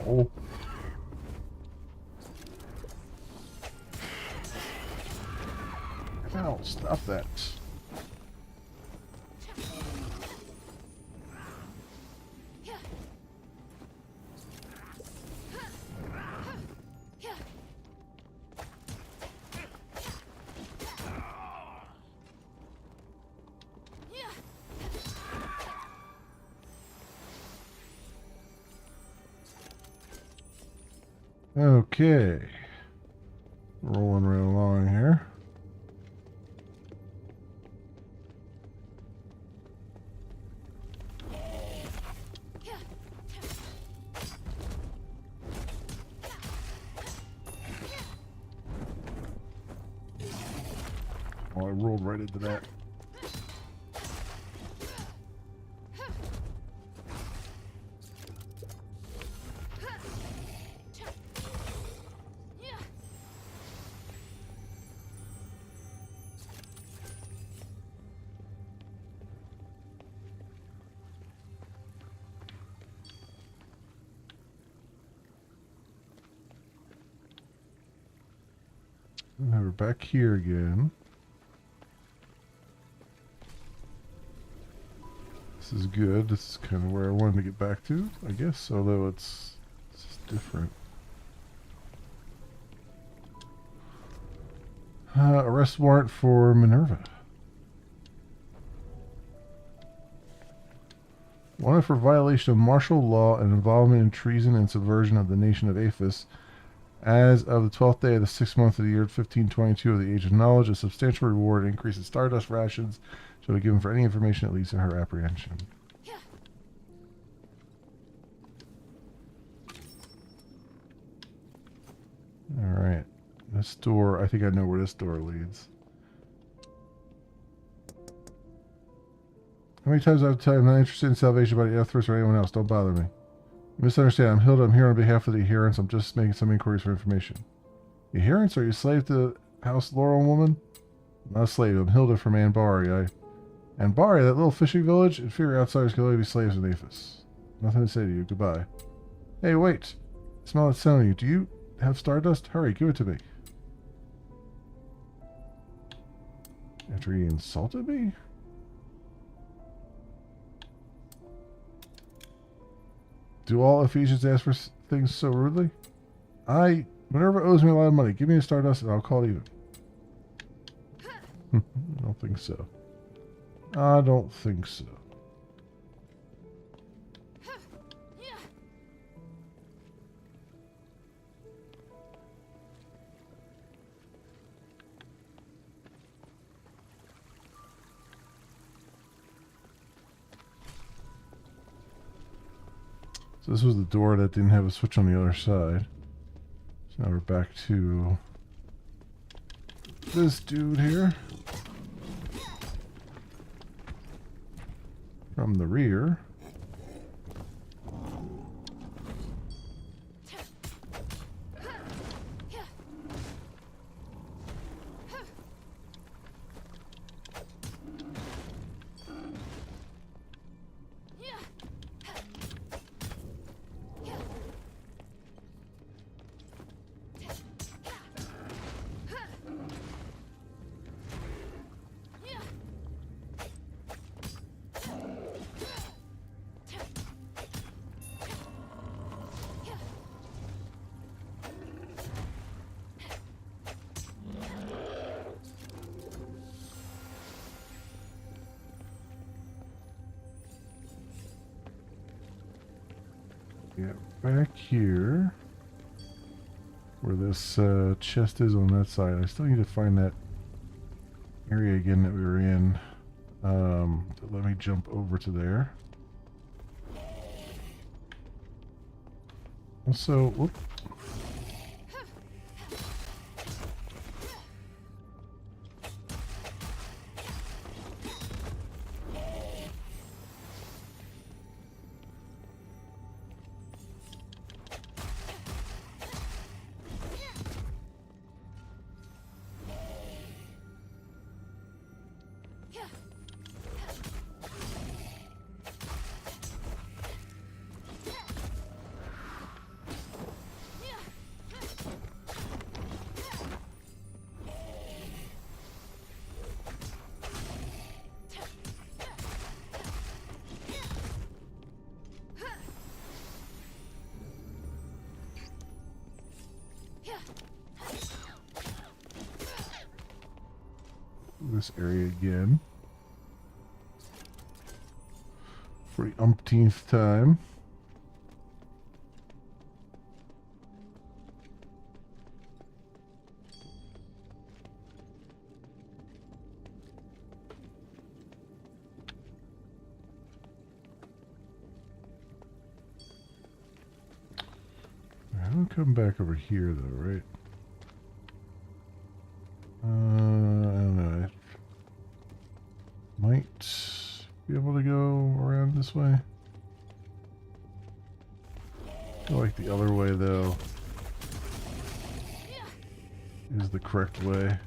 Oh. Ow, stop that. Okay. Rolling right along here. Oh, I rolled right into that. Now we're back here again. This is good. This is kind of where I wanted to get back to, I guess, although it's just different. Arrest warrant for Minerva. Wanted for violation of martial law and involvement in treason and subversion of the nation of Aphis. As of the 12th day of the 6th month of the year 1522 of the Age of Knowledge, a substantial reward increase in Stardust rations shall be given for any information that leads to her apprehension. Alright. This door, I think I know where this door leads. How many times I've told you I'm not interested in salvation by the Ethros or anyone else? Don't bother me. You misunderstand. I'm Hilda. I'm here on behalf of the adherents. I'm just making some inquiries for information. The adherents? Are you a slave to House Laurel woman? I'm not a slave. I'm Hilda from Anbari. Anbari, that little fishing village? Inferior outsiders can only be slaves in Aphis. Nothing to say to you. Goodbye. Hey, wait. I smell that sound of you. Do you have Stardust? Hurry, give it to me. After he insulted me? Do all Ephesians ask for things so rudely? Minerva owes me a lot of money. Give me a Stardust and I'll call it even. I don't think so. I don't think so. So this was the door that didn't have a switch on the other side. So now we're back to this dude here. From the rear. Yeah, back here, where this chest is on that side. I still need to find that area again that we were in. Let me jump over to there. Also, whoop. This area again for the umpteenth time. I'll come back over here though, right? I don't know. I might be able to go around this way. I feel like the other way, though, is the correct way.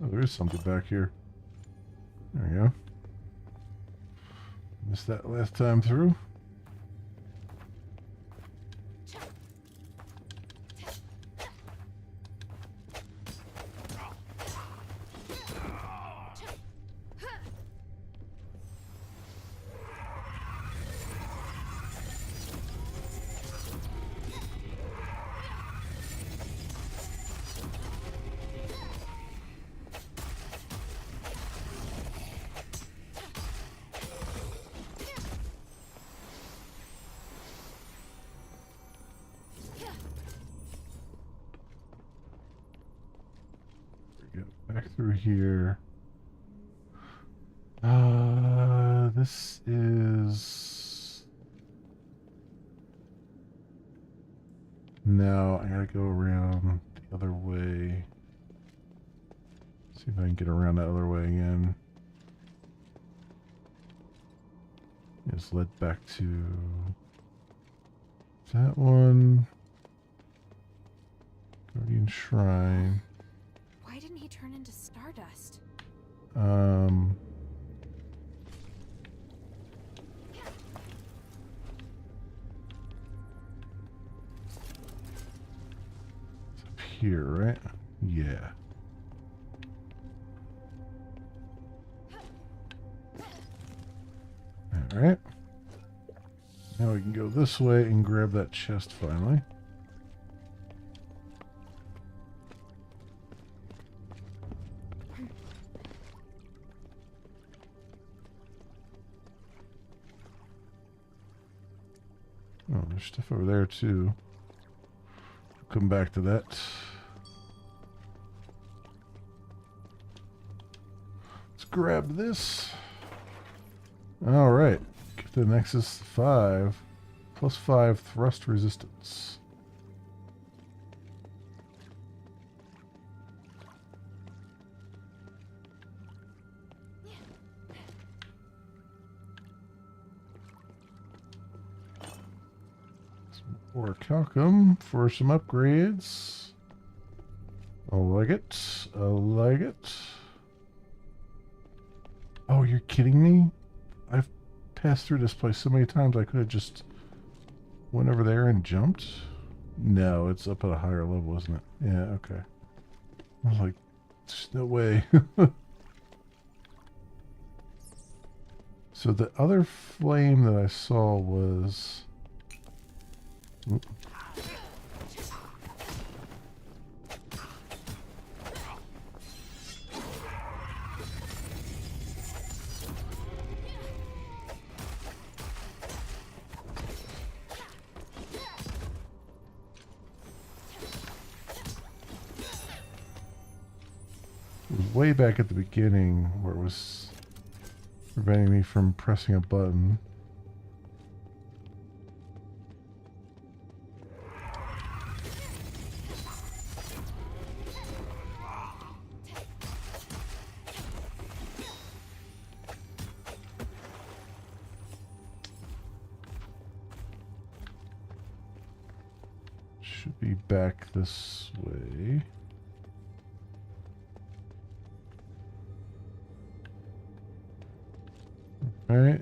Oh, there is something back here. There we go. Missed that last time through. back through here. This is... No, I gotta go around the other way. See if I can get around that other way again. It's led back to that one. Guardian Shrine. Why didn't he turn into stardust? It's up here, right? Yeah. Alright. Now we can go this way and grab that chest finally. Oh, there's stuff over there too. We'll come back to that. Let's grab this. Alright. Get the Nexus 5. +5 thrust resistance. Or Calcum for some upgrades. I like it. I like it. Oh, you're kidding me? I've passed through this place so many times I could have just went over there and jumped. No, it's up at a higher level, isn't it? Yeah, okay. I was like, there's no way. So the other flame that I saw was... Oop. It was way back at the beginning where it was preventing me from pressing a button. Should be back this way. All right.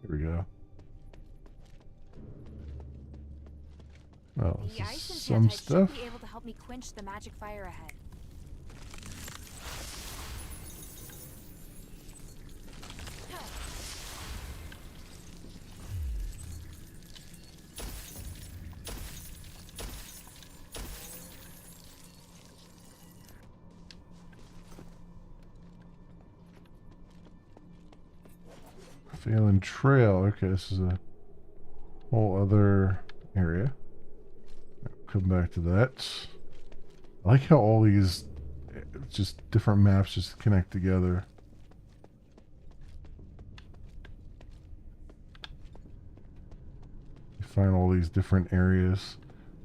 Here we go. Well, The this ice is some enchantment stuff. should be able to help me quench the magic fire ahead. Failing Trail. Okay, this is a whole other area. Come back to that. I like how all these just different maps just connect together. You find all these different areas.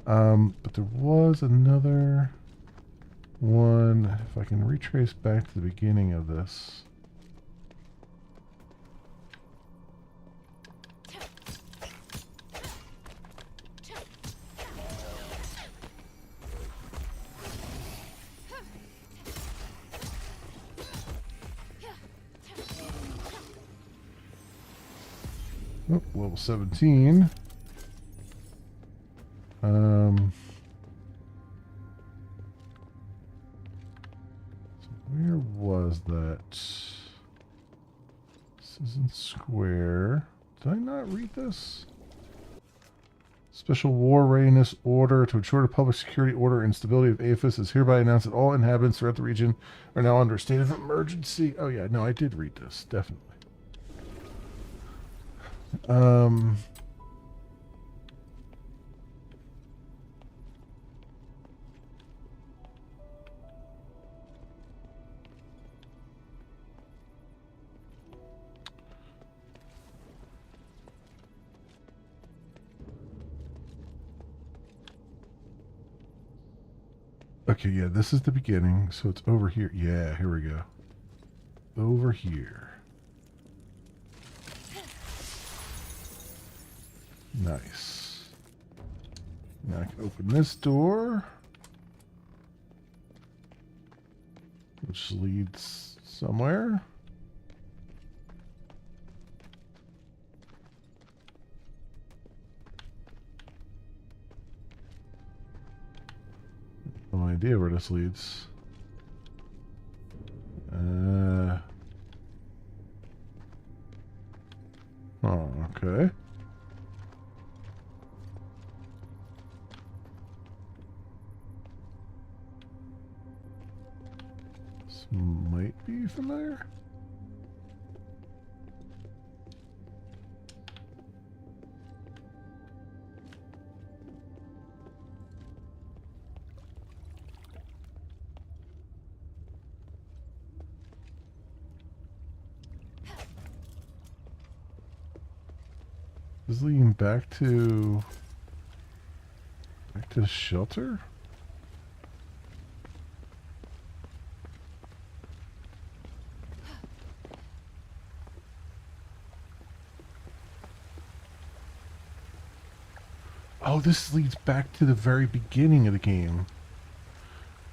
But there was another one. If I can retrace back to the beginning of this. Oh, level 17. So where was that? This isn't square. Did I not read this? Special war readiness order to ensure the public security order and stability of Aphis is hereby announced that all inhabitants throughout the region are now under a state of emergency. Oh yeah, no, I did read this, definitely. Okay, yeah, this is the beginning, so it's over here. Yeah, here we go. Over here. Nice. Now I can open this door, which leads somewhere. No idea where this leads. Oh, okay. This might be familiar. Is leading back to the shelter? Oh, this leads back to the very beginning of the game.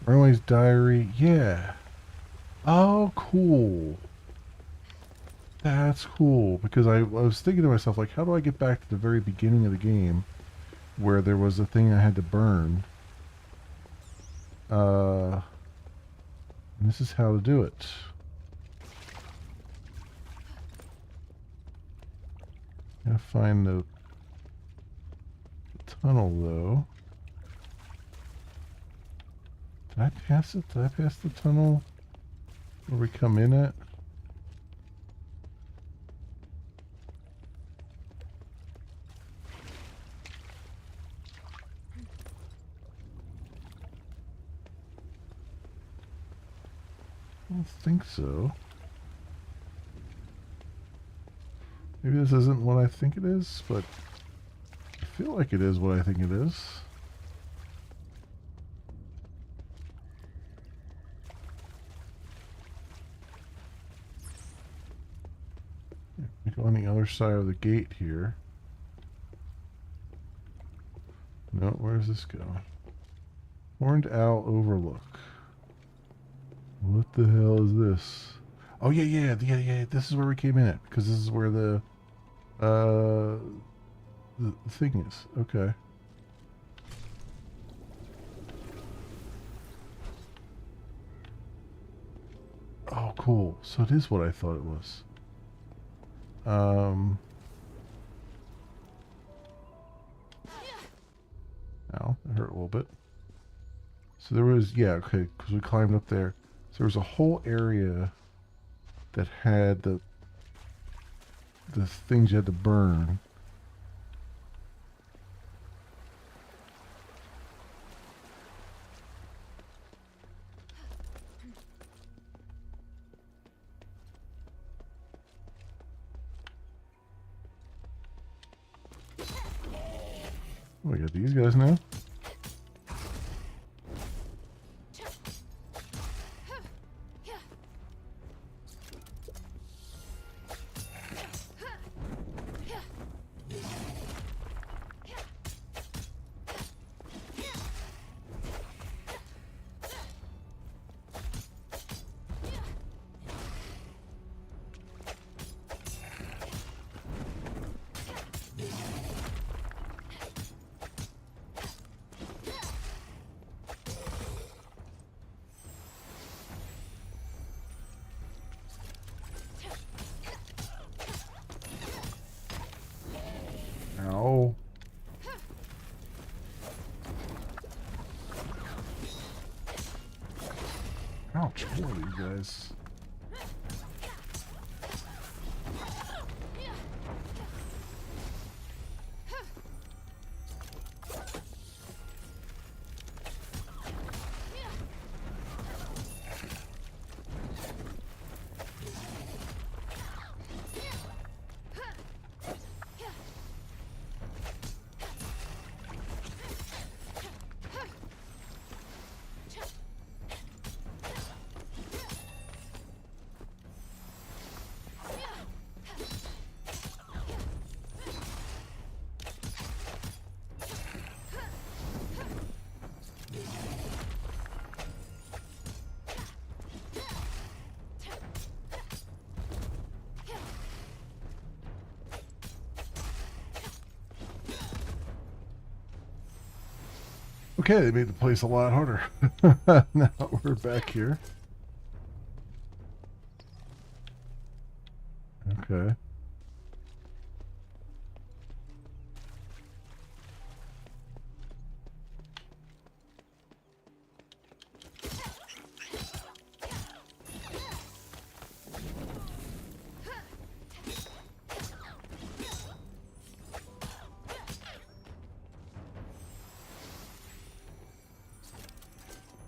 Runaway's diary, yeah. Oh, cool. That's cool, because I was thinking to myself, like, how do I get back to the very beginning of the game where there was a thing I had to burn? And this is how to do it. Gotta find the tunnel, though. Did I pass it? Did I pass the tunnel where we come in at? I don't think so. Maybe this isn't what I think it is, but I feel like it is what I think it is. We go on the other side of the gate here. No, where does this go? Horned Owl Overlook. What the hell is this? Oh yeah. This is where we came in at, because this is where the thing is. Okay. Oh, cool. So it is what I thought it was. Ow, that hurt a little bit. So there was, yeah, okay, because we climbed up there. So there was a whole area that had the things you had to burn. Oh, we got these guys now. Ouch, more of these guys. Okay, they made the place a lot harder. Now we're back here. Okay.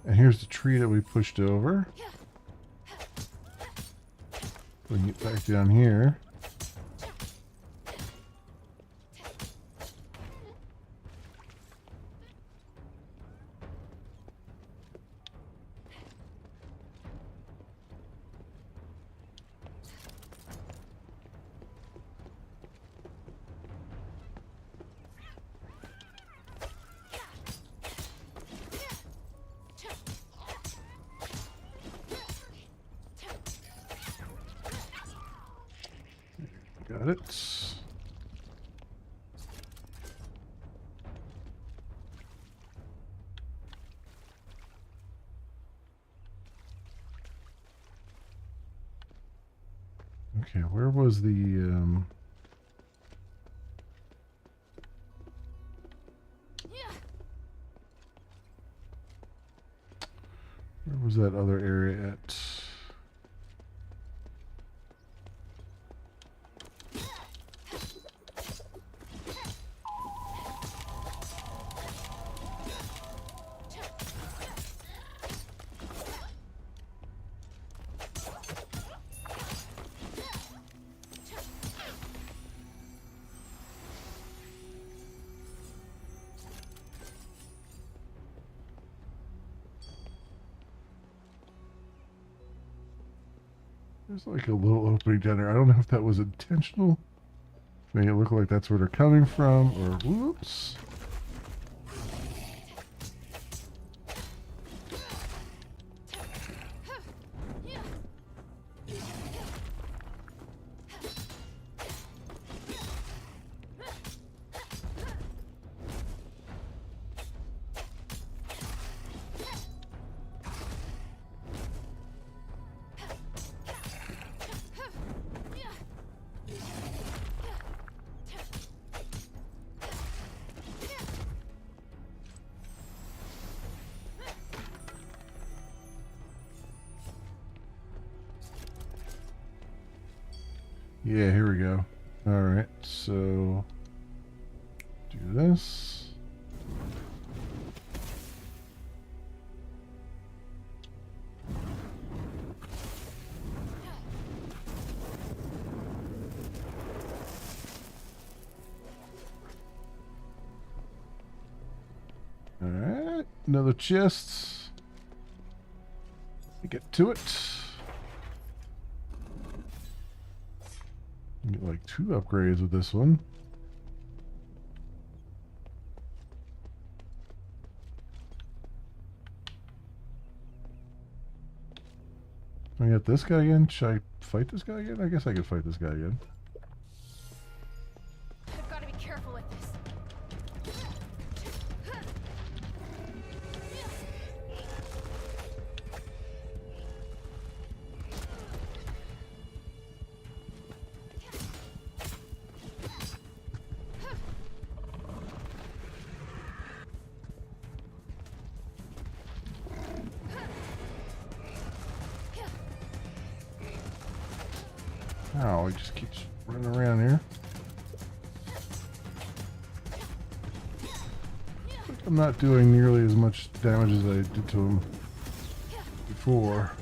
And here's the tree that we pushed over. Bring it back down here. Got it. Okay, where was the where was that other area at? There's like a little opening down there. I don't know if that was intentional. Make it look like that's where they're coming from, or whoops. Yeah, here we go. Alright, so do this. Alright, another chest. Get to it. Get like 2 upgrades with this one. I got this guy again. Should I fight this guy again? I guess I could fight this guy again. I've got to be careful with this. Ow, he just keeps running around here. I'm not doing nearly as much damage as I did to him before.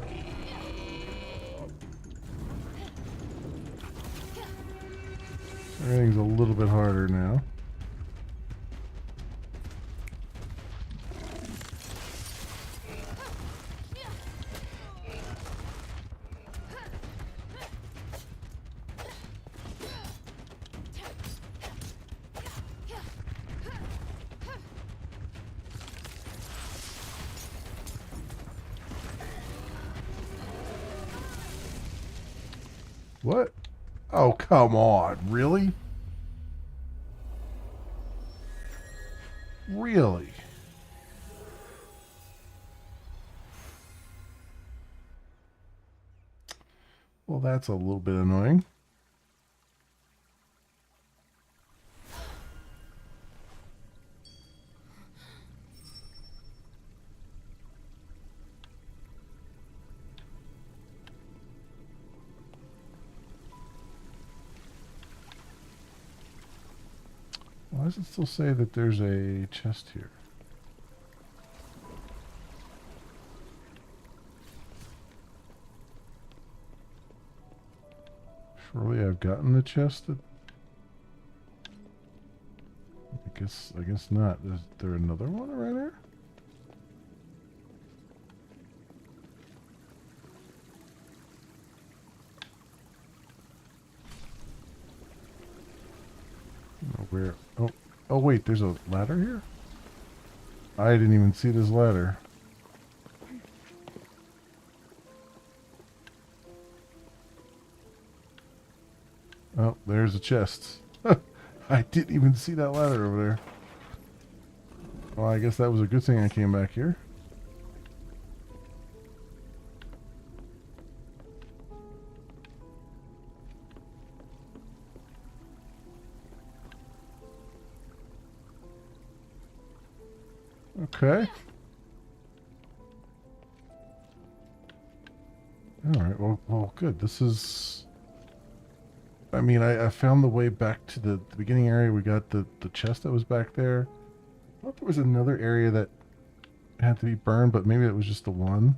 Everything's a little bit harder now. What? Oh, come on. Really? Really? Well, that's a little bit annoying. Why does it still say that there's a chest here? Surely I've gotten the chest that... I guess not. Is there another one around here? Where? Oh wait, there's a ladder here? I didn't even see this ladder. Oh, there's a chest. I didn't even see that ladder over there. Well, I guess that was a good thing I came back here. Okay. Alright, well, good. This is... I mean, I found the way back to the beginning area. We got the chest that was back there. I thought there was another area that had to be burned, but maybe it was just the one.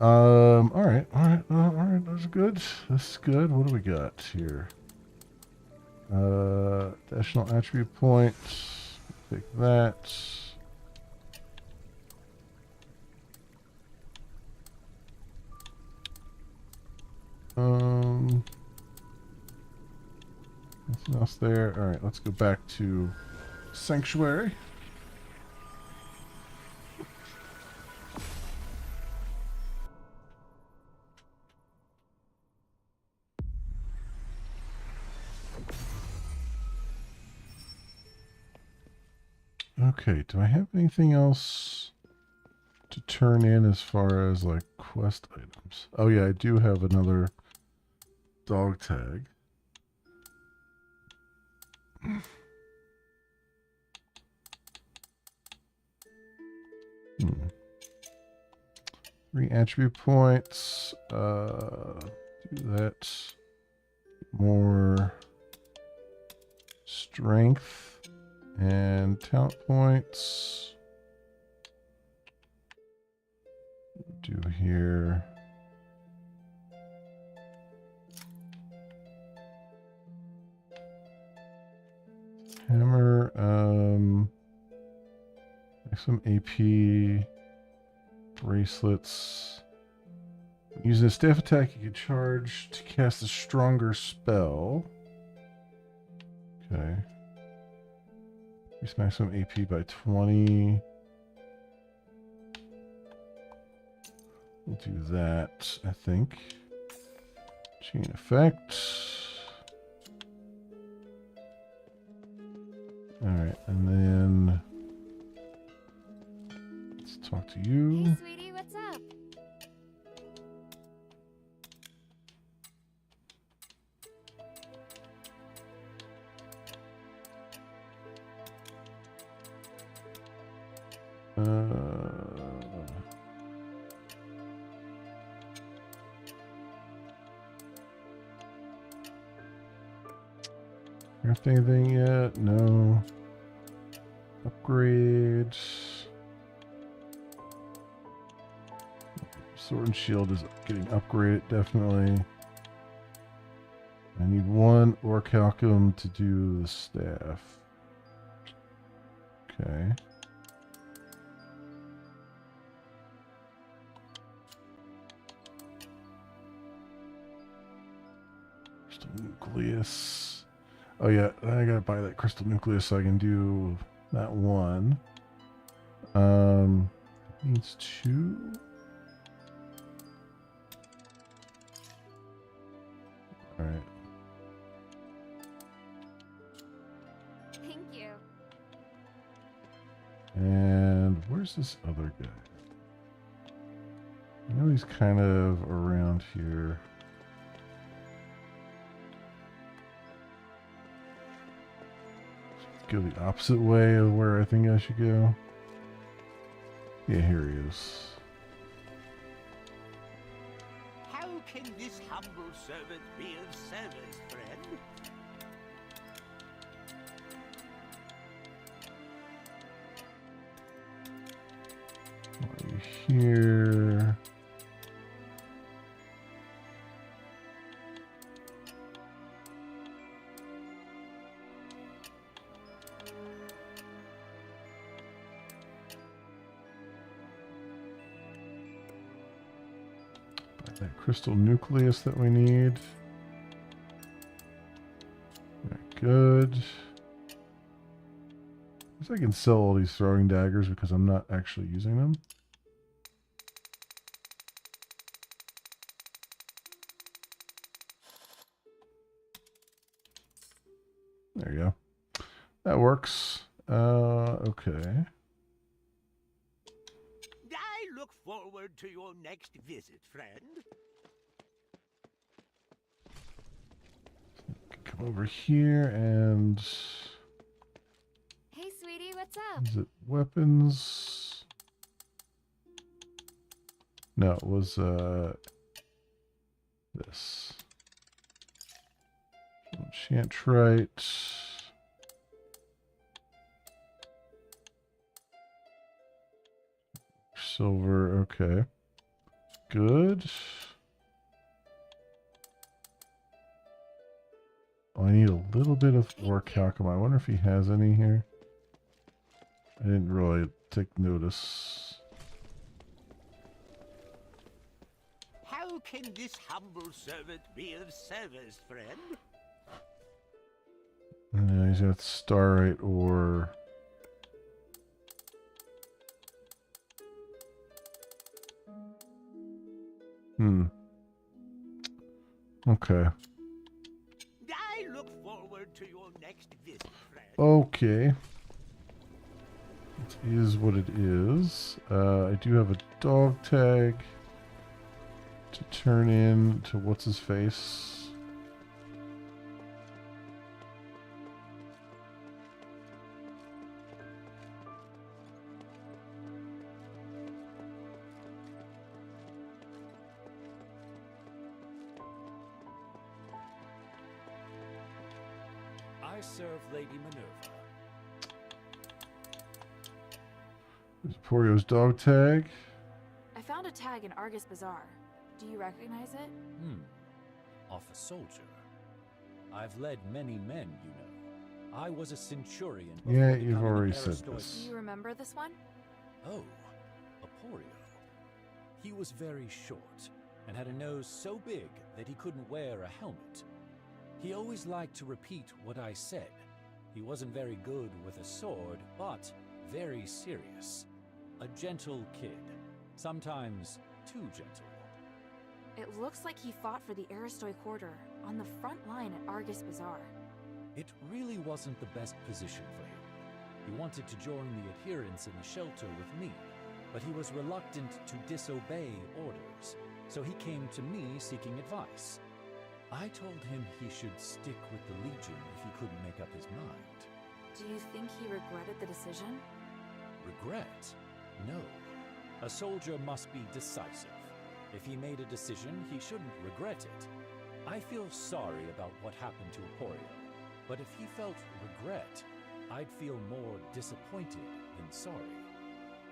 Alright, that's good. That's good. What do we got here? Additional attribute points. Take that. Nothing else there. Alright, let's go back to Sanctuary. Okay, do I have anything else to turn in as far as like quest items? Oh yeah, I do have another dog tag. 3 attribute points. Do that. More strength and talent points. Do here. Hammer, some AP, bracelets. Using a staff attack, you can charge to cast a stronger spell. Okay. Increase maximum AP by 20. We'll do that, I think. Chain effect. Alright, and then let's talk to you. Hey, sweetie, what's up? craft anything yet? No. Upgrade. Sword and shield is getting upgraded, definitely. I need one orichalcum to do the staff. Okay. Crystal nucleus. Oh yeah, I gotta buy that crystal nucleus so I can do that one. Needs 2. All right. Thank you. And where's this other guy? I know he's kind of around here. Let's go the opposite way of where I think I should go. Yeah, here he is. How can this humble servant be of service, friend? Are you here? Buy that crystal nucleus that we need. Very good. I guess I can sell all these throwing daggers because I'm not actually using them. There you go. That works. Okay. I look forward to your next visit, friend. Come over here and... Hey, sweetie, what's up? Is it weapons? No, it was this. Enchantrite. Silver, okay. Good. Oh, I need a little bit of orichalcum. I wonder if he has any here. I didn't really take notice. How can this humble servant be of service, friend? Yeah, he's got starite ore. Okay. I look forward to your next visit, friend. Okay. It is what it is. I do have a dog tag to turn in to what's his face. I serve Lady Minerva. There's Porio's dog tag. I found a tag in Argus Bazaar. Do you recognize it? Off a soldier. I've led many men, you know. I was a centurion. before Yeah, becoming you've an already said Aristoid. this. Do you remember this one? Oh, Aporio. He was very short and had a nose so big that he couldn't wear a helmet. He always liked to repeat what I said. He wasn't very good with a sword, but very serious. A gentle kid. Sometimes too gentle. It looks like he fought for the Aristoi Quarter on the front line at Argus Bazaar. It really wasn't the best position for him. He wanted to join the adherents in the shelter with me, but he was reluctant to disobey orders, so he came to me seeking advice. I told him he should stick with the Legion if he couldn't make up his mind. Do you think he regretted the decision? Regret? No. A soldier must be decisive. If he made a decision, he shouldn't regret it. I feel sorry about what happened to Aporio, But if he felt regret, I'd feel more disappointed than sorry.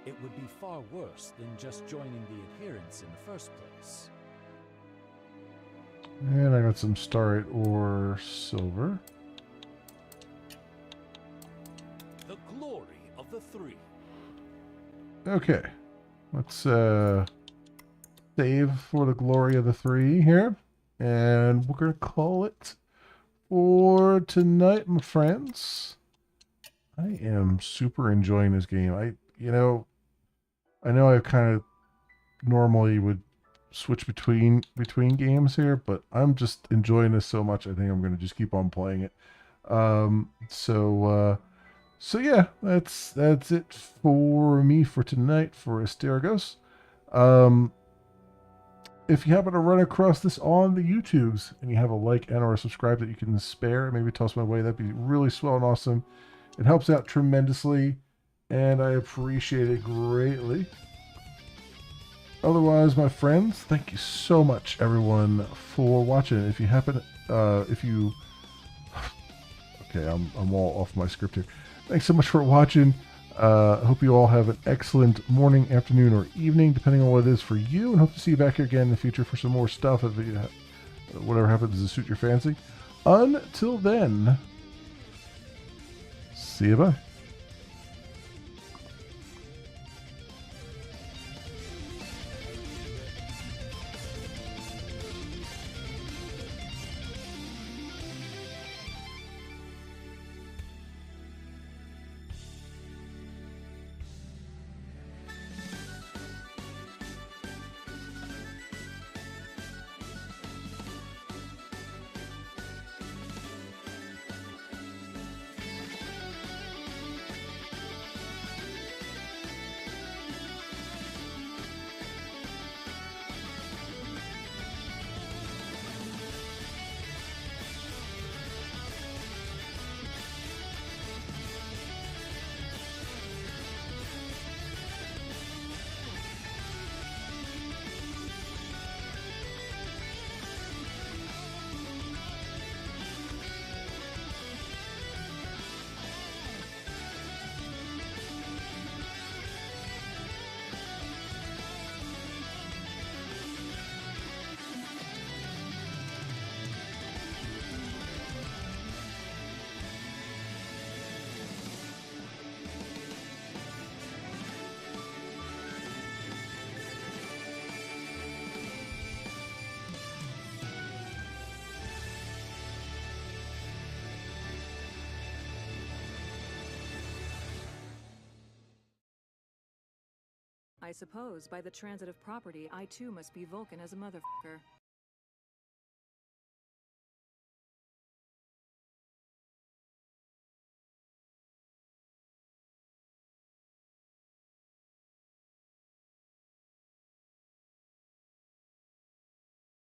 It would be far worse than just joining the adherents in the first place. And I got some starite or silver. The glory of the three. Okay. Let's save for the glory of the three here. And we're going to call it for tonight, my friends. I am super enjoying this game. I know I kind of normally would switch between games here, but I'm just enjoying this so much. I think I'm going to just keep on playing it. So yeah, that's it for me for tonight for Asterigos. If you happen to run across this on the YouTubes and you have a like and or a subscribe that you can spare, maybe toss my way, that'd be really swell and awesome. It helps out tremendously, and I appreciate it greatly. Otherwise, my friends, thank you so much, everyone, for watching. If you happen, okay, I'm all off my script here. Thanks so much for watching. I hope you all have an excellent morning, afternoon, or evening, depending on what it is for you, and hope to see you back here again in the future for some more stuff if you whatever happens to suit your fancy. Until then, see you, bye. I suppose by the transitive property, I too must be Vulcan as a motherfucker.